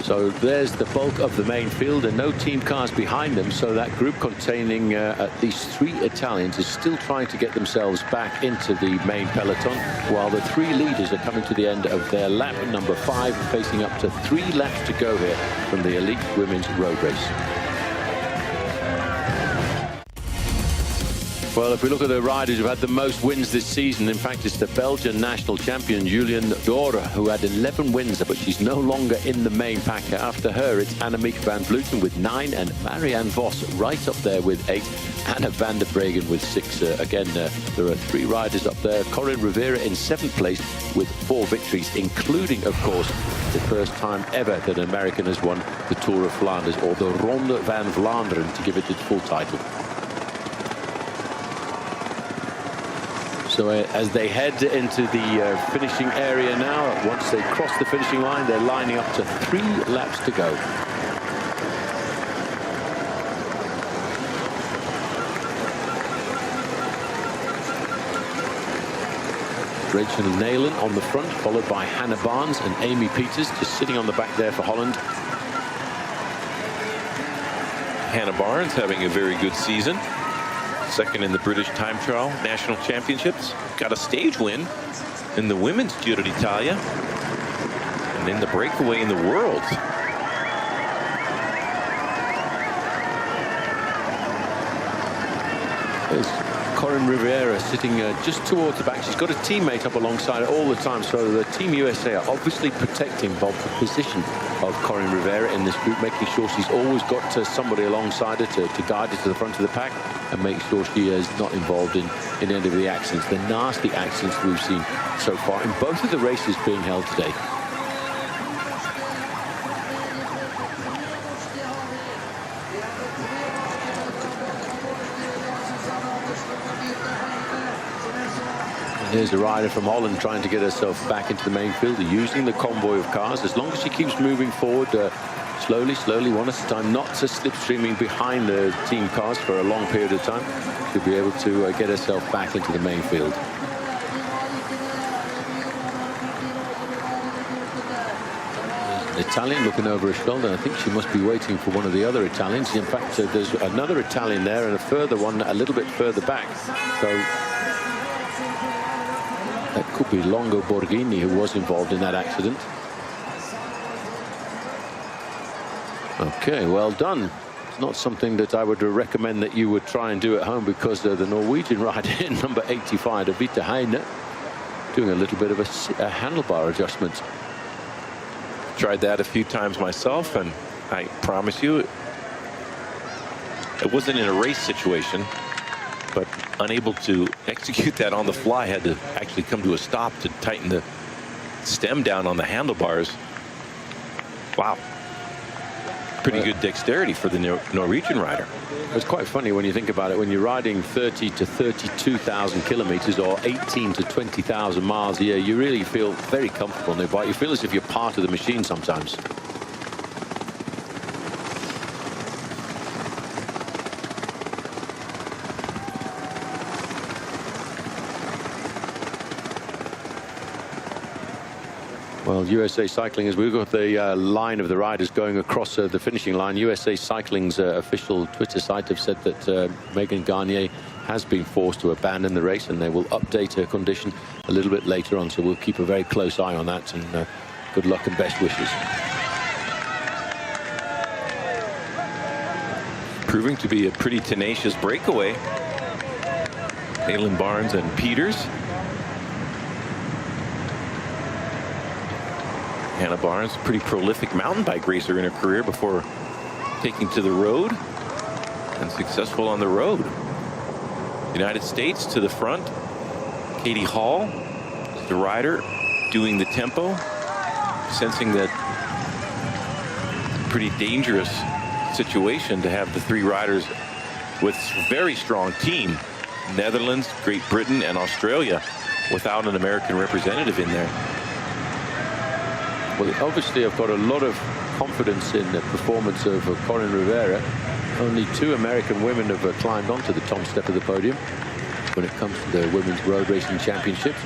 So there's the bulk of the main field and no team cars behind them. So that group containing at least 3 Italians is still trying to get themselves back into the main peloton, while the 3 leaders are coming to the end of their lap number 5, facing up to 3 laps to go here from the elite women's road race. Well, if we look at the riders who've had the most wins this season, in fact, it's the Belgian national champion, Julian Dore, who had 11 wins, but she's no longer in the main pack. After her, it's Annemiek van Vleuten with 9, and Marianne Vos right up there with 8, Anna van der Breggen with 6. Again, there are 3 riders up there. Corinne Rivera in 7th place with 4 victories, including, of course, the first time ever that an American has won the Tour of Flanders, or the Ronde van Vlaanderen, to give it its full title. So as they head into the finishing area now, once they cross the finishing line, they're lining up to 3 laps to go. Rachel Neylan on the front, followed by Hannah Barnes and Amy Peters, just sitting on the back there for Holland. Hannah Barnes having a very good season. 2nd in the British Time Trial National Championships. Got a stage win in the women's Giro d'Italia. And in the breakaway in the World. There's Corinne Rivera sitting just towards the back. She's got a teammate up alongside her all the time. So the Team USA are obviously protecting Bob the position of Corinne Rivera in this group, making sure she's always got somebody alongside her to guide her to the front of the pack and make sure she is not involved in any of the accidents, the nasty accidents we've seen so far in both of the races being held today. Here's a rider from Holland trying to get herself back into the main field, using the convoy of cars. As long as she keeps moving forward slowly, one at a time, not slipstreaming behind the team cars for a long period of time, she'll be able to get herself back into the main field. An Italian looking over her shoulder. I think she must be waiting for one of the other Italians. In fact, there's another Italian there and a further one a little bit further back. So that could be Longo Borghini, who was involved in that accident. Okay, well done. It's not something that I would recommend that you would try and do at home, because the Norwegian rider in number 85, Avita Heine, doing a little bit of a handlebar adjustment. Tried that a few times myself, and I promise you, it wasn't in a race situation, but unable to execute that on the fly. Had to actually come to a stop to tighten the stem down on the handlebars. Wow. Pretty good dexterity for the Norwegian rider. It's quite funny when you think about it. When you're riding 30 to 32,000 kilometers or 18 to 20,000 miles a year, you really feel very comfortable in your bike. You feel as if you're part of the machine sometimes. Well, USA Cycling, as we've got the line of the riders going across the finishing line, USA Cycling's official Twitter site have said that Megan Gagne has been forced to abandon the race, and they will update her condition a little bit later on. So we'll keep a very close eye on that, and good luck and best wishes. Proving to be a pretty tenacious breakaway. Halen Barnes and Peters. Hannah Barnes, pretty prolific mountain bike racer in her career before taking to the road, and successful on the road. United States to the front. Katie Hall, the rider, doing the tempo, sensing that pretty dangerous situation to have the three riders with a very strong team. Netherlands, Great Britain, and Australia without an American representative in there. Well, obviously, I've got a lot of confidence in the performance of Corinne Rivera. Only 2 American women have climbed onto the top step of the podium when it comes to the Women's Road Racing Championships.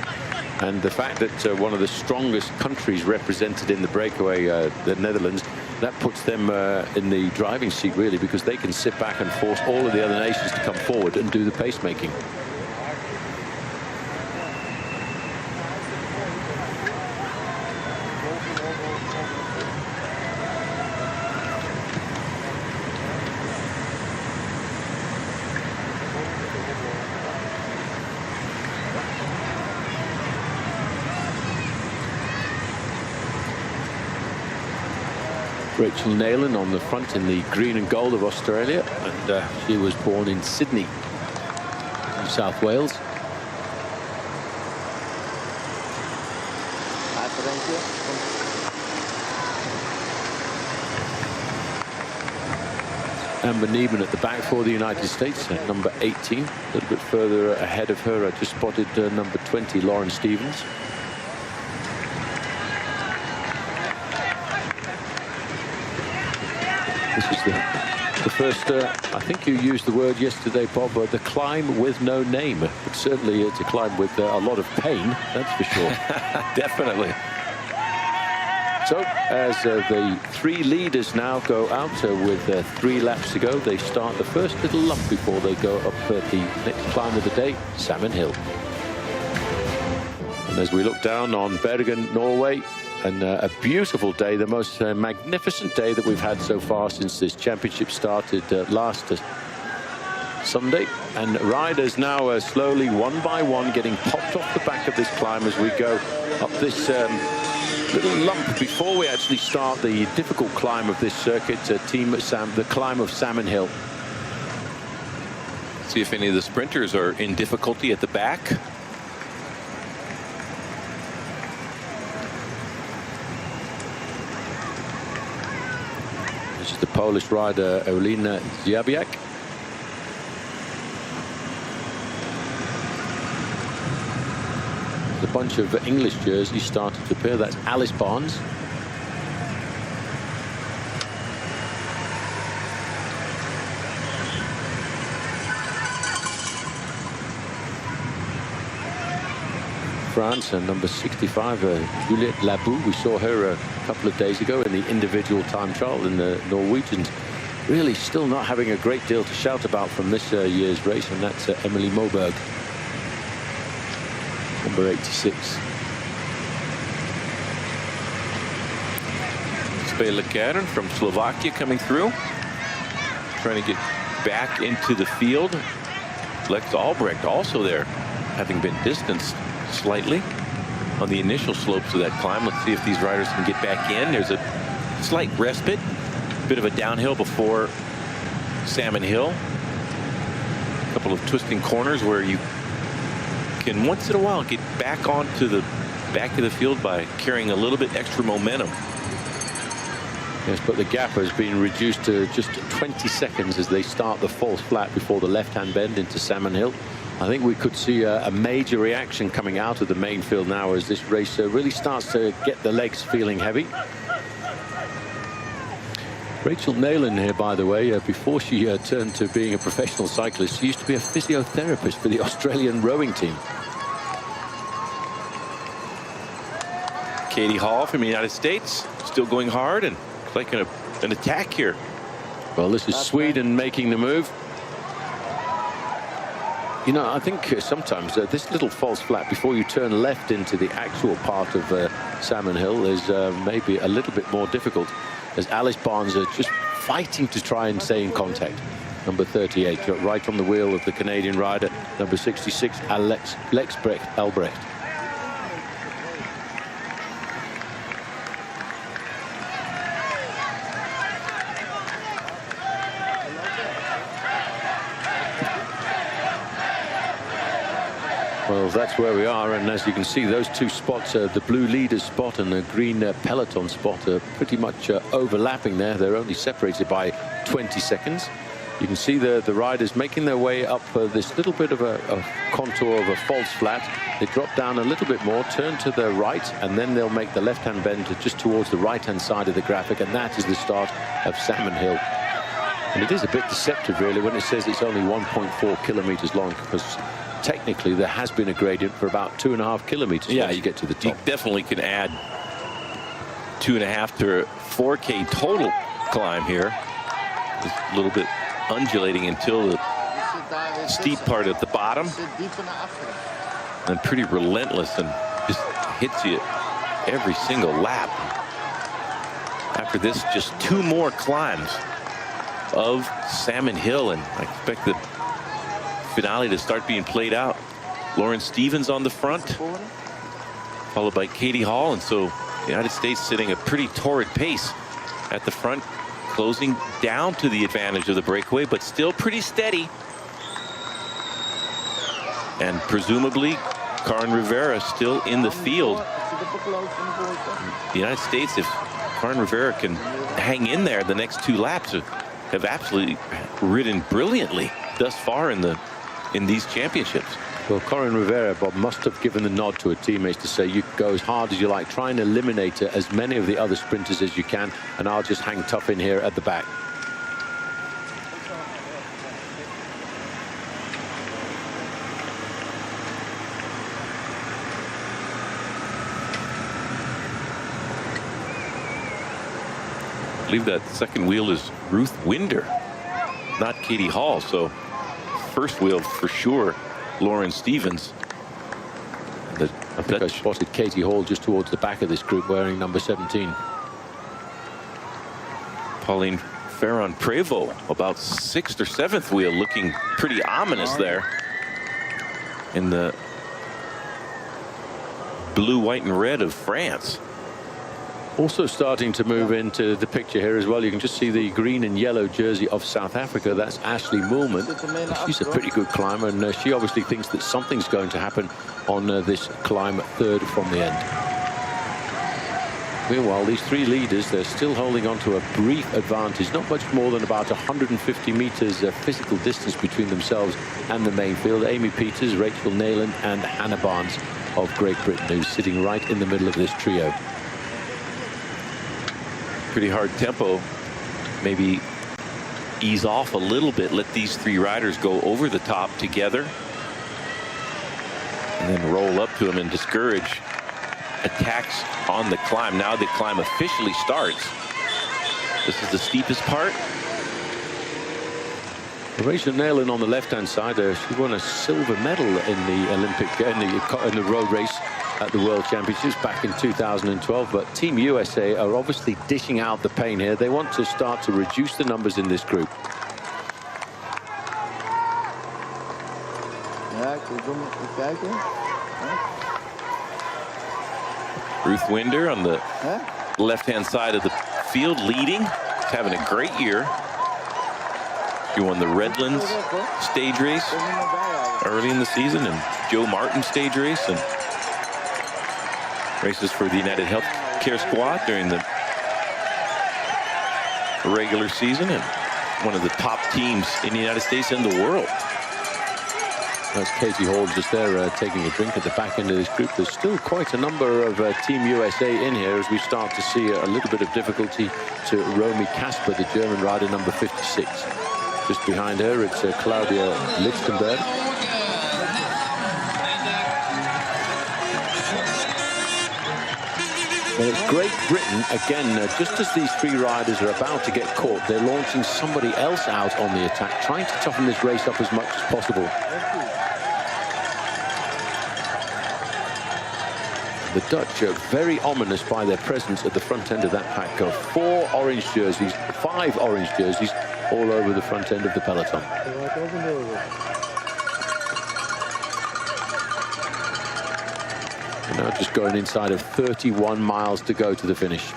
And the fact that one of the strongest countries represented in the breakaway, the Netherlands, that puts them in the driving seat, really, because they can sit back and force all of the other nations to come forward and do the pacemaking. Rachel Neylan on the front in the green and gold of Australia, and she was born in Sydney, New South Wales. Amber Neiman at the back for the United States, at number 18. A little bit further ahead of her, I just spotted number 20, Lauren Stevens. This is the first, I think you used the word yesterday, Bob, the climb with no name. But certainly it's a climb with a lot of pain, that's for sure. Definitely. So as the 3 leaders now go out with 3 laps to go, they start the first little lump before they go up the next climb of the day, Salmon Hill. And as we look down on Bergen, Norway, and a beautiful day, the most magnificent day that we've had so far since this championship started last Sunday. And riders now slowly, one by one, getting popped off the back of this climb as we go up this little lump before we actually start the difficult climb of this circuit, the climb of Salmon Hill. See if any of the sprinters are in difficulty at the back. This is the Polish rider Olina Ziabiak. A bunch of English jerseys started to appear. That's Alice Barnes. France, and number 65, Juliette Labou. We saw her a couple of days ago in the individual time trial, and the Norwegians really still not having a great deal to shout about from this year's race, and that's Emily Moberg, number 86. Spela Karen from Slovakia coming through, trying to get back into the field. Lex Albrecht also there, having been distanced slightly on the initial slopes of that climb. Let's see if these riders can get back in. There's a slight respite, bit of a downhill before Salmon Hill. A couple of twisting corners where you can once in a while get back onto the back of the field by carrying a little bit extra momentum. Yes, but the gap has been reduced to just 20 seconds as they start the false flat before the left-hand bend into Salmon Hill. I think we could see a major reaction coming out of the main field now as this race really starts to get the legs feeling heavy. Rachel Neylan here, by the way, before she turned to being a professional cyclist, she used to be a physiotherapist for the Australian rowing team. Katie Hall from the United States, still going hard and like an attack here. Well, this is Sweden making the move. You know, I think sometimes this little false flat before you turn left into the actual part of Salmon Hill is maybe a little bit more difficult, as Alice Barnes are just fighting to try and stay in contact. Number 38, right on the wheel of the Canadian rider, number 66, Lexbrecht Albrecht. Well, that's where we are, and as you can see, those two spots, the blue leader spot and the green peloton spot, are pretty much overlapping there. They're only separated by 20 seconds. You can see the riders making their way up this little bit of a contour of a false flat. They drop down a little bit more, turn to the right, and then they'll make the left-hand bend just towards the right-hand side of the graphic, and that is the start of Salmon Hill. And it is a bit deceptive, really, when it says it's only 1.4 kilometers long, because technically there has been a gradient for about 2.5 kilometers. Yeah, once you get to the top. You definitely can add 2.5 to 4K total climb here. Just a little bit undulating until the steep part at the bottom, and pretty relentless and just hits you every single lap. After this, just 2 more climbs of Salmon Hill, and I expect the finale to start being played out. Lauren Stevens on the front, followed by Katie Hall, and so the United States sitting a pretty torrid pace at the front, closing down to the advantage of the breakaway, but still pretty steady. And presumably Karin Rivera still in the field. The United States, if Karin Rivera can hang in there the next 2 laps, have absolutely ridden brilliantly thus far in these championships. Well, Karin Rivera, Bob, must have given the nod to her teammates to say, you go as hard as you like, try and eliminate as many of the other sprinters as you can, and I'll just hang tough in here at the back. I believe that second wheel is Ruth Winder, not Katie Hall. So first wheel for sure, Lauren Stevens. I think I spotted Katie Hall just towards the back of this group wearing number 17. Pauline Ferrand-Prévot about 6th or 7th wheel, looking pretty ominous there in the blue, white and red of France. Also starting to move into the picture here as well. You can just see the green and yellow jersey of South Africa. That's Ashley Moolman. She's a pretty good climber, and she obviously thinks that something's going to happen on this climb 3rd from the end. Meanwhile, these 3 leaders, they're still holding on to a brief advantage, not much more than about 150 meters physical distance between themselves and the main field. Amy Peters, Rachel Neyland and Hannah Barnes of Great Britain, who's sitting right in the middle of this trio. Pretty hard tempo. Maybe ease off a little bit, let these 3 riders go over the top together, and then roll up to them and discourage attacks on the climb. Now the climb officially starts. This is the steepest part. Rachel Neyland on the left-hand side, she won a silver medal in the Olympic in the road race at the World Championships back in 2012. But Team USA are obviously dishing out the pain here. They want to start to reduce the numbers in this group. Ruth Winder on the left-hand side of the field, leading. She's having a great year. She won the Redlands stage race early in the season, and Joe Martin stage race, and races for the United Healthcare Squad during the regular season, and one of the top teams in the United States and the world. That's Katie Hall just there taking a drink at the back end of this group. There's still quite a number of Team USA in here as we start to see a little bit of difficulty to Romy Kasper, the German rider, number 56. Just behind her, it's Claudia Lichtenberg. Well, it's Great Britain, again, just as these three riders are about to get caught, they're launching somebody else out on the attack, trying to toughen this race up as much as possible. The Dutch are very ominous by their presence at the front end of that pack of 5 orange jerseys, all over the front end of the peloton. And now just going inside of 31 miles to go to the finish.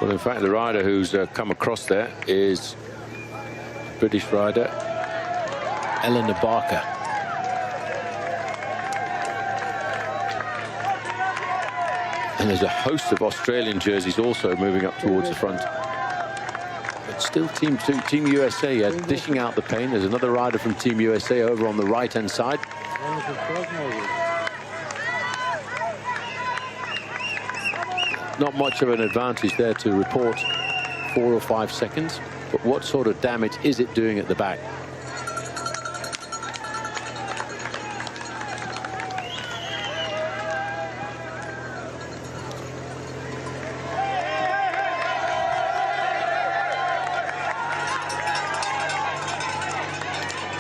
Well, in fact, the rider who's come across there is British rider Eleanor Barker. And there's a host of Australian jerseys also moving up towards the front. But still Team USA dishing out the pain. There's another rider from Team USA over on the right-hand side. Not much of an advantage there to report, 4 or 5 seconds. But what sort of damage is it doing at the back?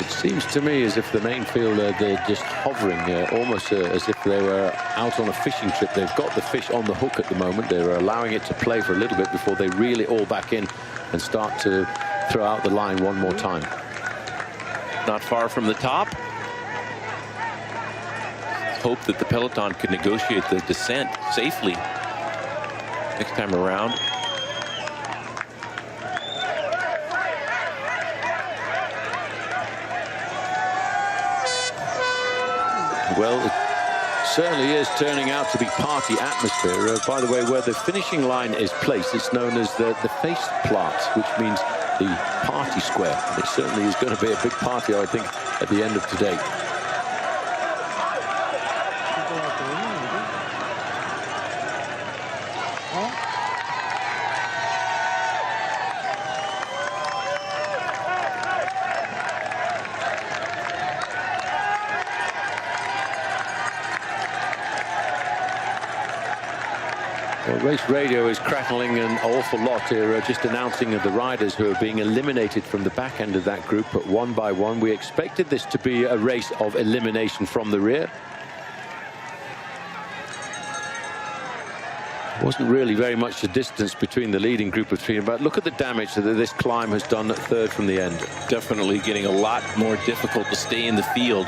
Seems to me as if the main field they're just hovering, almost as if they were out on a fishing trip. They've got the fish on the hook at the moment. They're allowing it to play for a little bit before they reel it all back in and start to throw out the line one more time. Not far from the top. Hope that the peloton could negotiate the descent safely next time around. Well, it certainly is turning out to be party atmosphere. By the way, where the finishing line is placed, it's known as the face plant, which means the party square. It certainly is going to be a big party, I think, at the end of today. Well, race radio is crackling an awful lot here, just announcing of the riders who are being eliminated from the back end of that group, but one by one. We expected this to be a race of elimination from the rear. Wasn't really very much a distance between the leading group of three, but look at the damage that this climb has done at third from the end. Definitely getting a lot more difficult to stay in the field.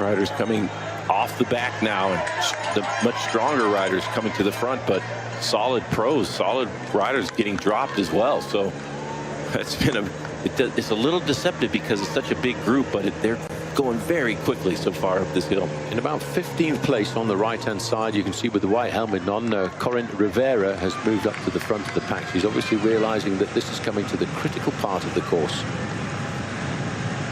Riders coming off the back now, and the much stronger riders coming to the front, but solid pros, solid riders getting dropped as well. So that's been it's a little deceptive because it's such a big group, but they're going very quickly so far up this hill. In about 15th place on the right-hand side, you can see with the white helmet on, Corinne Rivera has moved up to the front of the pack. She's obviously realizing that this is coming to the critical part of the course.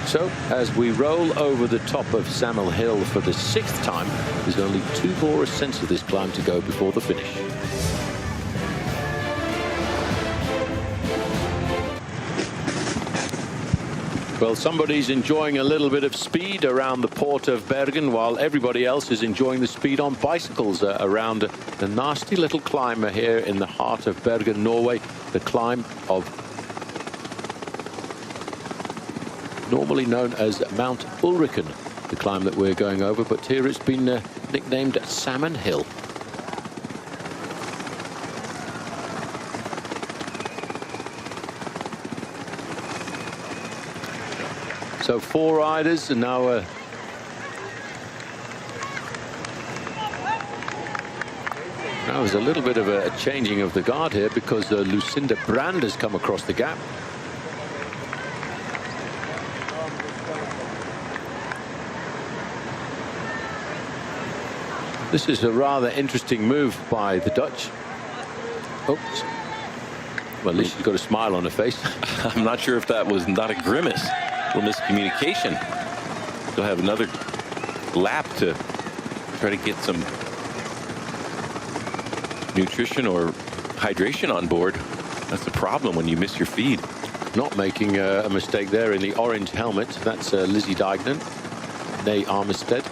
So, as we roll over the top of Samuel Hill for the 6th time, there's only 2 more ascents of this climb to go before the finish. Well, somebody's enjoying a little bit of speed around the port of Bergen, while everybody else is enjoying the speed on bicycles around the nasty little climb here in the heart of Bergen, Norway, the climb of normally known as Mount Ulriken, the climb that we're going over, but here it's been nicknamed Salmon Hill. So 4 riders, and now there's a little bit of a changing of the guard here, because Lucinda Brand has come across the gap. This is a rather interesting move by the Dutch. Oops. Well, at least she's got a smile on her face. I'm not sure if that was not a grimace or miscommunication. They'll have another lap to try to get some nutrition or hydration on board. That's the problem when you miss your feed. Not making a mistake there in the orange helmet. That's Lizzie Deignan, née Armistead,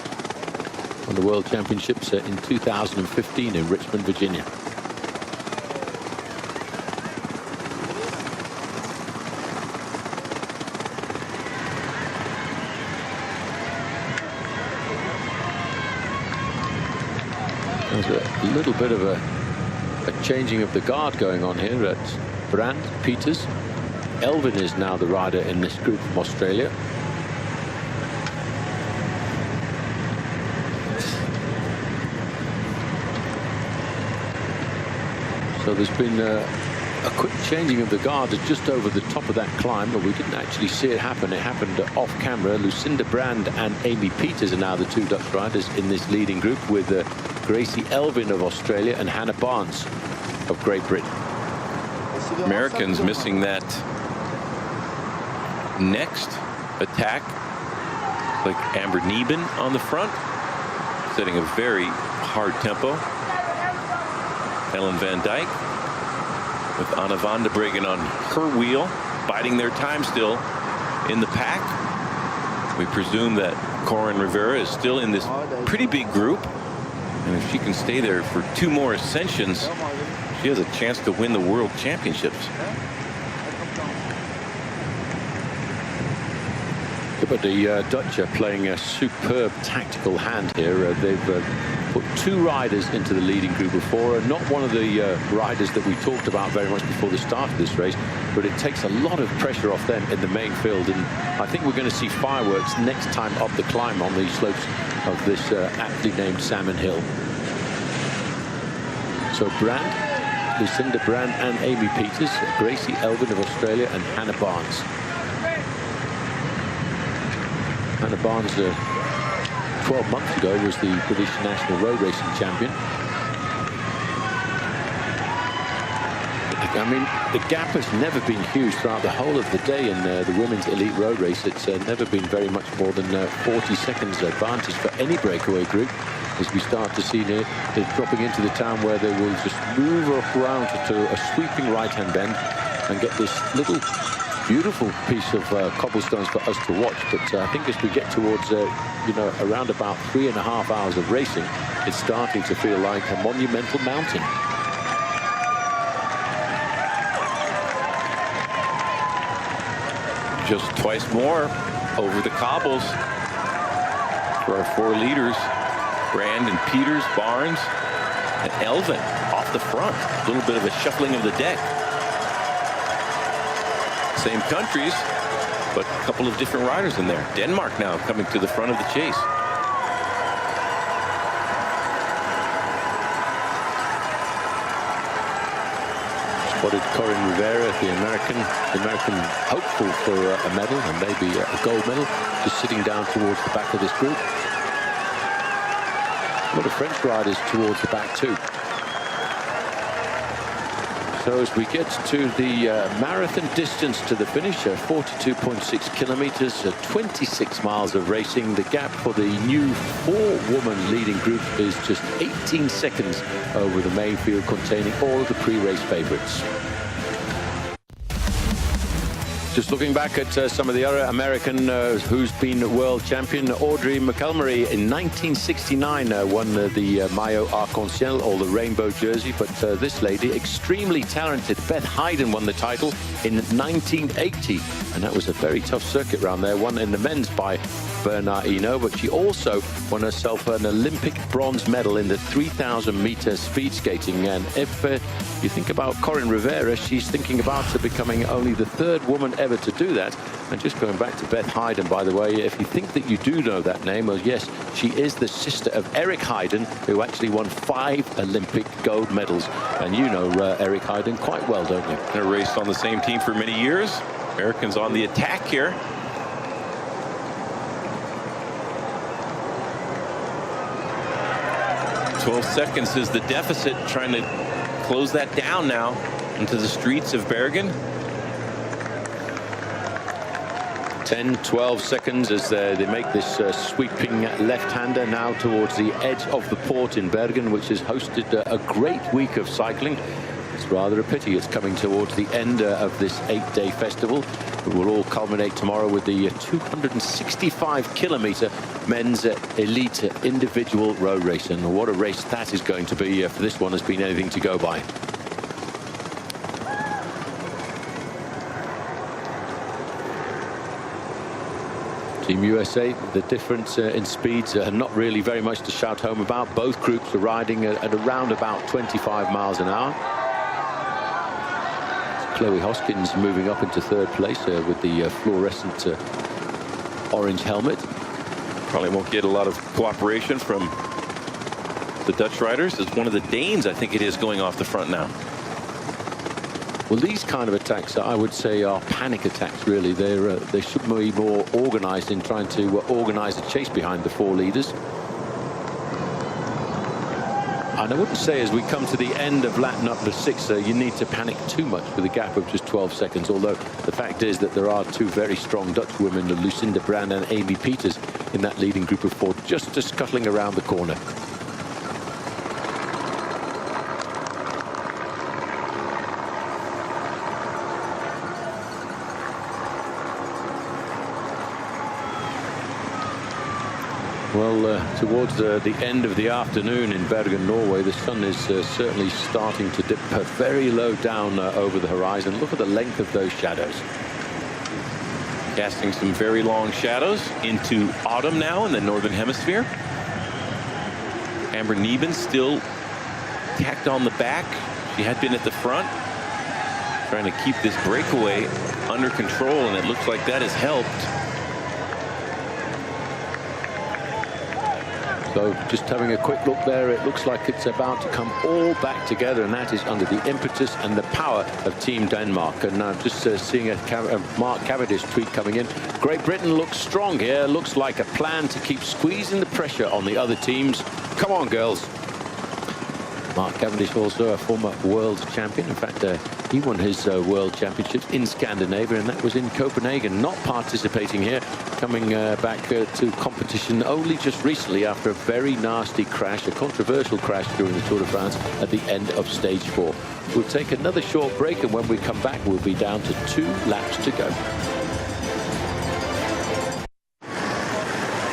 on the World Championships in 2015 in Richmond, Virginia. There's a little bit of a changing of the guard going on here at Brand, Peters. Elvin is now the rider in this group from Australia. So there's been a quick changing of the guard just over the top of that climb, but we didn't actually see it happen. It happened off camera. Lucinda Brand and Amy Peters are now the two Dutch riders in this leading group, with Gracie Elvin of Australia and Hannah Barnes of Great Britain. Americans missing that next attack, like Amber Neben on the front, setting a very hard tempo. Ellen Van Dyke with Anna van der Breggen on her wheel, biding their time still in the pack. We presume that Corinne Rivera is still in this pretty big group, and if she can stay there for 2 more ascensions, she has a chance to win the World Championships. But the Dutch are playing a superb tactical hand here. They've put 2 riders into the leading group of 4. Not one of the riders that we talked about very much before the start of this race, but it takes a lot of pressure off them in the main field. And I think we're going to see fireworks next time up the climb on the slopes of this aptly named Salmon Hill. So Brand, Lucinda Brand and Amy Peters, Gracie Elvin of Australia and Hannah Barnes. Hannah Barnes, 12 months ago, was the British National Road Racing Champion. I mean, the gap has never been huge throughout the whole of the day in the women's elite road race. It's never been very much more than 40 seconds advantage for any breakaway group, as we start to see they're dropping into the town where they will just move around to a sweeping right-hand bend and get this little beautiful piece of cobblestones for us to watch. But I think as we get towards you know, around about 3.5 hours of racing, it's starting to feel like a monumental mountain. Just twice more over the cobbles for our 4 leaders, Brand and Peters, Barnes and Elvin off the front. A little bit of a shuffling of the deck. Same countries, but a couple of different riders in there. Denmark now coming to the front of the chase. Spotted Corinne Rivera, the American hopeful for a medal and maybe a gold medal, just sitting down towards the back of this group. A lot of French riders towards the back too. So as we get to the marathon distance to the finish, 42.6 kilometers, 26 miles of racing. The gap for the new 4-woman leading group is just 18 seconds over the main field containing all of the pre-race favorites. Just looking back at some of the other American who's been world champion, Audrey McElmurray in 1969 won the Maillot Arc-en-Ciel, or the rainbow jersey. But this lady, extremely talented, Beth Hayden, won the title in 1980. And that was a very tough circuit round there, won in the men's by Bernard Hinault, but she also won herself an Olympic bronze medal in the 3,000-meter speed skating. And if you think about Corinne Rivera, she's thinking about becoming only the 3rd woman ever to do that. And just going back to Beth Hayden, by the way, if you think that you do know that name, well, yes, she is the sister of Eric Hayden, who actually won 5 Olympic gold medals. And you know Eric Hayden quite well, don't you? They raced on the same team for many years. Americans on the attack here. 12 seconds is the deficit, trying to close that down now into the streets of Bergen. 10-12 seconds as they make this sweeping left-hander now towards the edge of the port in Bergen, which has hosted a great week of cycling. It's rather a pity it's coming towards the end of this 8-day festival. It will all culminate tomorrow with the 265-kilometer men's elite individual road race. And what a race that is going to be for this one has been anything to go by. Team USA, the difference in speeds are not really very much to shout home about. Both groups are riding at around about 25 miles an hour. Chloe Hoskins moving up into third place with the fluorescent orange helmet. Probably won't get a lot of cooperation from the Dutch riders. It's one of the Danes, I think it is, going off the front now. Well, these kind of attacks, I would say, are panic attacks, really. They should be more organized in trying to organize a chase behind the four leaders. And I wouldn't say as we come to the end of lap number 6, you need to panic too much with a gap of just 12 seconds. Although the fact is that there are two very strong Dutch women, Lucinda Brand and Amy Peters, in that leading group of 4, just scuttling around the corner. Well, towards the end of the afternoon in Bergen, Norway, the sun is certainly starting to dip very low down over the horizon. Look at the length of those shadows. Casting some very long shadows into autumn now in the northern hemisphere. Amber Neben still tacked on the back. She had been at the front, trying to keep this breakaway under control, and it looks like that has helped. So just having a quick look there, it looks like it's about to come all back together, and that is under the impetus and the power of Team Denmark. And I'm just seeing a Mark Cavendish tweet coming in. Great Britain looks strong here. Looks like a plan to keep squeezing the pressure on the other teams. Come on, girls. Mark Cavendish, also a former world champion. In fact, he won his world championships in Scandinavia, and that was in Copenhagen. Not participating here, coming back to competition only just recently after a very nasty crash, a controversial crash during the Tour de France at the end of stage 4. We'll take another short break, and when we come back, we'll be down to 2 laps to go.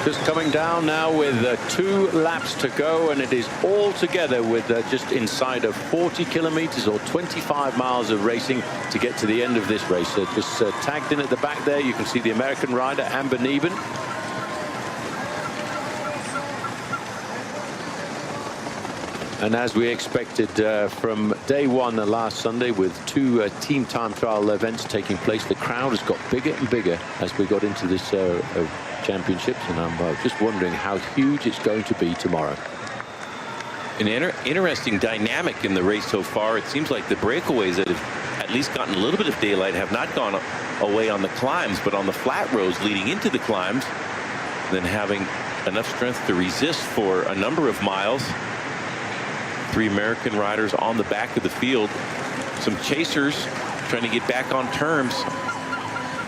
Just coming down now with 2 laps to go, and it is all together with just inside of 40 kilometers or 25 miles of racing to get to the end of this race. Just tagged in at the back there, you can see the American rider Amber Neben. And as we expected from day one last Sunday, with 2 team time trial events taking place, the crowd has got bigger and bigger as we got into this championships, and I'm just wondering how huge it's going to be tomorrow. An interesting dynamic in the race so far. It seems like the breakaways that have at least gotten a little bit of daylight have not gone away on the climbs, but on the flat roads leading into the climbs, then having enough strength to resist for a number of miles. 3 American riders on the back of the field. Some chasers trying to get back on terms.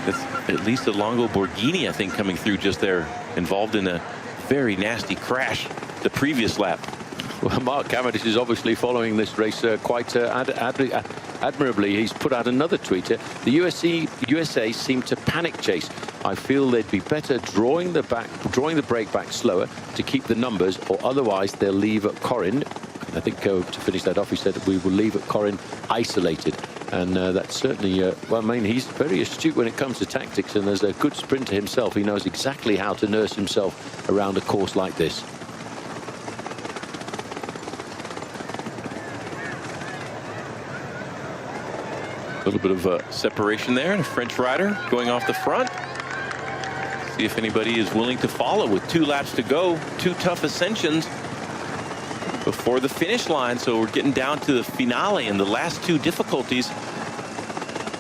That's at least a Longo Borghini, I think, coming through just there, involved in a very nasty crash the previous lap. Well, Mark Cavendish is obviously following this race quite admirably. He's put out another tweet. The USA seem to panic chase. I feel they'd be better drawing the brake back slower to keep the numbers, or otherwise they'll leave at Corin. I think to finish that off, he said that we will leave at Corin isolated. And that's certainly, well, I mean, he's very astute when it comes to tactics, and as a good sprinter himself, he knows exactly how to nurse himself around a course like this. A little bit of separation there, and a French rider going off the front. See if anybody is willing to follow with 2 laps to go. 2 tough ascensions before the finish line, so we're getting down to the finale, and the last 2 difficulties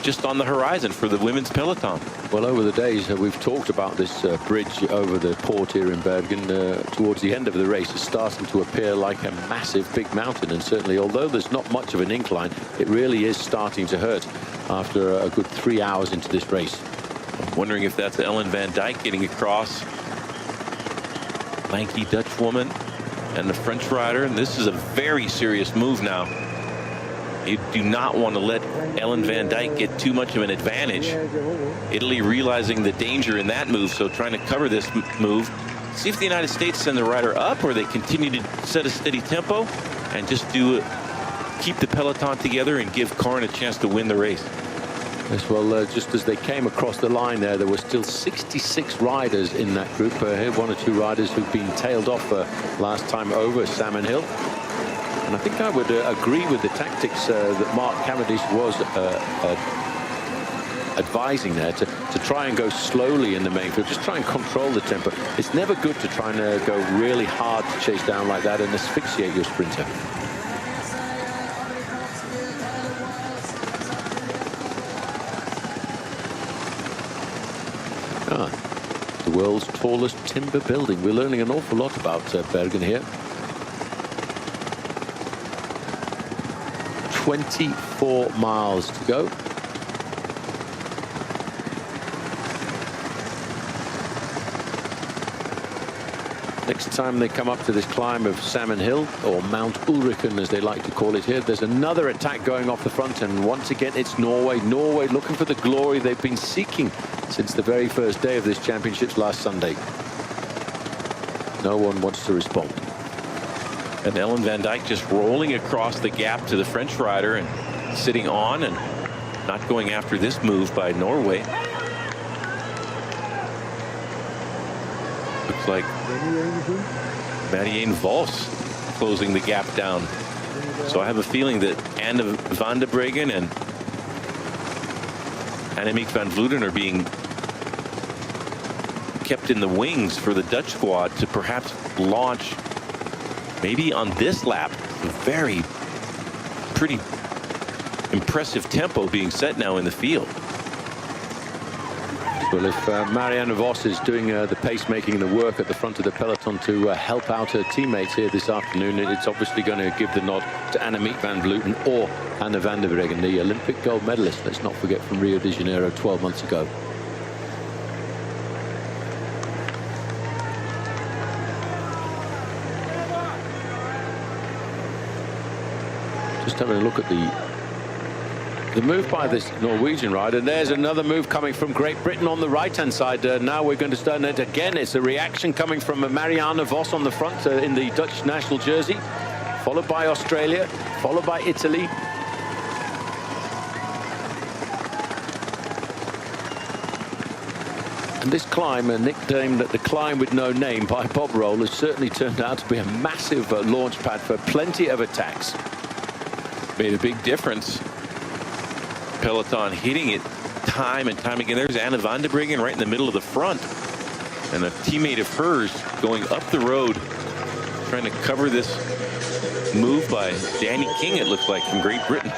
just on the horizon for the women's peloton. Well, over the days we've talked about this bridge over the port here in Bergen. Towards the end of the race, it's starting to appear like a massive big mountain, and certainly although there's not much of an incline, it really is starting to hurt after a good 3 hours into this race. Wondering if that's Ellen van Dijk getting across. Lanky Dutch woman and the French rider. And this is a very serious move now. You do not want to let Ellen van Dijk get too much of an advantage. Italy realizing the danger in that move, so trying to cover this move. See if the United States send the rider up, or they continue to set a steady tempo and just keep the peloton together and give Karn a chance to win the race. Yes, well, just as they came across the line there were still 66 riders in that group. Here, one or two riders who've been tailed off last time over, Salmon Hill. And I think I would agree with the tactics that Mark Cavendish was advising there to try and go slowly in the main field, just try and control the tempo. It's never good to try and go really hard to chase down like that and asphyxiate your sprinter. The world's tallest timber building. We're learning an awful lot about Bergen here. 24 miles to go. Next time they come up to this climb of Salmon Hill, or Mount Ulriken as they like to call it here, there's another attack going off the front, and once again it's Norway. Norway looking for the glory they've been seeking since the very first day of this championships last Sunday. No one wants to respond. And Ellen van Dijk just rolling across the gap to the French rider and sitting on and not going after this move by Norway. Looks like Marianne Vos closing the gap down. So I have a feeling that Anne van der Breggen and Annemiek van Vleuten are being kept in the wings for the Dutch squad to perhaps launch maybe on this lap. A pretty impressive tempo being set now in the field. Well, if Marianne Vos is doing the pacemaking and the work at the front of the peloton to help out her teammates here this afternoon, it's obviously going to give the nod to Annemiek van Vleuten or Anne van der Breggen, the Olympic gold medalist, let's not forget, from Rio de Janeiro 12 months ago. Just having a look at the move by this Norwegian rider. There's another move coming from Great Britain on the right-hand side. Now we're going to start it again. It's a reaction coming from Marianne Vos on the front in the Dutch national jersey, followed by Australia, followed by Italy. And this climb, nicknamed the climb with no name by Bob Roll, has certainly turned out to be a massive launch pad for plenty of attacks. Made a big difference. Peloton hitting it time and time again. There's Anne van der Breggen right in the middle of the front, and a teammate of hers going up the road trying to cover this move by Danny King, it looks like, from Great Britain.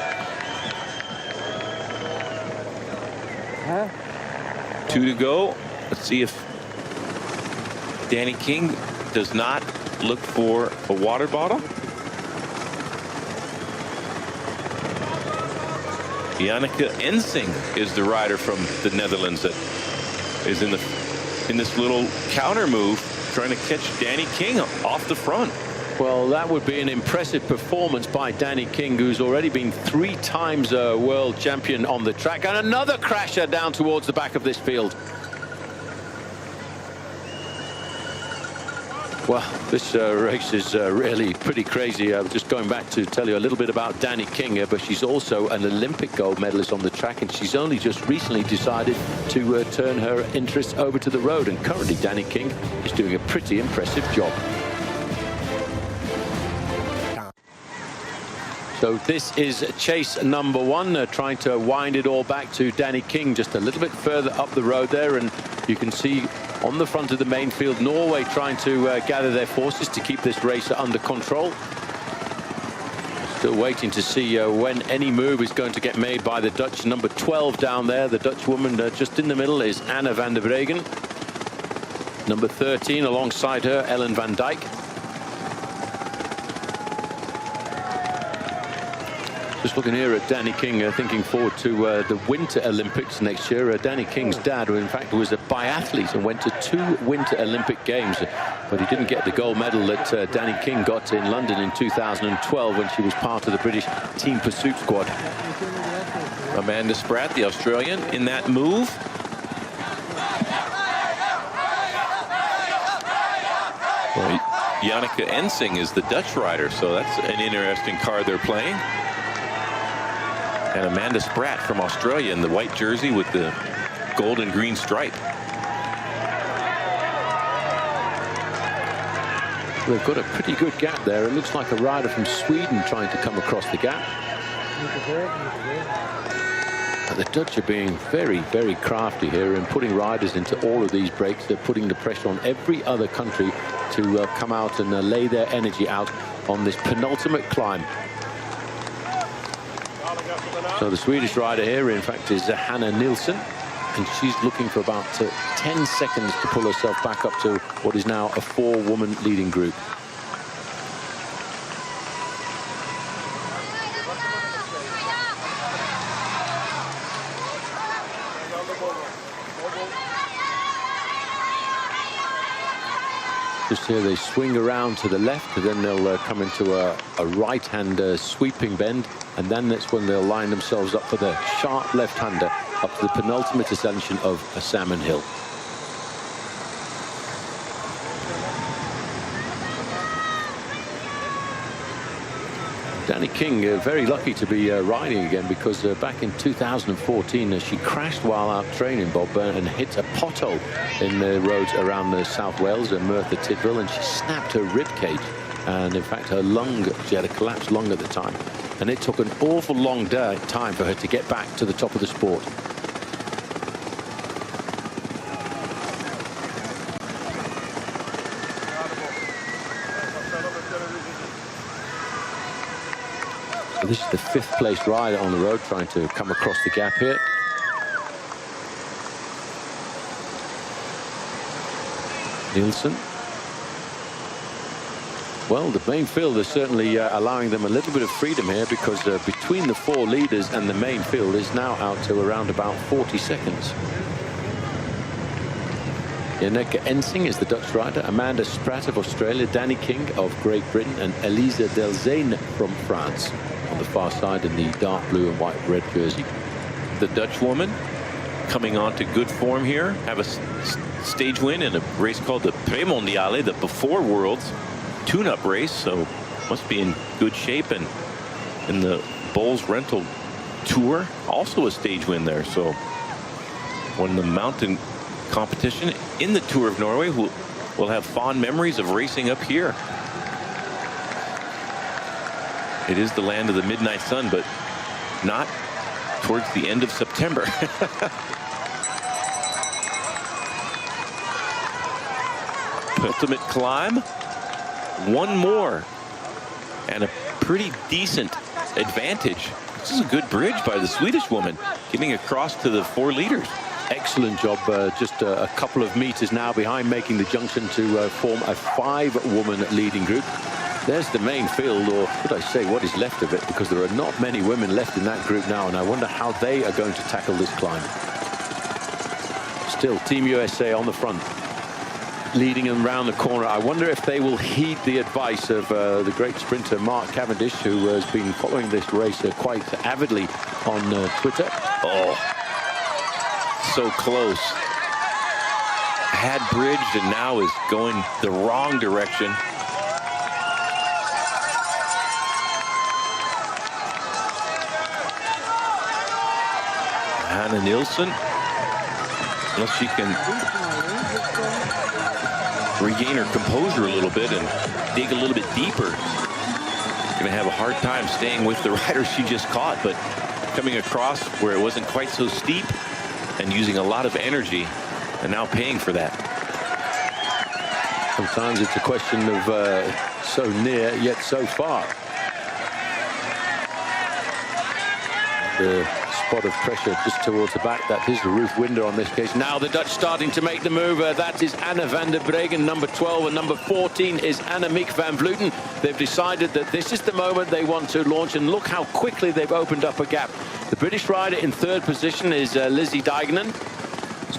2 to go. Let's see if Danny King does not look for a water bottle. Janneke Ensing is the rider from the Netherlands that is in this little counter move, trying to catch Danny King off the front. Well, that would be an impressive performance by Danny King, who's already been 3 times a world champion on the track. And another crasher down towards the back of this field. Well, this race is really pretty crazy. Just going back to tell you a little bit about Danny King here, but she's also an Olympic gold medalist on the track, and she's only just recently decided to turn her interests over to the road. And currently Danny King is doing a pretty impressive job. So this is chase number 1, trying to wind it all back to Danny King just a little bit further up the road there, and you can see on the front of the main field Norway trying to gather their forces to keep this race under control. Still waiting to see when any move is going to get made by the Dutch. Number 12 down there, the Dutch woman just in the middle, is Anne van der Breggen. Number 13 alongside her, Ellen van Dijk. Just looking here at Danny King, thinking forward to the Winter Olympics next year. Danny King's dad, who in fact was a biathlete and went to 2 Winter Olympic Games, but he didn't get the gold medal that Danny King got in London in 2012 when she was part of the British team pursuit squad. Amanda Spratt, the Australian, in that move. Well, Janneke Ensing is the Dutch rider, so that's an interesting card they're playing. And Amanda Spratt from Australia in the white jersey with the gold and green stripe. They've got a pretty good gap there. It looks like a rider from Sweden trying to come across the gap. But the Dutch are being very, very crafty here and putting riders into all of these breaks. They're putting the pressure on every other country to come out and lay their energy out on this penultimate climb. So the Swedish rider here, in fact, is Hanna Nilsson, and she's looking for about 10 seconds to pull herself back up to what is now a 4-woman leading group. Just here they swing around to the left, and then they'll come into a right-hand sweeping bend, and then that's when they'll line themselves up for the sharp left-hander up to the penultimate ascension of a Salmon Hill. Danny King very lucky to be riding again, because back in 2014 she crashed while out training, Bob, and hit a pothole in the roads around South Wales and Merthyr Tydfil, and she snapped her rib cage, and in fact her lung, she had a collapsed lung at the time, and it took an awful long time for her to get back to the top of the sport. This is the 5th place rider on the road trying to come across the gap here. Nielsen. Well, the main field is certainly allowing them a little bit of freedom here, because between the 4 leaders and the main field is now out to around about 40 seconds. Janneke Ensing is the Dutch rider, Amanda Spratt of Australia, Danny King of Great Britain, and Elisa Delzane from France on the far side in the dark blue and white red jersey. The Dutch woman coming on to good form here, have a stage win in a race called the Premondiale, the Before Worlds tune-up race, so must be in good shape. And in the Bulls Rental Tour, also a stage win there. So won the mountain competition in the Tour of Norway, who will have fond memories of racing up here. It is the land of the midnight sun, but not towards the end of September. Ultimate climb. One more. And a pretty decent advantage. This is a good bridge by the Swedish woman, getting across to the 4 leaders. Excellent job. Just a couple of meters now behind, making the junction to form a 5-woman leading group. There's the main field, or should I say what is left of it, because there are not many women left in that group now, and I wonder how they are going to tackle this climb. Still Team USA on the front, leading them round the corner. I wonder if they will heed the advice of the great sprinter Mark Cavendish, who has been following this race quite avidly on Twitter. Oh, so close. Had bridged and now is going the wrong direction. Hanna Nilsson, unless she can regain her composure a little bit and dig a little bit deeper, going to have a hard time staying with the rider she just caught, but coming across where it wasn't quite so steep and using a lot of energy, and now paying for that. Sometimes it's a question of so near yet so far. The spot of pressure just towards the back. That is the Ruth Winder on this case. Now the Dutch starting to make the move. That is Anna van der Breggen, number 12, and number 14 is Annemiek van Vleuten. They've decided that this is the moment they want to launch, and look how quickly they've opened up a gap. The British rider in third position is Lizzie Deignan.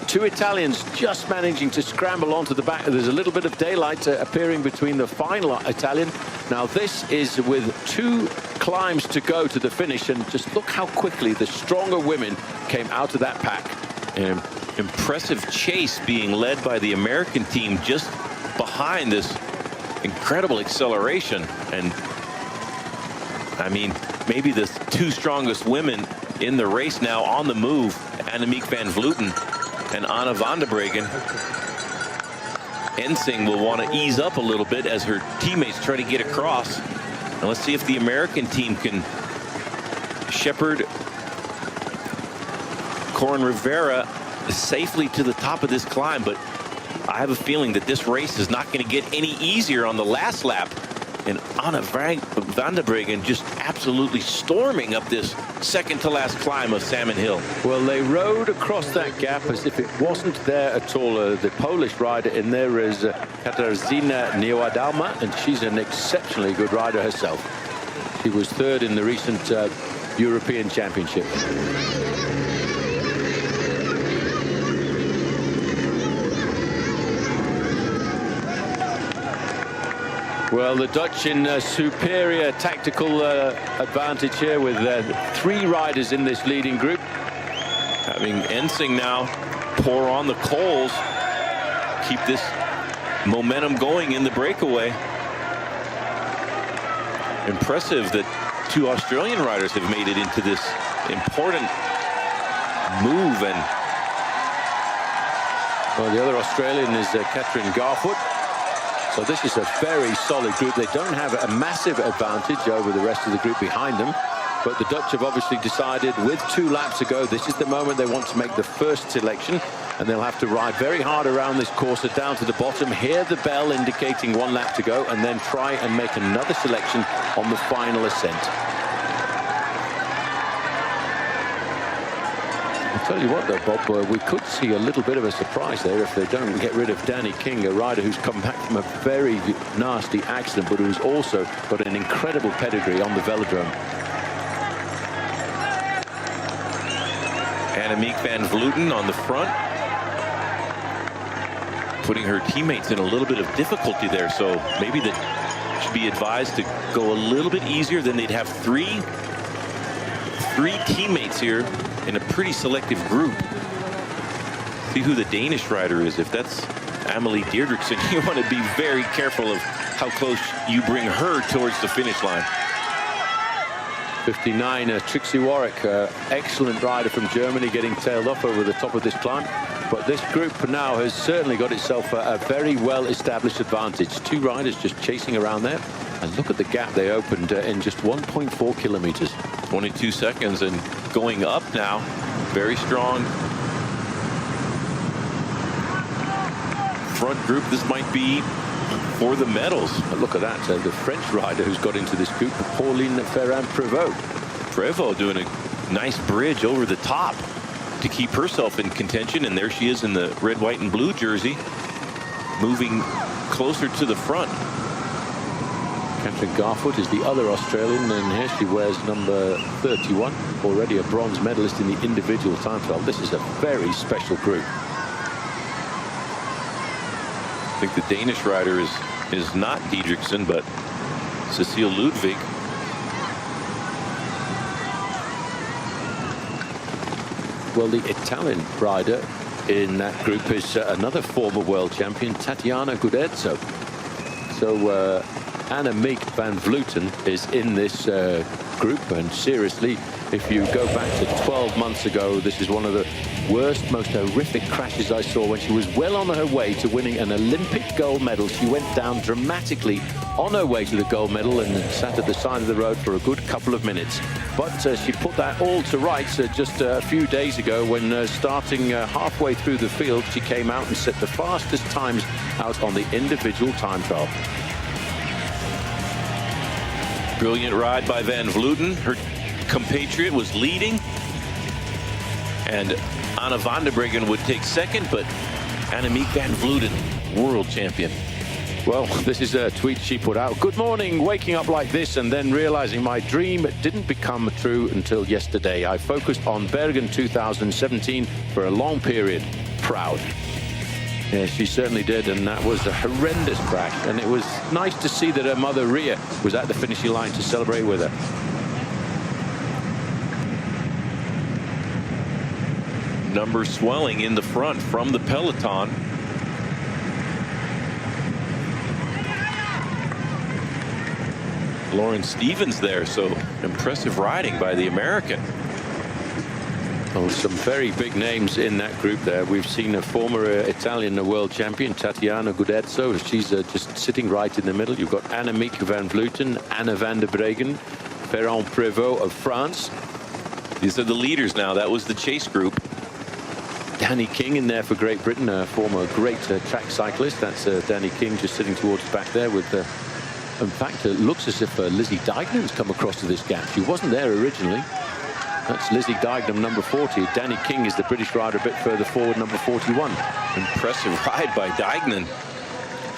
Two Italians just managing to scramble onto the back. There's a little bit of daylight appearing between the final Italian. Now this is with 2 climbs to go to the finish, and just look how quickly the stronger women came out of that pack. Impressive chase being led by the American team just behind this incredible acceleration. And I mean, maybe the 2 strongest women in the race now on the move, Annemiek van Vleuten and Anna van der Breggen. Ensing will want to ease up a little bit as her teammates try to get across. And let's see if the American team can shepherd Corin Rivera safely to the top of this climb. But I have a feeling that this race is not going to get any easier on the last lap. And Anna van der Breggen just absolutely storming up this second to last climb of Salmon Hill. Well, they rode across that gap as if it wasn't there at all. The Polish rider in there is Katarzyna Niewiadoma, and she's an exceptionally good rider herself. She was third in the recent European Championship. Well, the Dutch in superior tactical advantage here with 3 riders in this leading group. Having Ensing now pour on the coals, keep this momentum going in the breakaway. Impressive that 2 Australian riders have made it into this important move. And well, the other Australian is Catherine Garfoot. So this is a very solid group. They don't have a massive advantage over the rest of the group behind them. But the Dutch have obviously decided with 2 laps to go, this is the moment they want to make the first selection. And they'll have to ride very hard around this course down to the bottom, hear the bell indicating 1 lap to go, and then try and make another selection on the final ascent. I'll tell you what, though, Bob, we could see a little bit of a surprise there if they don't get rid of Danny King, a rider who's come back from a very nasty accident, but who's also got an incredible pedigree on the velodrome. Annemiek van Vleuten on the front, putting her teammates in a little bit of difficulty there. So maybe they should be advised to go a little bit easier. Then they'd have three teammates here in a pretty selective group. See who the Danish rider is. If that's Amelie Deirdrichsen, you want to be very careful of how close you bring her towards the finish line. 59, Trixie Warwick, excellent rider from Germany, getting tailed off over the top of this climb. But this group now has certainly got itself a very well-established advantage. 2 riders just chasing around there. And look at the gap they opened in just 1.4 kilometers. 22 seconds and going up now. Very strong front group. This might be for the medals. But look at that, the French rider who's got into this group, Pauline Ferrand-Prévot. Prévot doing a nice bridge over the top to keep herself in contention. And there she is in the red, white, and blue jersey, moving closer to the front. Catherine Garfoot is the other Australian, and here she wears number 31, already a bronze medalist in the individual time trial. This is a very special group. I think the Danish rider is not Deirdrichsen, but Cecile Ludwig. Well, the Italian rider in that group is another former world champion, Tatiana Gudetzo. So Annemiek van Vleuten is in this group, and seriously, if you go back to 12 months ago, this is one of the worst, most horrific crashes I saw when she was well on her way to winning an Olympic gold medal. She went down dramatically on her way to the gold medal and sat at the side of the road for a good couple of minutes. But she put that all to rights just a few days ago when starting halfway through the field, she came out and set the fastest times out on the individual time trial. Brilliant ride by Van Vleuten. Her compatriot was leading. And Anna van der Breggen would take second, but Annemiek van Vleuten, world champion. Well, this is a tweet she put out. Good morning, waking up like this and then realizing my dream didn't become true until yesterday. I focused on Bergen 2017 for a long period. Proud. Yeah, she certainly did, and that was a horrendous crash. And it was nice to see that her mother, Ria, was at the finishing line to celebrate with her. Numbers swelling in the front from the peloton. Lauren Stevens there, so impressive riding by the American. Oh, some very big names in that group there. We've seen a former Italian world champion, Tatiana Gudezzo. She's just sitting right in the middle. You've got Annemiek van Vleuten, Anna van der Breggen, Ferrand Prévot of France. These are the leaders now. That was the chase group. Danny King in there for Great Britain, a former great track cyclist. That's Danny King just sitting towards the back there with in fact, it looks as if Lizzie Dignam's come across to this gap. She wasn't there originally. That's Lizzie Dignam, number 40. Danny King is the British rider a bit further forward, number 41. Impressive ride by Dignam.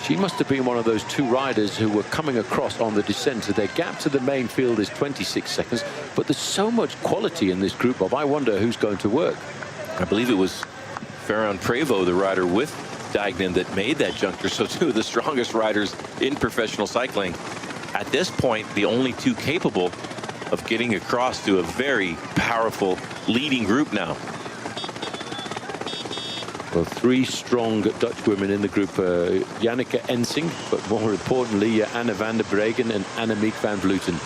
She must have been one of those two riders who were coming across on the descent. So their gap to the main field is 26 seconds. But there's so much quality in this group of, I wonder who's going to work. I believe it was Ferrand Prévot, the rider with Dignam, that made that juncture. So two of the strongest riders in professional cycling. At this point, the only two capable of getting across to a very powerful leading group now. Well, three strong Dutch women in the group, Janneke Ensing, but more importantly, Anna van der Breggen and Annemiek van Vleuten.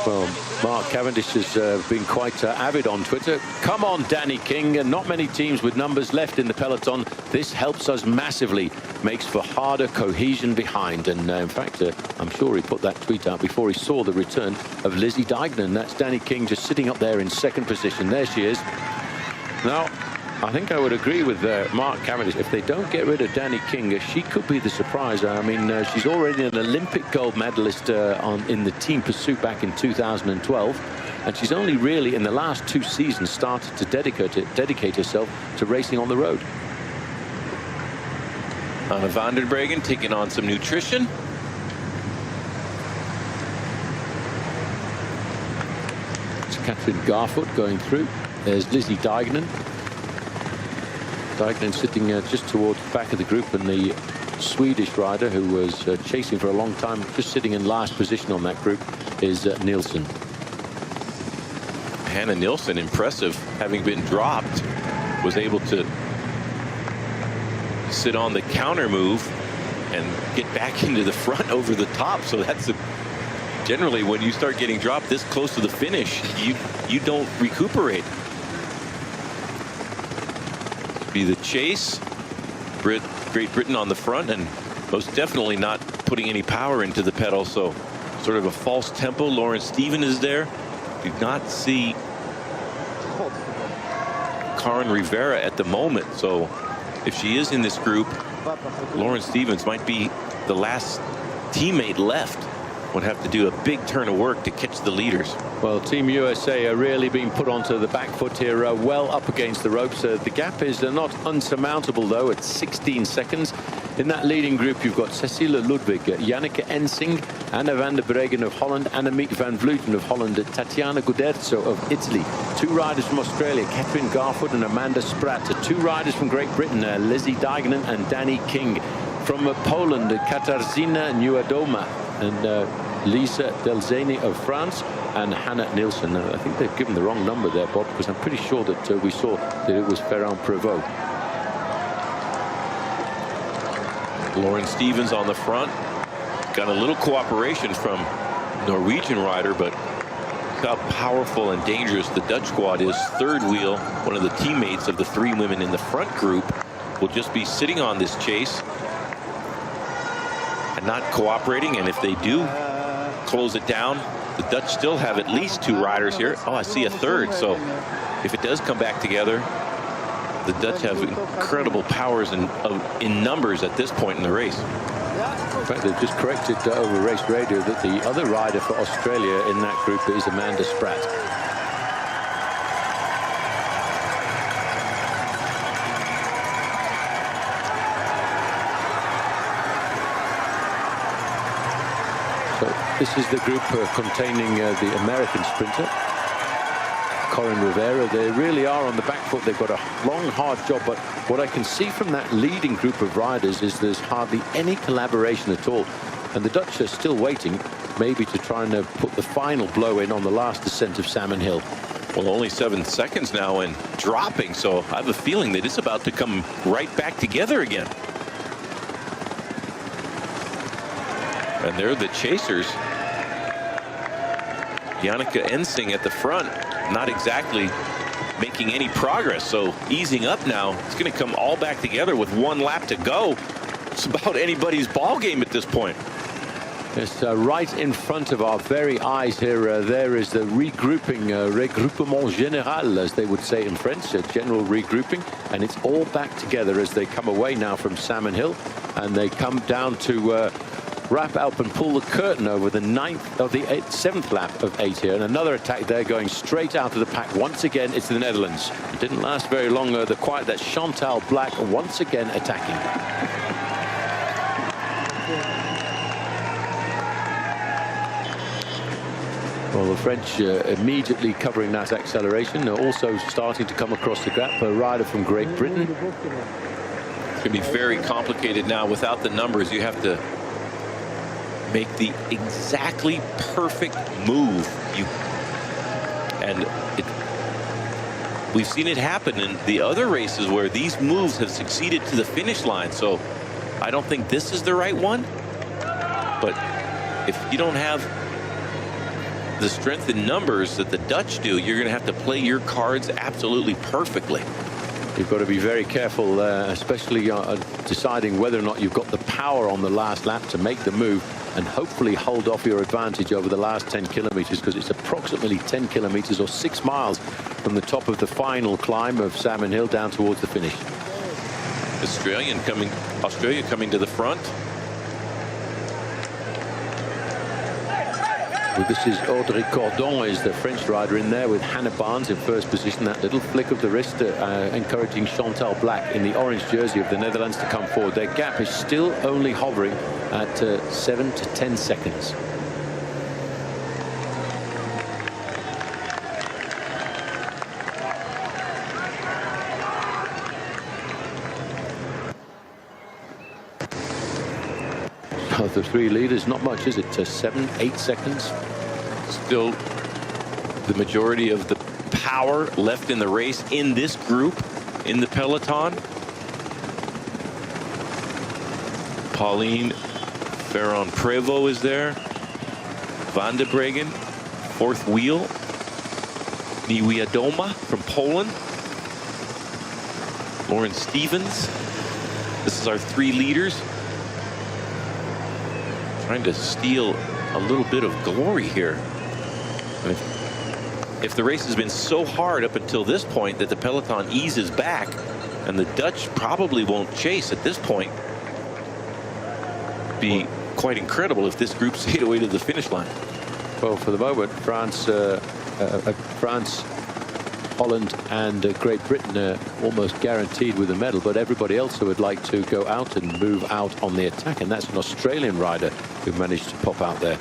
Well, Mark Cavendish has been quite avid on Twitter. Come on, Danny King, and not many teams with numbers left in the peloton. This helps us massively, makes for harder cohesion behind. And in fact, I'm sure he put that tweet out before he saw the return of Lizzie Dignam. That's Danny King just sitting up there in second position. There she is. Now, I think I would agree with Mark Cavendish. If they don't get rid of Danny King, she could be the surprise. I mean, she's already an Olympic gold medalist in the team pursuit back in 2012. And she's only really in the last two seasons started to dedicate herself to racing on the road. Anna van der Breggen taking on some nutrition. It's Catherine Garfoot going through. There's Lizzie Dignam. Dignam sitting just towards the back of the group, and the Swedish rider who was chasing for a long time, just sitting in last position on that group, is Nielsen. Hannah Nielsen, impressive, having been dropped, was able to sit on the counter move and get back into the front over the top. So that's generally when you start getting dropped this close to the finish, you don't recuperate. Be the chase, Great Britain on the front, and most definitely not putting any power into the pedal. So sort of a false tempo. Lauren Stevens is there. Did not see Karin Rivera at the moment. So if she is in this group, Lauren Stevens might be the last teammate left. Would have to do a big turn of work to catch the leaders. Well, Team USA are really being put onto the back foot here, well up against the ropes. The gap is not unsurmountable, though, at 16 seconds. In that leading group, you've got Cecilia Ludwig, Janneke Ensing, Anna van der Breggen of Holland, Annemiek van Vleuten of Holland, Tatiana Gudezzo of Italy. Two riders from Australia, Catherine Garfoot and Amanda Spratt. Two riders from Great Britain, Lizzie Dignam and Danny King. From Poland, Katarzyna Niewiadoma and Lisa Delzeni of France, and Hannah Nielsen. I think they've given the wrong number there, Bob, because I'm pretty sure that we saw that it was Ferrand Prévot. Lauren Stevens on the front. Got a little cooperation from Norwegian rider, but how powerful and dangerous the Dutch squad is. Third wheel, one of the teammates of the three women in the front group, will just be sitting on this chase and not cooperating. And if they do close it down, the Dutch still have at least two riders here. Oh, I see a third. So if it does come back together, the Dutch have incredible powers in numbers at this point in the race. In fact, they've just corrected over race radio that the other rider for Australia in that group is Amanda Spratt. So this is the group containing the American sprinter, Corin Rivera. They really are on the back foot. They've got a long, hard job, but what I can see from that leading group of riders is there's hardly any collaboration at all. And the Dutch are still waiting, maybe to try and put the final blow in on the last descent of Salmon Hill. Well, only 7 seconds now and dropping, so I have a feeling that it's about to come right back together again. And they're the chasers. Janneke Ensing at the front, not exactly making any progress, so easing up now. It's going to come all back together with 1 lap to go. It's about anybody's ball game at this point. It's right in front of our very eyes here. There is the regrouping, regroupement général, as they would say in French, general regrouping, and it's all back together as they come away now from Salmon Hill, and they come down to wrap up and pull the curtain over the 7th lap of 8 here. And another attack there going straight out of the pack. Once again, it's the Netherlands. It didn't last very long. The quiet, that Chantal Black once again attacking. Well, the French immediately covering that acceleration. They're also starting to come across the gap. A rider from Great Britain. It's going to be very complicated now. Without the numbers, you have to make the exactly perfect move. We've seen it happen in the other races where these moves have succeeded to the finish line. So I don't think this is the right one. But if you don't have the strength in numbers that the Dutch do, you're going to have to play your cards absolutely perfectly. You've got to be very careful, especially deciding whether or not you've got the power on the last lap to make the move and hopefully hold off your advantage over the last 10 kilometers, because it's approximately 10 kilometers or 6 miles from the top of the final climb of Salmon Hill down towards the finish. Australia coming to the front. Well, this is Audrey Cordon, is the French rider in there, with Hannah Barnes in first position. That little flick of the wrist encouraging Chantal Black in the orange jersey of the Netherlands to come forward. Their gap is still only hovering at 7 to 10 seconds. Of the 3 leaders, not much, is it? 7, 8 seconds. Still the majority of the power left in the race in this group, in the peloton. Pauline Ferron-Prévot is there. Van de Bergen, 4th wheel. Niewiadoma from Poland. Lauren Stevens. This is our 3 leaders. Trying to steal a little bit of glory here. And if the race has been so hard up until this point that the peloton eases back and the Dutch probably won't chase at this point, be quite incredible if this group stayed away to the finish line. Well, for the moment, France, Holland and Great Britain are almost guaranteed with a medal, but everybody else who would like to go out and move out on the attack, and that's an Australian rider who managed to pop out there.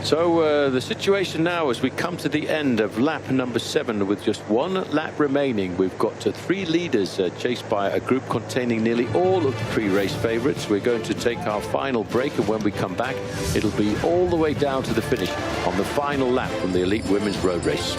So the situation now as we come to the end of lap number 7 with just 1 lap remaining. We've got 3 leaders chased by a group containing nearly all of the pre-race favourites. We're going to take our final break, and when we come back, it'll be all the way down to the finish on the final lap from the Elite Women's Road Race.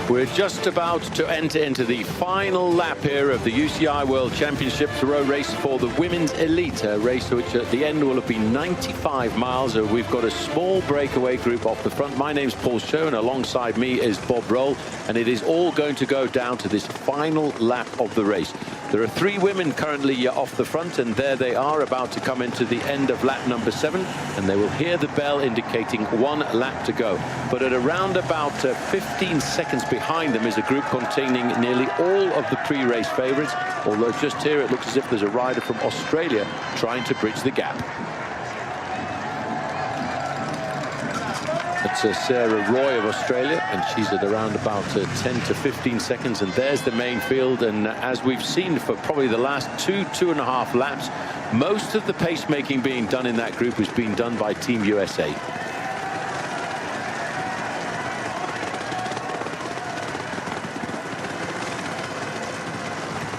We're just about to enter into the final lap here of the UCI World Championships road race for the Women's Elite, a race which at the end will have been 95 miles. We've got a small breakaway group off the front. My name's Paul Show, and alongside me is Bob Roll, and it is all going to go down to this final lap of the race. There are 3 women currently off the front, and there they are about to come into the end of lap number 7, and they will hear the bell indicating 1 lap to go. But at around about 15 seconds behind them is a group containing nearly all of the pre-race favourites, although just here it looks as if there's a rider from Australia trying to bridge the gap. It's Sarah Roy of Australia, and she's at around about 10 to 15 seconds, and there's the main field. And as we've seen for probably the last 2.5 laps, most of the pacemaking being done in that group has been done by Team USA.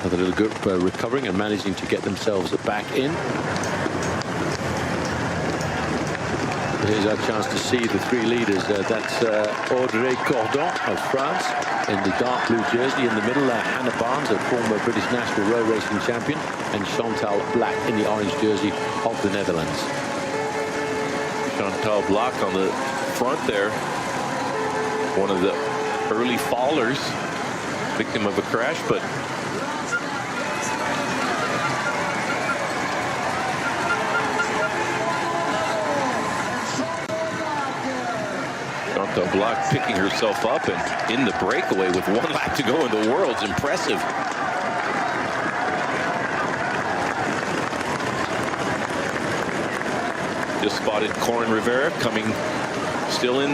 Another little group recovering and managing to get themselves back in. Here's our chance to see the 3 leaders. That's Audrey Cordon of France in the dark blue jersey. In the middle, Hannah Barnes, a former British national road racing champion, and Chantal Black in the orange jersey of the Netherlands. Chantal Black on the front there. One of the early fallers, victim of a crash, but Block picking herself up and in the breakaway with 1 lap to go in the world's impressive. Just spotted Corin Rivera coming still in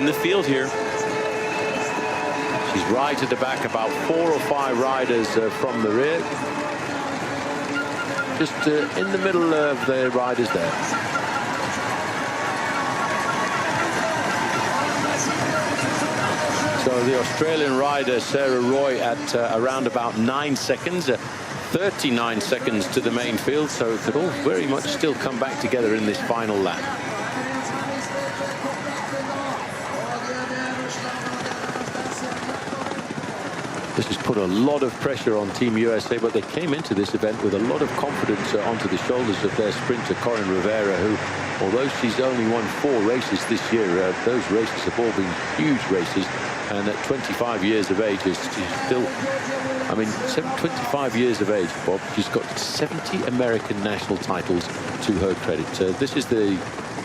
the field here. She's right at the back, about 4 or 5 riders from the rear. Just in the middle of the riders there. So the Australian rider Sarah Roy at around about 9 seconds, 39 seconds to the main field, so it could all very much still come back together in this final lap. This has put a lot of pressure on Team USA, but they came into this event with a lot of confidence onto the shoulders of their sprinter Corin Rivera, who, although she's only won 4 races this year, those races have all been huge races. And at 25 years of age, she's still, I mean, 25 years of age, Bob, she's got 70 American national titles to her credit. This is the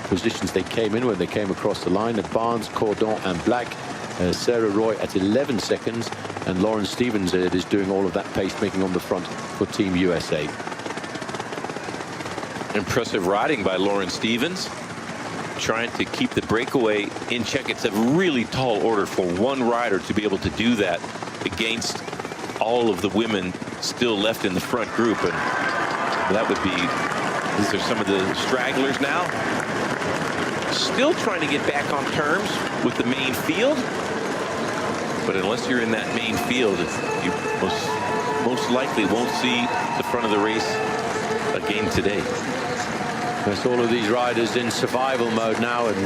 positions they came in when they came across the line. Barnes, Cordon and Black. Sarah Roy at 11 seconds, and Lauren Stevens is doing all of that pacemaking on the front for Team USA. Impressive riding by Lauren Stevens, trying to keep the breakaway in check. It's a really tall order for one rider to be able to do that against all of the women still left in the front group. And that would be, these are some of the stragglers now, still trying to get back on terms with the main field. But unless you're in that main field, you most likely won't see the front of the race again today. That's all of these riders in survival mode now, and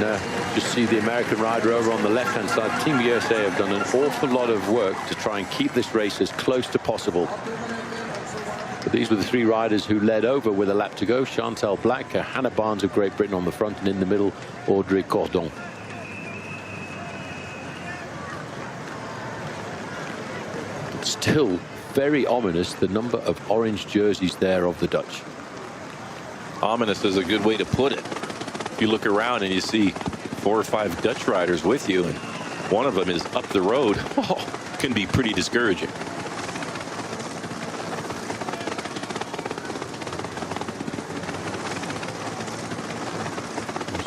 just see the American rider over on the left-hand side. Team USA have done an awful lot of work to try and keep this race as close to possible. But these were the 3 riders who led over with a lap to go. Chantal Black, Hannah Barnes of Great Britain on the front, and in the middle, Audrey Cordon. Still very ominous, the number of orange jerseys there of the Dutch. Ominous is a good way to put it. If you look around and you see 4 or 5 Dutch riders with you, and one of them is up the road, can be pretty discouraging.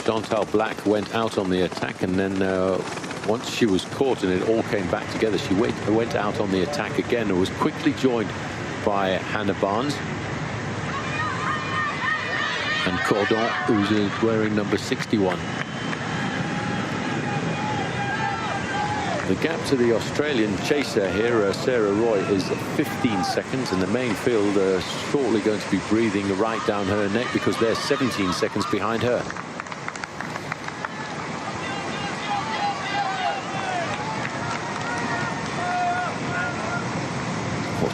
Chantal Black went out on the attack, and then once she was caught and it all came back together, she went out on the attack again and was quickly joined by Hannah Barnes and Cordon, who's wearing number 61. The gap to the Australian chaser here, Sarah Roy, is 15 seconds, and the main field shortly going to be breathing right down her neck because they're 17 seconds behind her.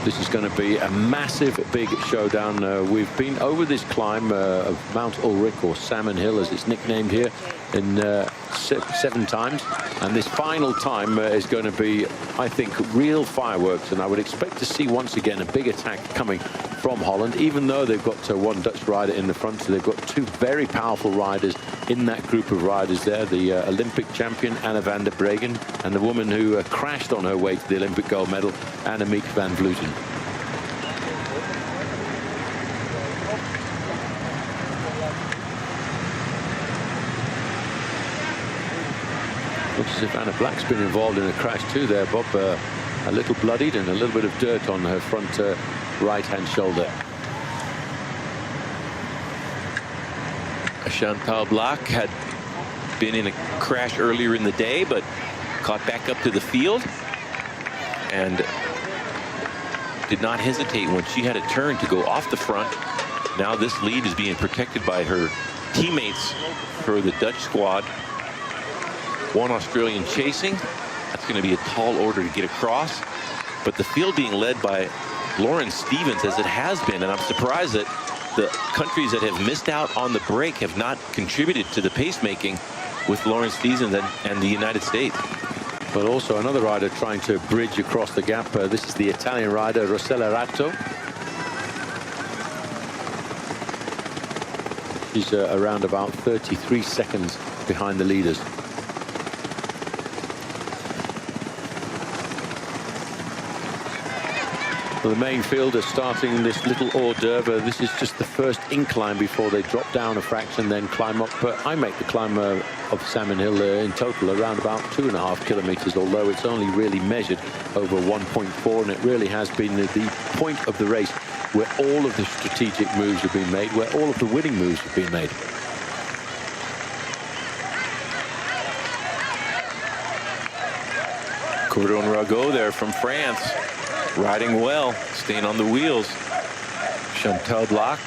This is going to be a massive, big showdown. We've been over this climb of Mount Ulrich, or Salmon Hill as it's nicknamed here, in 7 times, and this final time is going to be, I think, real fireworks, and I would expect to see once again a big attack coming from Holland, even though they've got one Dutch rider in the front. So they've got 2 very powerful riders in that group of riders there, the Olympic champion Anna van der Bergen and the woman who crashed on her way to the Olympic gold medal, Annemiek van Vleuten. Looks as if Anna Black's been involved in a crash too there, Bob. A little bloodied and a little bit of dirt on her front right-hand shoulder. Chantal Blaak had been in a crash earlier in the day, but caught back up to the field and did not hesitate when she had a turn to go off the front. Now this lead is being protected by her teammates for the Dutch squad. 1 Australian chasing. That's going to be a tall order to get across. But the field being led by Lauren Stevens, as it has been, and I'm surprised that the countries that have missed out on the break have not contributed to the pacemaking with Lauren Stevens and the United States. But also another rider trying to bridge across the gap. This is the Italian rider Rossella Ratto. She's around about 33 seconds behind the leaders. Well, the main field are starting this little hors d'oeuvre. This is just the first incline before they drop down a fraction, then climb up. But I make the climb of Salmon Hill in total around about 2.5 kilometers, although it's only really measured over 1.4, and it really has been the point of the race where all of the strategic moves have been made, where all of the winning moves have been made. Cordon Rago there from France, riding well, staying on the wheels. Chantal Blaak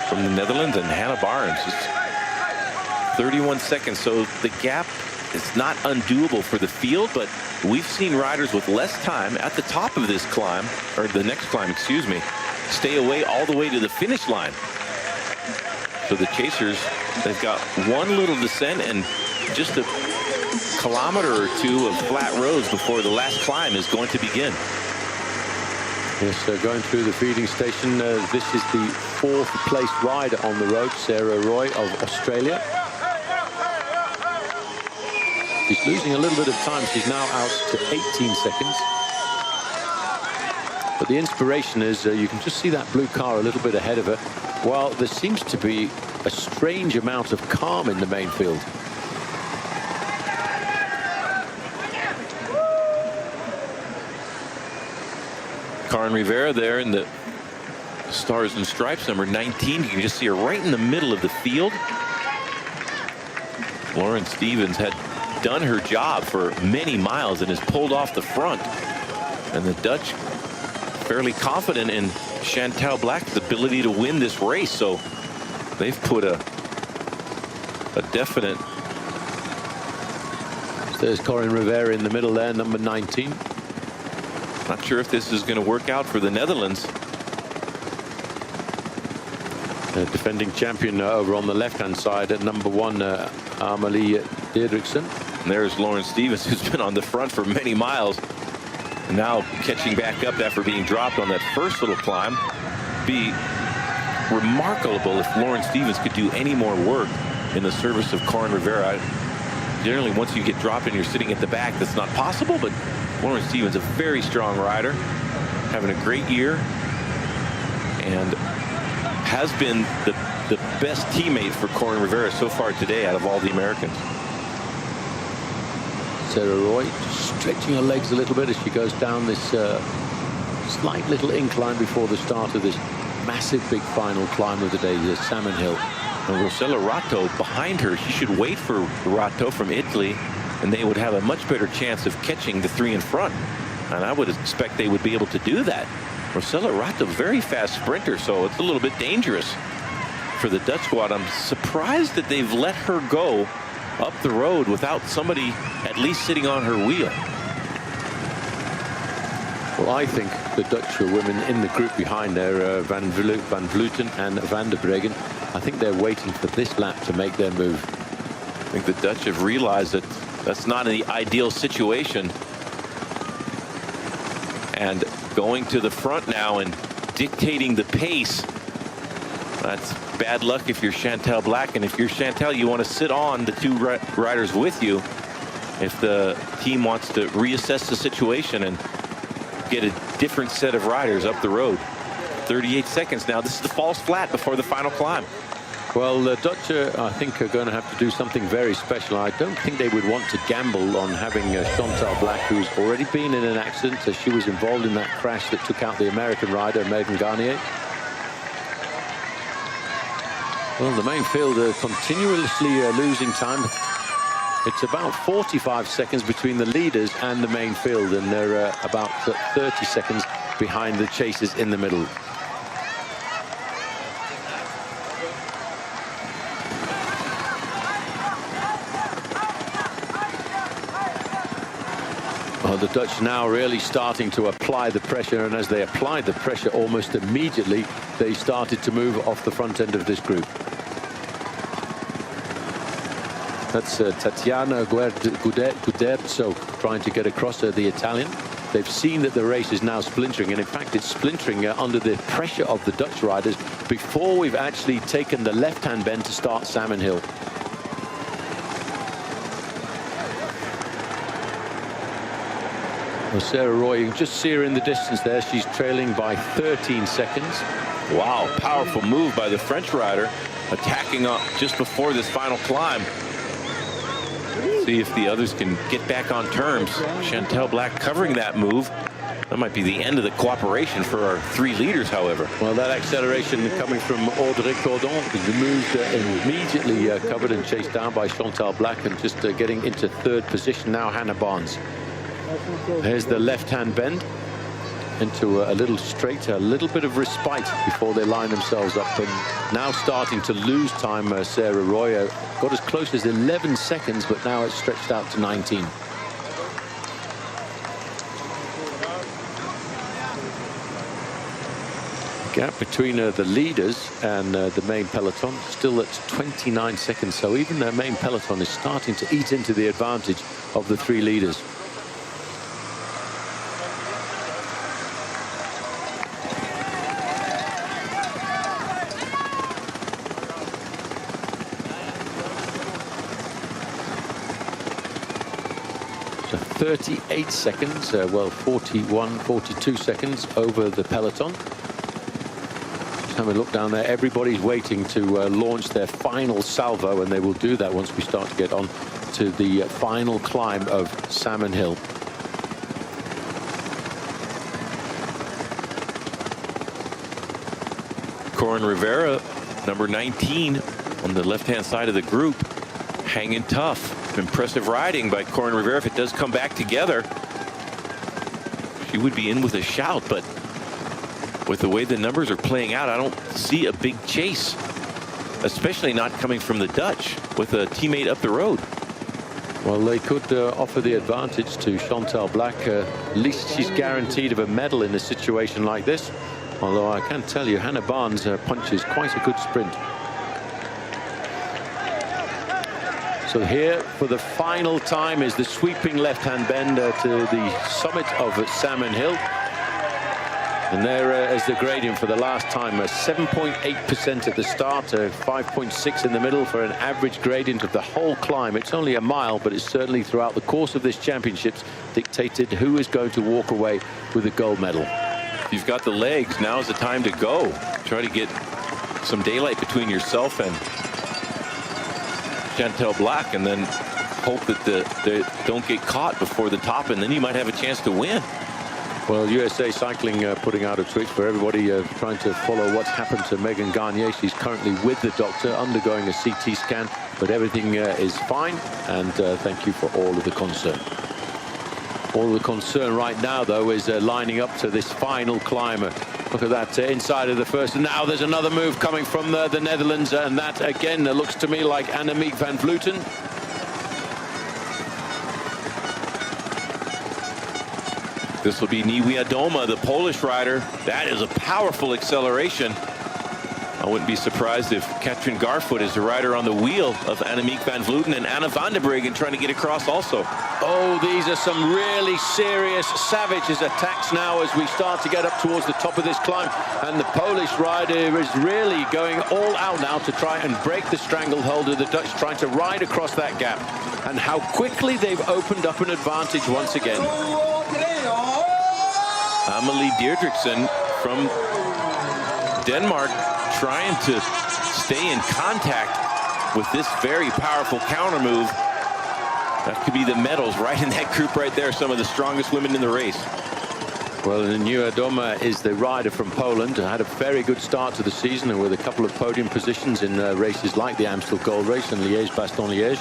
from the Netherlands, and Hannah Barnes just 31 seconds. So the gap is not undoable for the field, but we've seen riders with less time at the top of this climb, or the next climb, excuse me, stay away all the way to the finish line. So the chasers, they've got one little descent and just a kilometer or 2 of flat roads before the last climb is going to begin. Yes, going through the feeding station. This is the 4th place rider on the road, Sarah Roy of Australia. She's losing a little bit of time. She's now out to 18 seconds. But the inspiration is you can just see that blue car a little bit ahead of her, while there seems to be a strange amount of calm in the main field. Karin Rivera there in the Stars and Stripes, number 19. You can just see her right in the middle of the field. Lauren Stevens had done her job for many miles and has pulled off the front. And the Dutch fairly confident in Chantal Blaak's ability to win this race. So they've put a definite. There's Karin Rivera in the middle there, number 19. Not sure if this is going to work out for the Netherlands. Defending champion over on the left-hand side at number 1, Amalie Didriksen. And there's Lauren Stevens, who's been on the front for many miles. And now catching back up after being dropped on that first little climb. Be remarkable if Lauren Stevens could do any more work in the service of Karin Rivera. Generally, once you get dropped and you're sitting at the back, that's not possible, but Lauren Stevens, a very strong rider, having a great year, and has been the best teammate for Karin Rivera so far today out of all the Americans. Sarah Roy stretching her legs a little bit as she goes down this slight little incline before the start of this massive big final climb of the day, the Salmon Hill. And Rossella Ratto behind her. She should wait for Ratto from Italy, and they would have a much better chance of catching the 3 in front. And I would expect they would be able to do that. Rossella Ratto, very fast sprinter, so it's a little bit dangerous for the Dutch squad. I'm surprised that they've let her go up the road without somebody at least sitting on her wheel. Well, I think the Dutch women in the group behind there, Van Vleuten and Van der Breggen, I think they're waiting for this lap to make their move. think the Dutch have realized that that's not the ideal situation. And going to the front now and dictating the pace. That's bad luck if you're Chantal Black. And if you're Chantal, you want to sit on the two riders with you if the team wants to reassess the situation and get a different set of riders up the road. 38 seconds now. This is the false flat before the final climb. Well, the Dutch, I think, are going to have to do something very special. I don't think they would want to gamble on having Chantal Black, who's already been in an accident. She was involved in that crash that took out the American rider, Megan Garnier. Well, the main field continuously losing time. It's about 45 seconds between the leaders and the main field, and they're about 30 seconds behind the chasers in the middle. Well, the Dutch now really starting to apply the pressure, and as they applied the pressure almost immediately, they started to move off the front end of this group. That's Tatiana Guderzo trying to get across the Italian. They've seen that the race is now splintering, and in fact it's splintering under the pressure of the Dutch riders before we've actually taken the left-hand bend to start Salmon Hill. Well, Sarah Roy, you can just see her in the distance there. She's trailing by 13 seconds. Wow, powerful move by the French rider, attacking up just before this final climb. See if the others can get back on terms. Chantal Black covering that move. That might be the end of the cooperation for our three leaders, however. Well, that acceleration coming from Audrey Cordon is moved immediately covered and chased down by Chantal Black, and just getting into third position now, Hannah Barnes. There's the left-hand bend into a little straight, a little bit of respite before they line themselves up, and now starting to lose time. Sarah Roy got as close as 11 seconds, but now it's stretched out to 19. Gap between the leaders and the main peloton still at 29 seconds, so even their main peloton is starting to eat into the advantage of the three leaders. So 38 seconds, well, 41, 42 seconds over the peloton. Have a look down there. Everybody's waiting to launch their final salvo, and they will do that once we start to get on to the final climb of Salmon Hill. Corin Rivera, number 19 on the left-hand side of the group, hanging tough. Impressive riding by Corin Rivera. If it does come back together, she would be in with a shout, but with the way the numbers are playing out, I don't see a big chase, especially not coming from the Dutch with a teammate up the road. Well, they could offer the advantage to Chantal Black. At least she's guaranteed of a medal in a situation like this. Although I can tell you, Hannah Barnes punches quite a good sprint. So here for the final time is the sweeping left-hand bend to the summit of Salmon Hill. And there is the gradient for the last time, 7.8% at the start, 5.6 in the middle for an average gradient of the whole climb. It's only a mile, but it's certainly throughout the course of this championships dictated who is going to walk away with a gold medal. If you've got the legs, now is the time to go. Try to get some daylight between yourself and Chantal Black, and then hope that they don't get caught before the top, and then you might have a chance to win. Well, USA Cycling putting out a tweet for everybody trying to follow what's happened to Megan Garnier. She's currently with the doctor undergoing a CT scan, but everything is fine, and thank you for all of the concern. All the concern right now, though, is lining up to this final climb. Look at that inside of the first. And now there's another move coming from the Netherlands, and that again looks to me like Annemiek van Vleuten. This will be Niewiadoma, the Polish rider. That is a powerful acceleration I wouldn't be surprised if Katrin Garfoot is the rider on the wheel of Annemiek van Vleuten, and Anna van der Breggen trying to get across also. Oh, these are some really serious, savage attacks now as we start to get up towards the top of this climb. And the Polish rider is really going all out now to try and break the stranglehold of the Dutch, trying to ride across that gap. And how quickly they've opened up an advantage once again. Amelie Deirdrichsen from Denmark trying to stay in contact with this very powerful counter move. That could be the medals right in that group right there. Some of the strongest women in the race. Well, Niewiadoma is the rider from Poland. Had a very good start to the season and with a couple of podium positions in races like the Amstel Gold Race and Liège-Bastogne-Liège.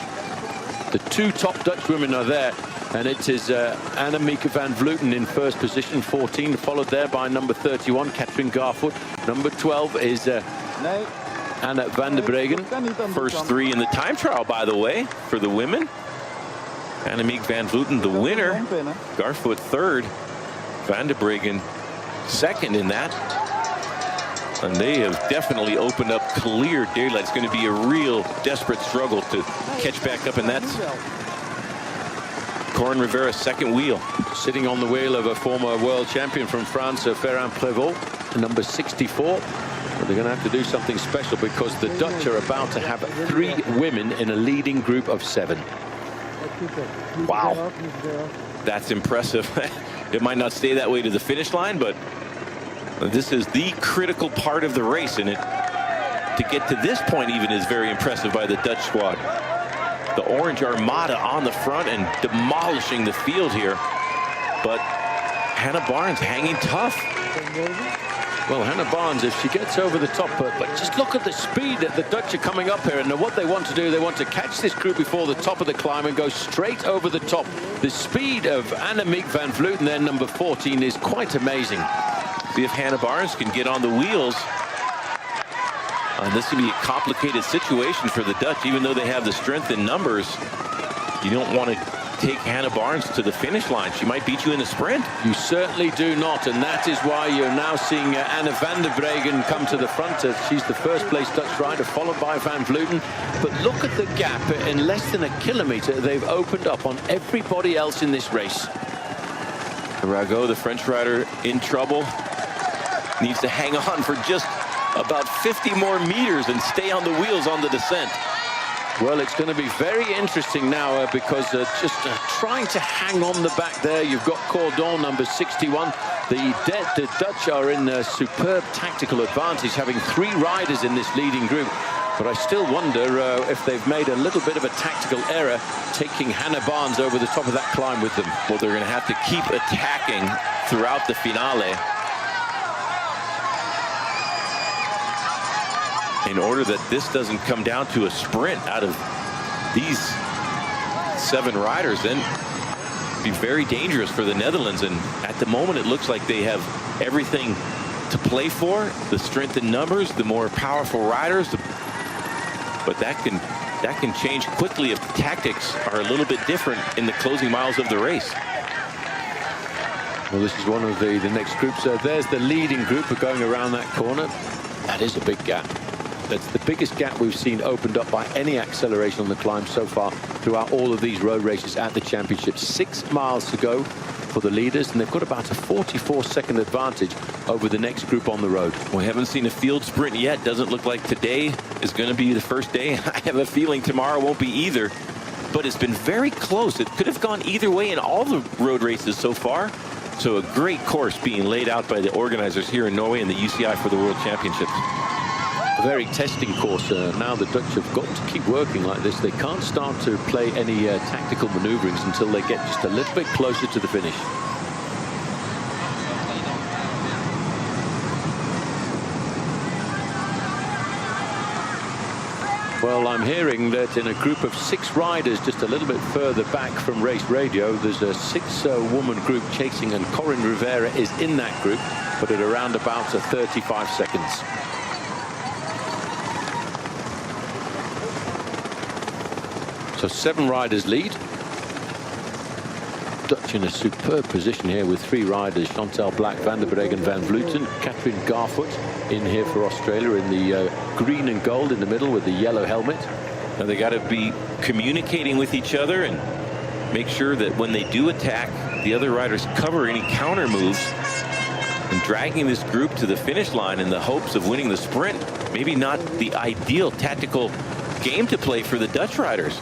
The two top Dutch women are there, and it is Annemiek van Vleuten in first position, 14, followed there by number 31, Katrin Garfoot. Number 12 is Anna van der Breggen. First three in the time trial, by the way, for the women. Annemiek van Vleuten, the winner. Garfoot third. Van der Breggen second in that. And they have definitely opened up clear daylight. It's going to be a real desperate struggle to catch back up in that. Corin Rivera's second wheel. Sitting on the wheel of a former world champion from France, Ferrand Prévot, number 64. But they're going to have to do something special because the Dutch are about to have 3 women in a leading group of 7. Wow. That's impressive. It might not stay that way to the finish line, but this is the critical part of the race, and to get to this point even is very impressive by the Dutch squad. The Orange Armada on the front and demolishing the field here, but Hannah Barnes hanging tough. Well, Hannah Barnes, if she gets over the top, but just look at the speed that the Dutch are coming up here. And what they want to do, they want to catch this group before the top of the climb and go straight over the top. The speed of Annemiek van Vleuten, there, number 14, is quite amazing. See if Hannah Barnes can get on the wheels. This can be a complicated situation for the Dutch, even though they have the strength in numbers. You don't want to take Hannah Barnes to the finish line. She might beat you in the sprint. You certainly do not, and that is why you're now seeing Anna van der Breggen come to the front. She's the first place Dutch rider, followed by Van Vleuten. But look at the gap. In less than a kilometer, they've opened up on everybody else in this race. Rago, the French rider, in trouble. Needs to hang on for just about 50 more meters and stay on the wheels on the descent. Well, it's going to be very interesting now because just trying to hang on the back there. You've got Cordon, number 61. The Dutch are in a superb tactical advantage, having 3 riders in this leading group. But I still wonder if they've made a little bit of a tactical error taking Hannah Barnes over the top of that climb with them. Well, they're going to have to keep attacking throughout the finale in order that this doesn't come down to a sprint out of these 7 riders. Then it'd be very dangerous for the Netherlands. And at the moment, it looks like they have everything to play for. The strength in numbers, the more powerful riders. But that can change quickly if the tactics are a little bit different in the closing miles of the race. Well, this is one of the next groups. There's the leading group going around that corner. That is a big gap. That's the biggest gap we've seen opened up by any acceleration on the climb so far throughout all of these road races at the championship. 6 miles to go for the leaders, and they've got about a 44-second advantage over the next group on the road. We haven't seen a field sprint yet. Doesn't look like today is going to be the first day. I have a feeling tomorrow won't be either. But it's been very close. It could have gone either way in all the road races so far. So a great course being laid out by the organizers here in Norway and the UCI for the World Championships. A very testing course. Now the Dutch have got to keep working like this. They can't start to play any tactical maneuverings until they get just a little bit closer to the finish. Well, I'm hearing that in a group of 6 riders just a little bit further back from race radio, there's a 6-woman group chasing, and Corin Rivera is in that group, but at around about 35 seconds. So 7 riders lead. Dutch in a superb position here with 3 riders: Chantal Blaak, Van der Breggen, Van Vleuten, Catherine Garfoot in here for Australia in the green and gold in the middle with the yellow helmet. Now they got to be communicating with each other and make sure that when they do attack, the other riders cover any counter moves, and dragging this group to the finish line in the hopes of winning the sprint. Maybe not the ideal tactical game to play for the Dutch riders.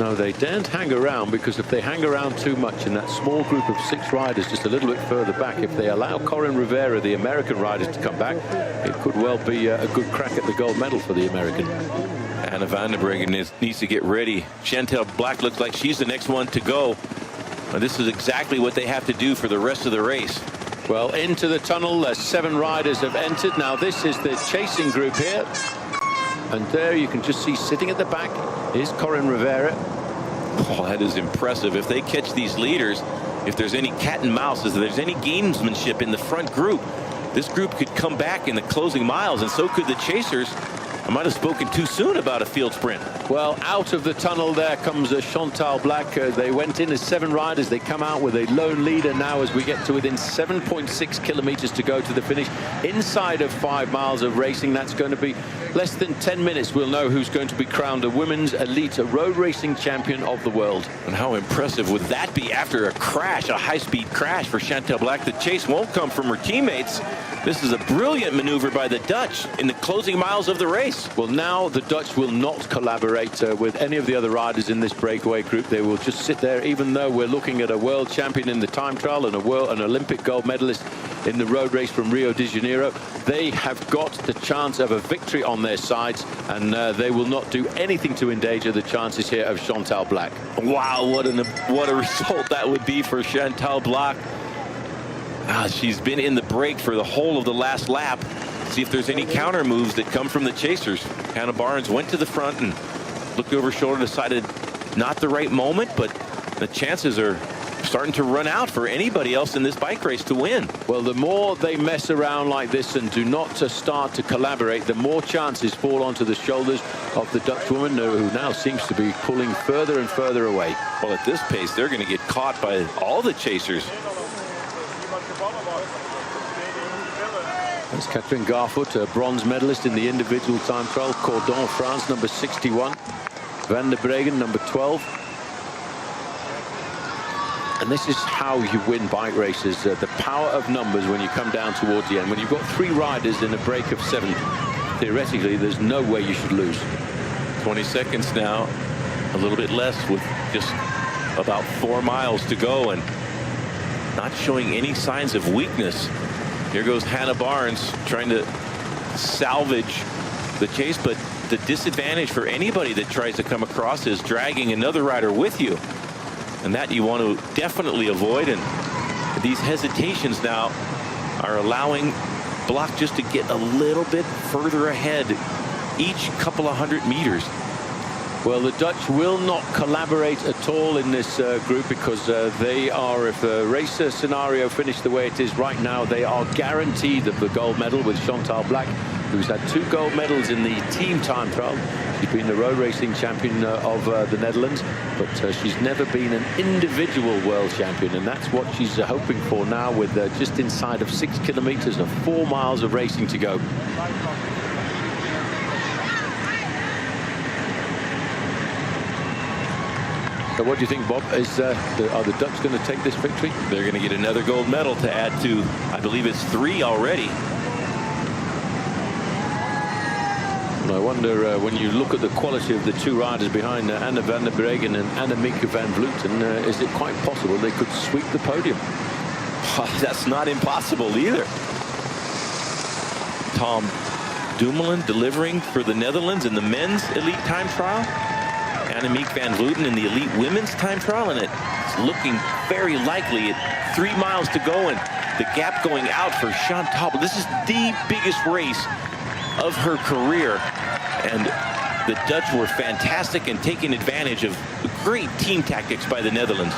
No, they daren't hang around, because if they hang around too much in that small group of 6 riders just a little bit further back, if they allow Corinne Rivera, the American riders, to come back, it could well be a good crack at the gold medal for the American. Anna Van der Breggen needs to get ready. Chantal Blaak looks like she's the next one to go. And this is exactly what they have to do for the rest of the race. Well, into the tunnel, 7 riders have entered. Now this is the chasing group here. And there you can just see sitting at the back is Corinne Rivera. Oh, that is impressive. If they catch these leaders, if there's any cat and mouse, if there's any gamesmanship in the front group, this group could come back in the closing miles, and so could the chasers. I might have spoken too soon about a field sprint. Well, out of the tunnel there comes Chantal Blaak. They went in as 7 riders. They come out with a lone leader now as we get to within 7.6 kilometers to go to the finish. Inside of 5 miles of racing, that's going to be less than 10 minutes. We'll know who's going to be crowned a women's elite road racing champion of the world. And how impressive would that be after a crash, a high-speed crash for Chantal Blaak? The chase won't come from her teammates. This is a brilliant maneuver by the Dutch in the closing miles of the race. Well, now the Dutch will not collaborate with any of the other riders in this breakaway group. They will just sit there, even though we're looking at a world champion in the time trial and an Olympic gold medalist in the road race from Rio de Janeiro. They have got the chance of a victory on their sides, and they will not do anything to endanger the chances here of Chantal Blaak. Wow, what a result that would be for Chantal Blaak. She's been in the break for the whole of the last lap. See if there's any counter moves that come from the chasers. Hannah Barnes went to the front and looked over her shoulder, decided not the right moment, but the chances are starting to run out for anybody else in this bike race to win. Well, the more they mess around like this and do not start to collaborate, the more chances fall onto the shoulders of the Dutch woman, who now seems to be pulling further and further away. Well, at this pace, they're going to get caught by all the chasers. That's Catherine Garfoot, a bronze medalist in the individual time trial. Cordon, France, number 61. Van der Breggen, number 12. And this is how you win bike races, the power of numbers when you come down towards the end. When you've got 3 riders in a break of 7, theoretically, there's no way you should lose. 20 seconds now, a little bit less, with just about 4 miles to go, and not showing any signs of weakness. Here goes Hannah Barnes trying to salvage the chase, but the disadvantage for anybody that tries to come across is dragging another rider with you, and that you want to definitely avoid. And these hesitations now are allowing Blaak just to get a little bit further ahead each couple of 100 meters. Well, the Dutch will not collaborate at all in this group, because they are, if the race scenario finished the way it is right now, they are guaranteed of the gold medal, with Chantal Blaak, who's had 2 gold medals in the team time trial. She's been the road racing champion of the Netherlands, but she's never been an individual world champion, and that's what she's hoping for now, with just inside of 6 kilometers of 4 miles of racing to go. So what do you think, Bob? Are the Dutch going to take this victory? They're going to get another gold medal to add to, I believe it's 3 already. I wonder, when you look at the quality of the 2 riders behind Anna Van der Breggen and Annemiek van Vleuten, is it quite possible they could sweep the podium? That's not impossible either. Tom Dumoulin delivering for the Netherlands in the men's elite time trial. Annemiek van Vleuten in the elite women's time trial, and it's looking very likely at 3 miles to go, and the gap going out for Chantal. This is the biggest race of her career, and the Dutch were fantastic in taking advantage of great team tactics by the Netherlands.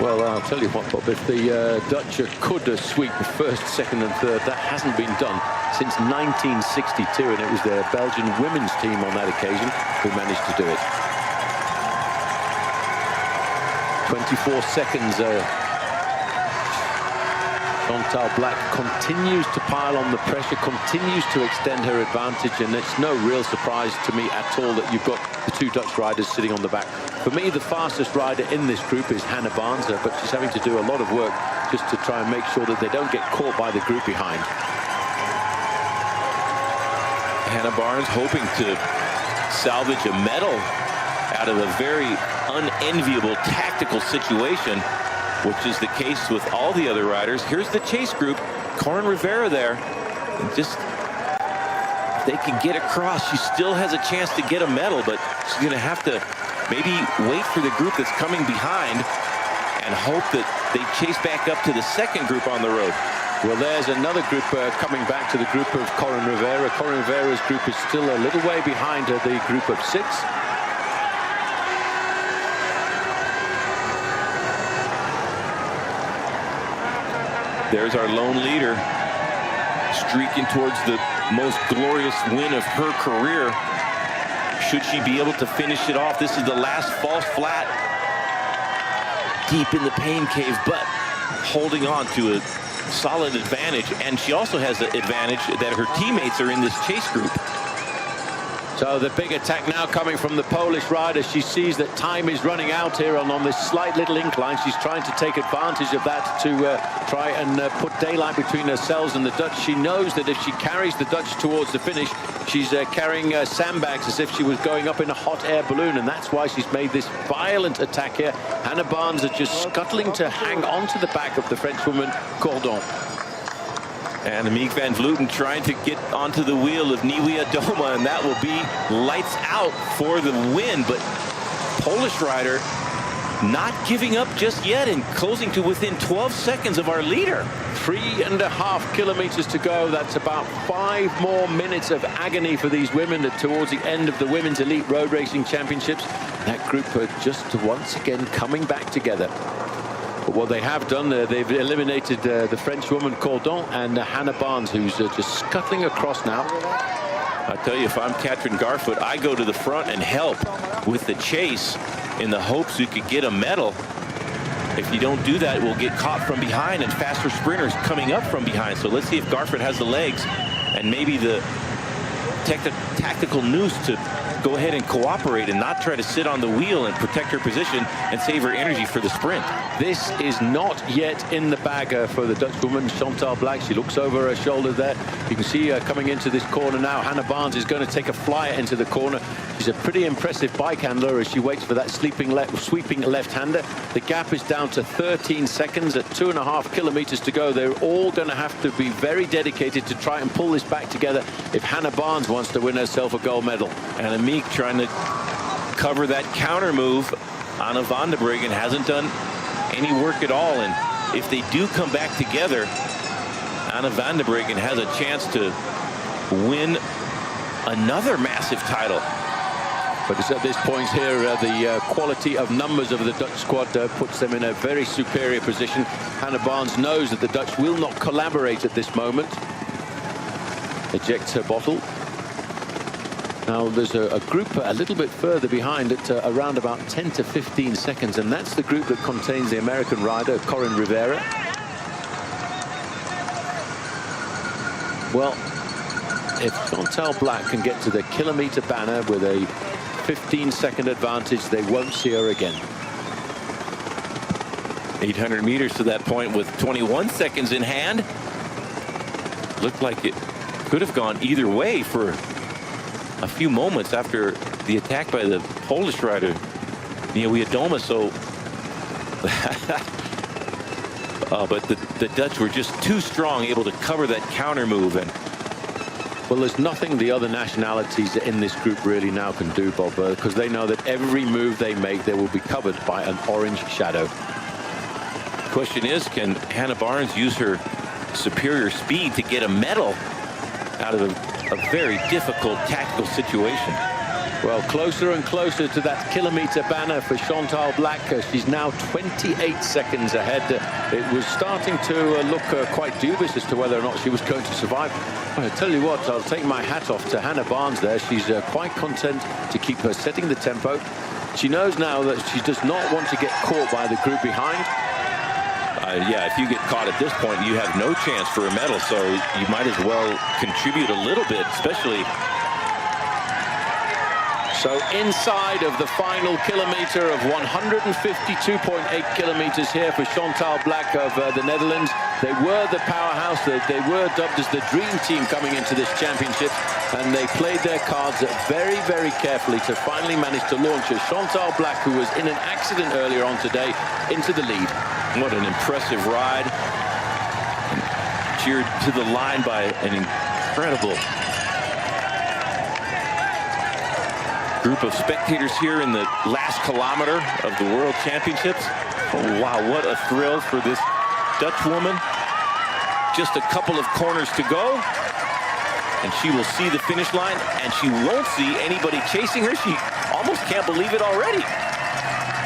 Well, I'll tell you what, Bob, if the Dutch could sweep the first, second and third, that hasn't been done since 1962, and it was the Belgian women's team on that occasion who managed to do it. 24 seconds. Chantal Blaak continues to pile on the pressure, continues to extend her advantage, and it's no real surprise to me at all that you've got the two Dutch riders sitting on the back. For me, the fastest rider in this group is Hannah Barnes, but she's having to do a lot of work just to try and make sure that they don't get caught by the group behind. Hannah Barnes hoping to salvage a medal out of a very unenviable tactical situation, which is the case with all the other riders. Here's the chase group. Corin Rivera there. And just, if they can get across, she still has a chance to get a medal, but she's going to have to maybe wait for the group that's coming behind and hope that they chase back up to the second group on the road. Well, there's another group coming back to the group of Corin Rivera. Corin Rivera's group is still a little way behind the group of 6. There's our lone leader streaking towards the most glorious win of her career. Should she be able to finish it off? This is the last false flat deep in the pain cave, but holding on to a solid advantage. And she also has the advantage that her teammates are in this chase group. So the big attack now coming from the Polish rider. She sees that time is running out here on this slight little incline. She's trying to take advantage of that to try and put daylight between herself and the Dutch. She knows that if she carries the Dutch towards the finish, she's carrying sandbags as if she was going up in a hot air balloon, and that's why she's made this violent attack here. Hannah Barnes is just scuttling to hang on to the back of the Frenchwoman Cordon. And Annemiek van Vleuten trying to get onto the wheel of Nieuwe Adoma, and that will be lights out for the win. But Polish rider not giving up just yet and closing to within 12 seconds of our leader. 3.5 kilometers to go. That's about 5 more minutes of agony for these women towards the end of the Women's Elite Road Racing Championships. That group are just once again coming back together. But what they have done, they've eliminated the Frenchwoman Cordon and Hannah Barnes, who's just scuttling across now. I tell you, if I'm Katrin Garfoot, I go to the front and help with the chase in the hopes we could get a medal. If you don't do that, we'll get caught from behind and faster sprinters coming up from behind. So let's see if Garfoot has the legs and maybe the tactical nous to go ahead and cooperate and not try to sit on the wheel and protect her position and save her energy for the sprint. This is not yet in the bag for the Dutch woman Chantal Blaak. She looks over her shoulder there. You can see her coming into this corner now. Hannah Barnes is going to take a flyer into the corner. She's a pretty impressive bike handler as she waits for that sweeping left-hander. The gap is down to 13 seconds at 2.5 kilometers to go. They're all going to have to be very dedicated to try and pull this back together if Hannah Barnes wants to win herself a gold medal. And Annemiek trying to cover that counter move. Anna van der Breggen hasn't done any work at all, and if they do come back together, Anna van der Breggen has a chance to win another massive title. But it's at this point here, the quality of numbers of the Dutch squad puts them in a very superior position. Hannah Barnes knows that the Dutch will not collaborate at this moment. Ejects her bottle. Now there's a group a little bit further behind at around about 10 to 15 seconds, and that's the group that contains the American rider Corin Rivera. Well, if Chantal Blaak can get to the kilometer banner with a 15-second advantage, they won't see her again. 800 meters to that point with 21 seconds in hand. Looked like it could have gone either way for a few moments after the attack by the Polish rider Nieuwe Adoma. So but the Dutch were just too strong, able to cover that counter move. And well, there's nothing the other nationalities in this group really now can do, Bob, because they know that every move they make, they will be covered by an orange shadow. Question is, can Hannah Barnes use her superior speed to get a medal out of a very difficult tactical situation? Well, closer and closer to that kilometre banner for Chantal Black. She's now 28 seconds ahead. It was starting to look quite dubious as to whether or not she was going to survive. I tell you what, I'll take my hat off to Hannah Barnes there. She's quite content to keep her setting the tempo. She knows now that she does not want to get caught by the group behind. Yeah, if you get caught at this point, you have no chance for a medal, so you might as well contribute a little bit, especially. So inside of the final kilometre of 152.8 kilometres here for Chantal Black of the Netherlands. They were the powerhouse. They were dubbed as the dream team coming into this championship, and they played their cards very, very carefully to finally manage to launch a Chantal Black, who was in an accident earlier on today, into the lead. What an impressive ride. Cheered to the line by an incredible group of spectators here in the last kilometer of the World Championships. Oh, wow, what a thrill for this Dutch woman. Just a couple of corners to go, and she will see the finish line, and she won't see anybody chasing her. She almost can't believe it already.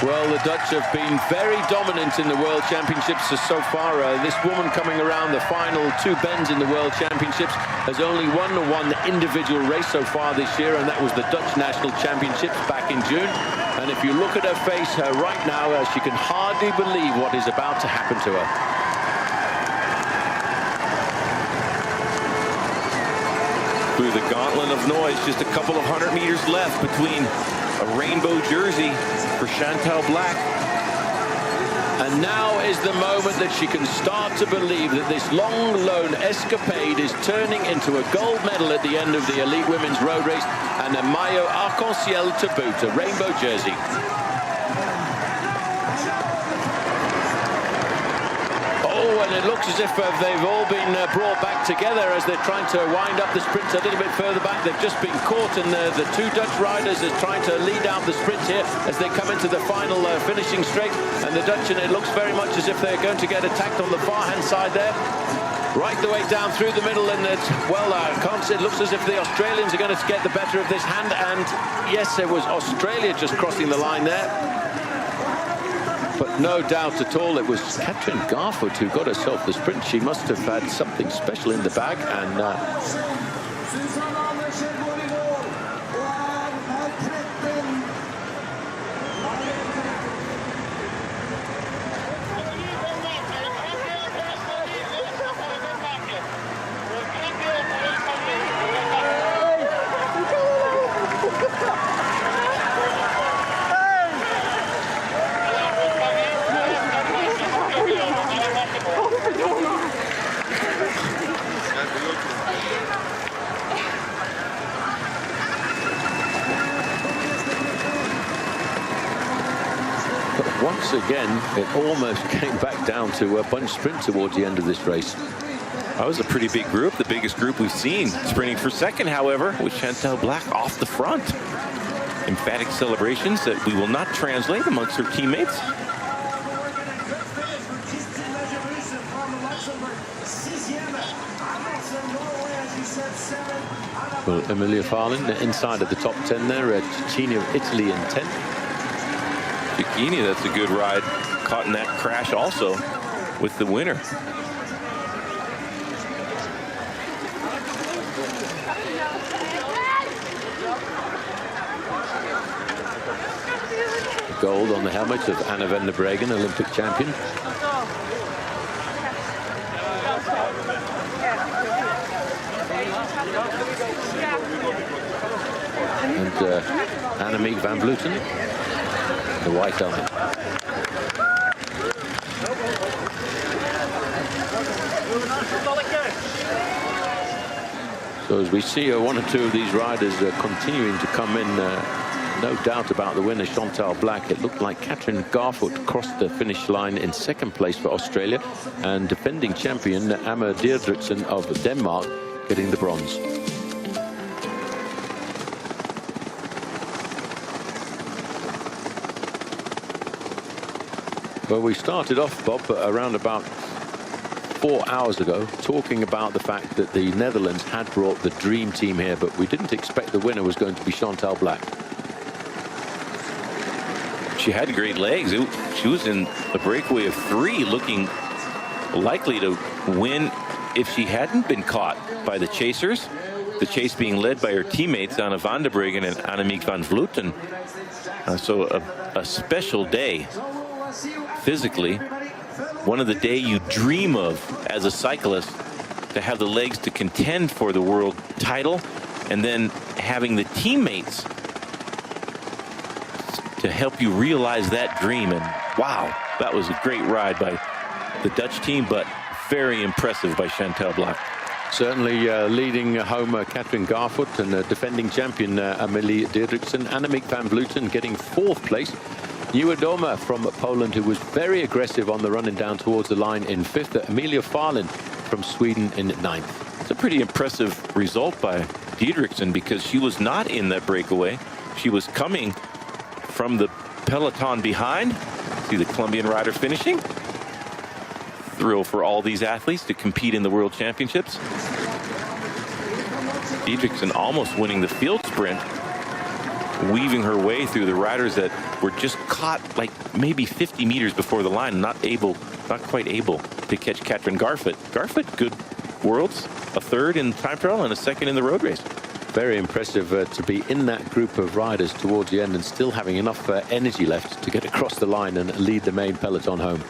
Well, the Dutch have been very dominant in the World Championships so far. This woman coming around the final two bends in the World Championships has only won one individual race so far this year, and that was the Dutch National Championships back in June. And if you look at her face right now, she can hardly believe what is about to happen to her. Through the gauntlet of noise, just a couple of 100 meters left between a rainbow jersey for Chantal Black. And now is the moment that she can start to believe that this long lone escapade is turning into a gold medal at the end of the elite women's road race, and a maillot arc-en-ciel to boot, a rainbow jersey. Oh, and it looks as if they've all been brought back together as they're trying to wind up the sprint a little bit further back. They've just been caught, and the two Dutch riders are trying to lead out the sprint here as they come into the final finishing straight. And the Dutch, and it looks very much as if they're going to get attacked on the far-hand side there. Right the way down through the middle, and well, it looks as if the Australians are going to get the better of this hand. And yes, it was Australia just crossing the line there. But no doubt at all, it was Katrin Garfoot who got herself the sprint. She must have had something special in the bag, and once again, it almost came back down to a bunch sprint towards the end of this race. That was a pretty big group, the biggest group we've seen. Sprinting for second, however, with Chantal Black off the front. Emphatic celebrations that we will not translate amongst her teammates. Well, Emilia Farlin inside of the top 10 there. Cecchini of Italy in 10th. Cecchini, that's a good ride. Caught in that crash also with the winner. Gold on the helmet of Anna van der Bergen, Olympic champion. And Annemiek van Vleuten, the white helmet. So as we see one or two of these riders continuing to come in, no doubt about the winner, Chantal Black. It looked like Katrin Garfoot crossed the finish line in second place for Australia, and defending champion Amma Deirdrickson of Denmark getting the bronze. Well, we started off, Bob, around about 4 hours ago, talking about the fact that the Netherlands had brought the dream team here, but we didn't expect the winner was going to be Chantal Black. she had great legs. She was in a breakaway of 3, looking likely to win if she hadn't been caught by the chasers. The chase being led by her teammates Anna van der Bergen and Annemiek van Vleuten. So a special day physically. One of the day you dream of as a cyclist, to have the legs to contend for the world title, and then having the teammates to help you realize that dream. And wow, that was a great ride by the Dutch team, but very impressive by Chantal Blaak. Certainly leading home Katrin Garfoot and defending champion Amelie Didriksen. Annemiek van Vleuten getting 4th place. Nieuwe from Poland, who was very aggressive on the running down towards the line, in 5th. Emilia Farlin from Sweden in 9th. It's a pretty impressive result by Didriksen, because she was not in that breakaway. She was coming from the peloton behind. See the Colombian rider finishing. Thrill for all these athletes to compete in the World Championships. Didriksen almost winning the field sprint, weaving her way through the riders that were just caught like maybe 50 meters before the line, not quite able to catch Katrin Garfoot. Garfoot, good worlds, a 3rd in time trial and a 2nd in the road race. Very impressive to be in that group of riders towards the end and still having enough energy left to get across the line and lead the main peloton home.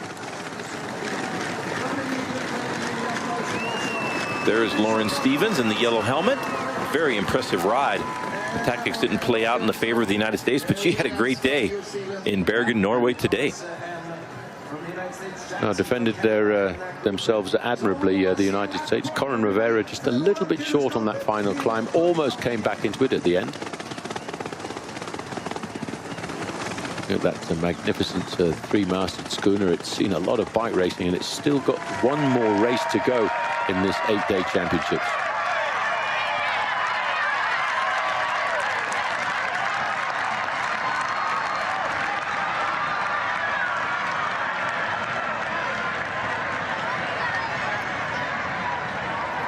There's Lauren Stevens in the yellow helmet. Very impressive ride. The tactics didn't play out in the favor of the United States, but she had a great day in Bergen, Norway today. Defended themselves admirably, the United States. Corin Rivera just a little bit short on that final climb. Almost came back into it at the end. That's a magnificent 3-masted schooner. It's seen a lot of bike racing, and it's still got one more race to go in this 8-day championships.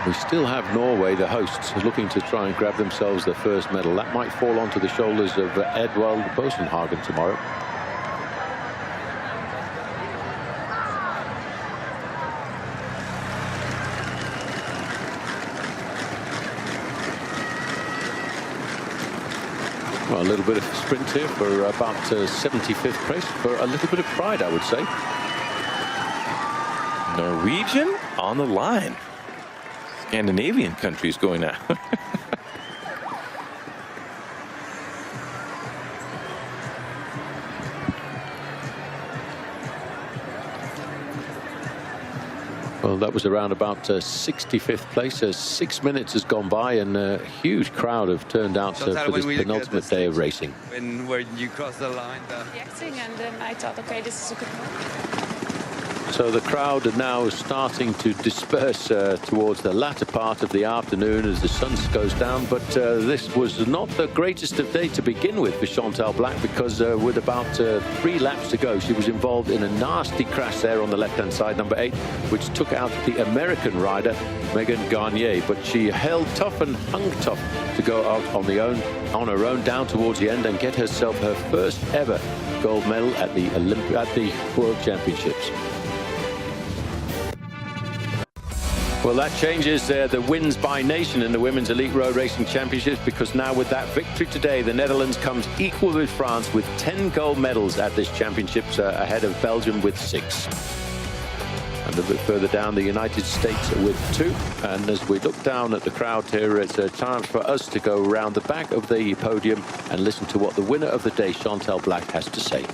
We still have Norway, the hosts, looking to try and grab themselves their first medal. That might fall onto the shoulders of Edvald Bosenhagen tomorrow. Well, a little bit of sprint here for about 75th place, for a little bit of pride, I would say. Norwegian on the line. Scandinavian countries going out. Well, that was around about 65th place. 6 minutes has gone by, and a huge crowd have turned out for this penultimate day of racing. Where you cross the line, reacting, and then I thought, okay, this is a good one. So the crowd are now starting to disperse towards the latter part of the afternoon as the sun goes down. But this was not the greatest of day to begin with for Chantal Blaak, because with about 3 laps to go, she was involved in a nasty crash there on the left-hand side, number 8, which took out the American rider, Megan Garnier. But she held tough and hung tough to go out on her own down towards the end and get herself her first ever gold medal at the World Championships. Well, that changes the wins by nation in the Women's Elite Road Racing Championships, because now with that victory today, the Netherlands comes equal with France with 10 gold medals at this championships, ahead of Belgium with 6. And a bit further down, the United States with 2. And as we look down at the crowd here, it's a chance for us to go around the back of the podium and listen to what the winner of the day, Chantal Blaak, has to say.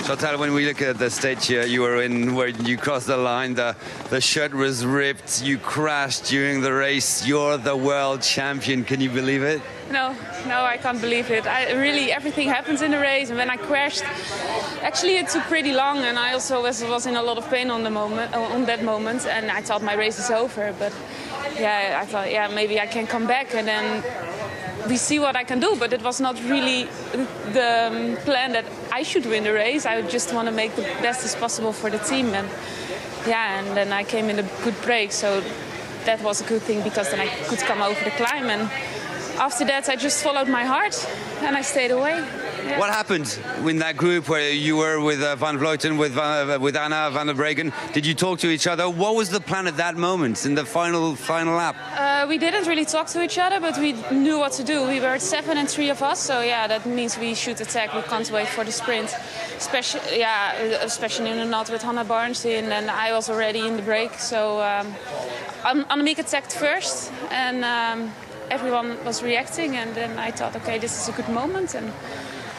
Chantal, when we look at the stage here you were in, where you crossed the line, the shirt was ripped, you crashed during the race, you're the world champion. Can you believe it? No, I can't believe it. Really, everything happens in the race, and when I crashed, actually it took pretty long, and I also was in a lot of pain on that moment, and I thought my race is over. But yeah, I thought, yeah, maybe I can come back, and then we see what I can do. But it was not really the plan that I should win the race. I just want to make the best as possible for the team, and yeah, and then I came in a good break, so that was a good thing, because then I could come over the climb, and after that, I just followed my heart and I stayed away. Yeah. What happened in that group where you were with Van Vleuten, with Anna van der Breggen? Did you talk to each other? What was the plan at that moment in the final lap? We didn't really talk to each other, but we knew what to do. We were 7 and 3 of us, so yeah, that means we should attack. We can't wait for the sprint, especially not with Hannah Barnes in, and I was already in the break. So Annemiek attacked first, and everyone was reacting, and then I thought, okay, this is a good moment, and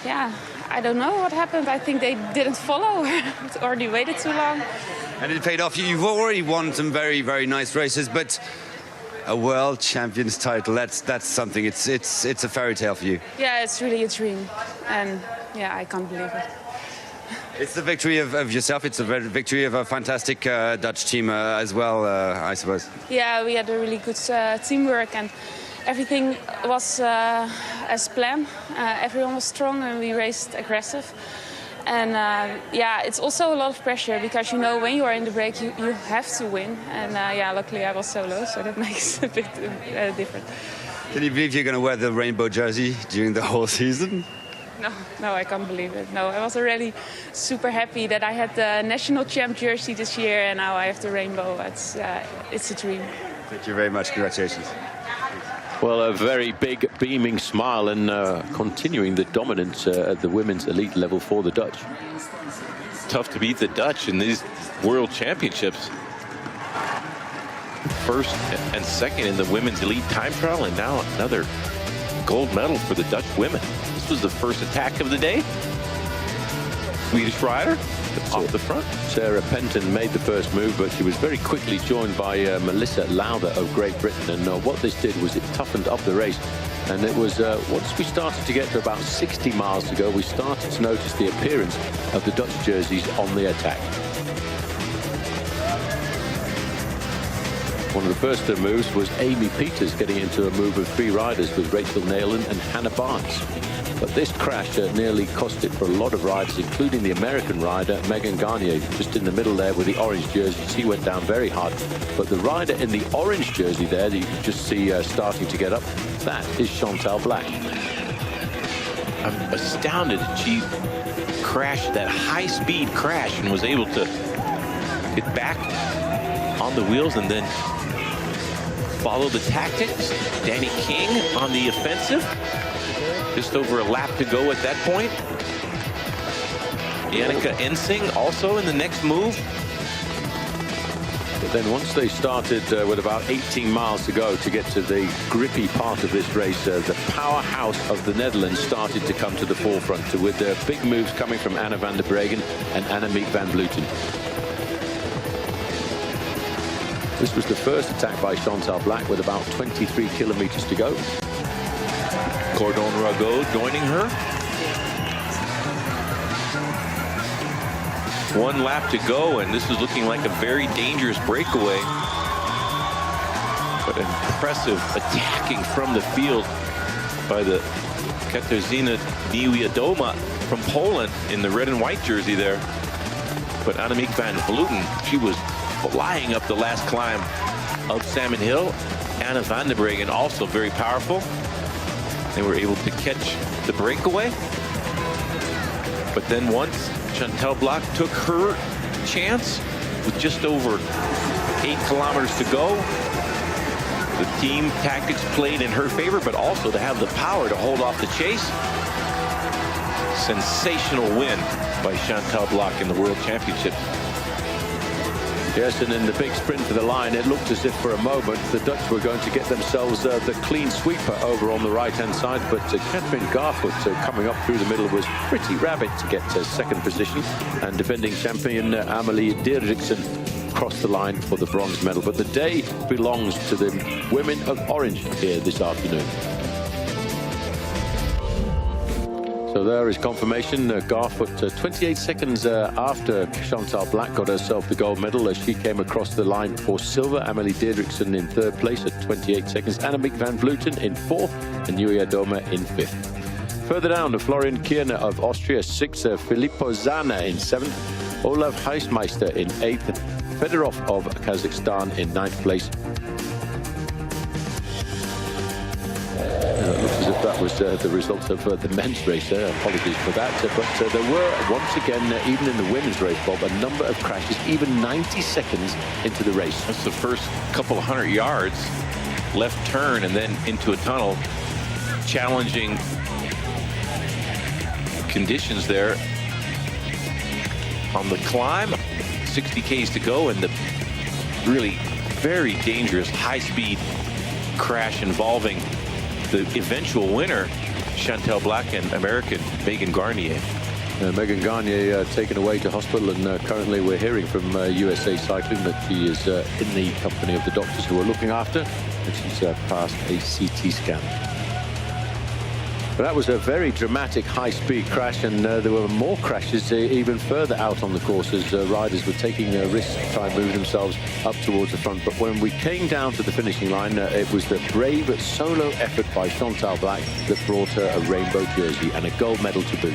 yeah, I don't know what happened. I think they didn't follow or they waited too long. And it paid off. You've already won some very, very nice races, but a world champions title, that's something. It's a fairy tale for you. Yeah, it's really a dream, and yeah, I can't believe it. It's the victory of yourself. It's a victory of a fantastic Dutch team as well, I suppose. Yeah, we had a really good teamwork, and everything was as planned. Everyone was strong and we raced aggressive. And yeah, it's also a lot of pressure because, you know, when you are in the break, you have to win. And yeah, luckily I was solo, so that makes a bit different. Can you believe you're going to wear the rainbow jersey during the whole season? No, I can't believe it. No, I was already super happy that I had the national champ jersey this year and now I have the rainbow. It's a dream. Thank you very much. Congratulations. Well, a very big beaming smile and continuing the dominance at the women's elite level for the Dutch. Tough to beat the Dutch in these World Championships. First and second in the women's elite time trial, and now another gold medal for the Dutch women. This was the first attack of the day. Swedish rider off the front. Sarah Penton made the first move, but she was very quickly joined by Melissa Lowther of Great Britain. And what this did was it toughened up the race. And it was once we started to get to about 60 miles to go, we started to notice the appearance of the Dutch jerseys on the attack. One of the first moves was Amy Peters getting into a move of 3 riders with Rachel Neyland and Hannah Barnes. But this crash nearly cost it for a lot of riders, including the American rider Megan Garnier, just in the middle there with the orange jersey. She went down very hard. But the rider in the orange jersey there that you can just see starting to get up, that is Chantal Black. I'm astounded that she crashed that high-speed crash and was able to get back on the wheels and then follow the tactics. Danny King on the offensive. Just over a lap to go at that point. Jannica Ensing also in the next move. But then once they started with about 18 miles to go to get to the grippy part of this race, the powerhouse of the Netherlands started to come to the forefront with big moves coming from Anna van der Breggen and Annemiek van Vleuten. This was the first attack by Chantal Black with about 23 kilometers to go. Cordon Rago joining her. 1 lap to go, and this is looking like a very dangerous breakaway. But impressive attacking from the field by the Katarzyna Niewiadoma from Poland in the red and white jersey there. But Annemiek van Vleuten, she was flying up the last climb of Salmon Hill. Anna van der Breggen also very powerful. They were able to catch the breakaway. But then once Chantal Black took her chance with just over 8 kilometers to go, the team tactics played in her favor, but also to have the power to hold off the chase. Sensational win by Chantal Black in the World Championship. Yes, and in the big sprint for the line, it looked as if for a moment the Dutch were going to get themselves the clean sweeper over on the right-hand side. But Catherine Garfoot coming up through the middle was pretty rapid to get to second position. And defending champion Amelie Dieriksen crossed the line for the bronze medal. But the day belongs to the women of orange here this afternoon. So there is confirmation. Garfoot, 28 seconds after Chantal Black got herself the gold medal, as she came across the line for silver. Amelie Dieriksen in 3rd place at 28 seconds. Annemiek van Vleuten in 4th and Niewiadoma in 5th. Further down, Florian Kierner of Austria 6th, Filippo Zana in 7th, Olaf Heismeister in 8th, Fedorov of Kazakhstan in 9th place. was the result of the men's race. Apologies for that. But there were, once again, even in the women's race, Bob, a number of crashes, even 90 seconds into the race. That's the first couple of 100 yards, left turn, and then into a tunnel. Challenging conditions there on the climb. 60 Ks to go, and the really very dangerous high-speed crash involving the eventual winner, Chantal Black, and American Megan Garnier. Megan Garnier taken away to hospital, and currently we're hearing from USA Cycling that she is in the company of the doctors who are looking after, and she's passed a CT scan. But that was a very dramatic high-speed crash, and there were more crashes even further out on the course as riders were taking risks to try and move themselves up towards the front. But when we came down to the finishing line, it was the brave solo effort by Chantal Black that brought her a rainbow jersey and a gold medal to boot.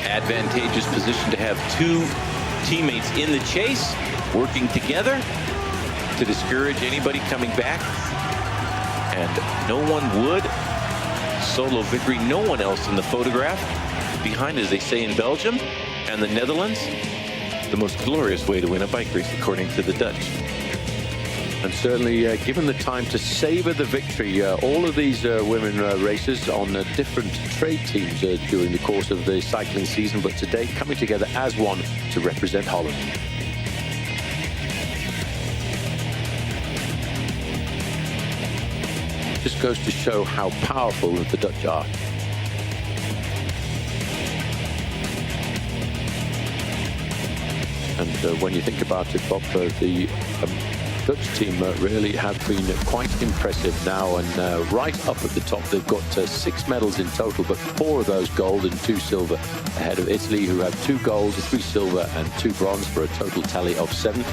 Advantageous position to have two teammates in the chase, working together to discourage anybody coming back. And no one would. Solo victory, no one else in the photograph. Behind, as they say in Belgium and the Netherlands, the most glorious way to win a bike race, according to the Dutch. And certainly, given the time to savor the victory, all of these women racers on different trade teams during the course of the cycling season, but today coming together as one to represent Holland. Just goes to show how powerful the Dutch are. And when you think about it, Bob, the Dutch team really have been quite impressive now, and right up at the top they've got 6 medals in total, but 4 of those gold and 2 silver, ahead of Italy, who have 2 gold, 3 silver and 2 bronze for a total tally of 7.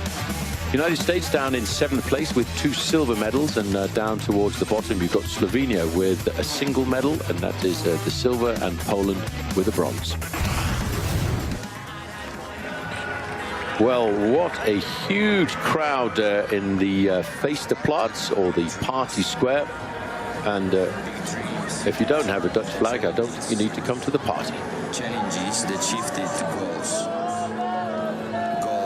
United States down in 7th place with 2 silver medals, and down towards the bottom you've got Slovenia with a single medal, and that is the silver, and Poland with a bronze. Well, what a huge crowd in the Feesterplaats, or the Party Square. And if you don't have a Dutch flag, I don't think you need to come to the party. Challenges that shifted to goals.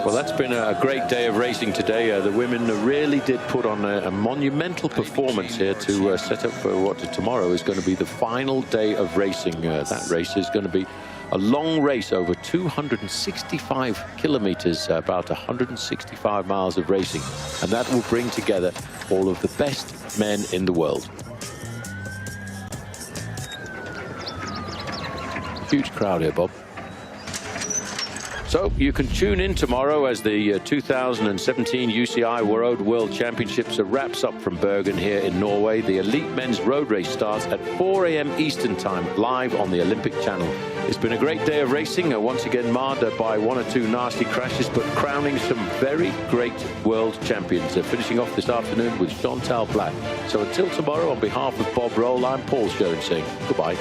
Well, that's been a great day of racing today. The women really did put on a monumental performance here to set up for what tomorrow is going to be the final day of racing. That race is going to be a long race over 265 kilometers, about 165 miles of racing. And that will bring together all of the best men in the world. Huge crowd here, Bob. So you can tune in tomorrow as the 2017 UCI Road World Championships wraps up from Bergen here in Norway. The elite men's road race starts at 4 a.m. Eastern time, live on the Olympic Channel. It's been a great day of racing, once again marred by 1 or 2 nasty crashes, but crowning some very great world champions. Finishing off this afternoon with Chantal Black. So until tomorrow, on behalf of Bob Roll, I'm Paul Schoen saying goodbye.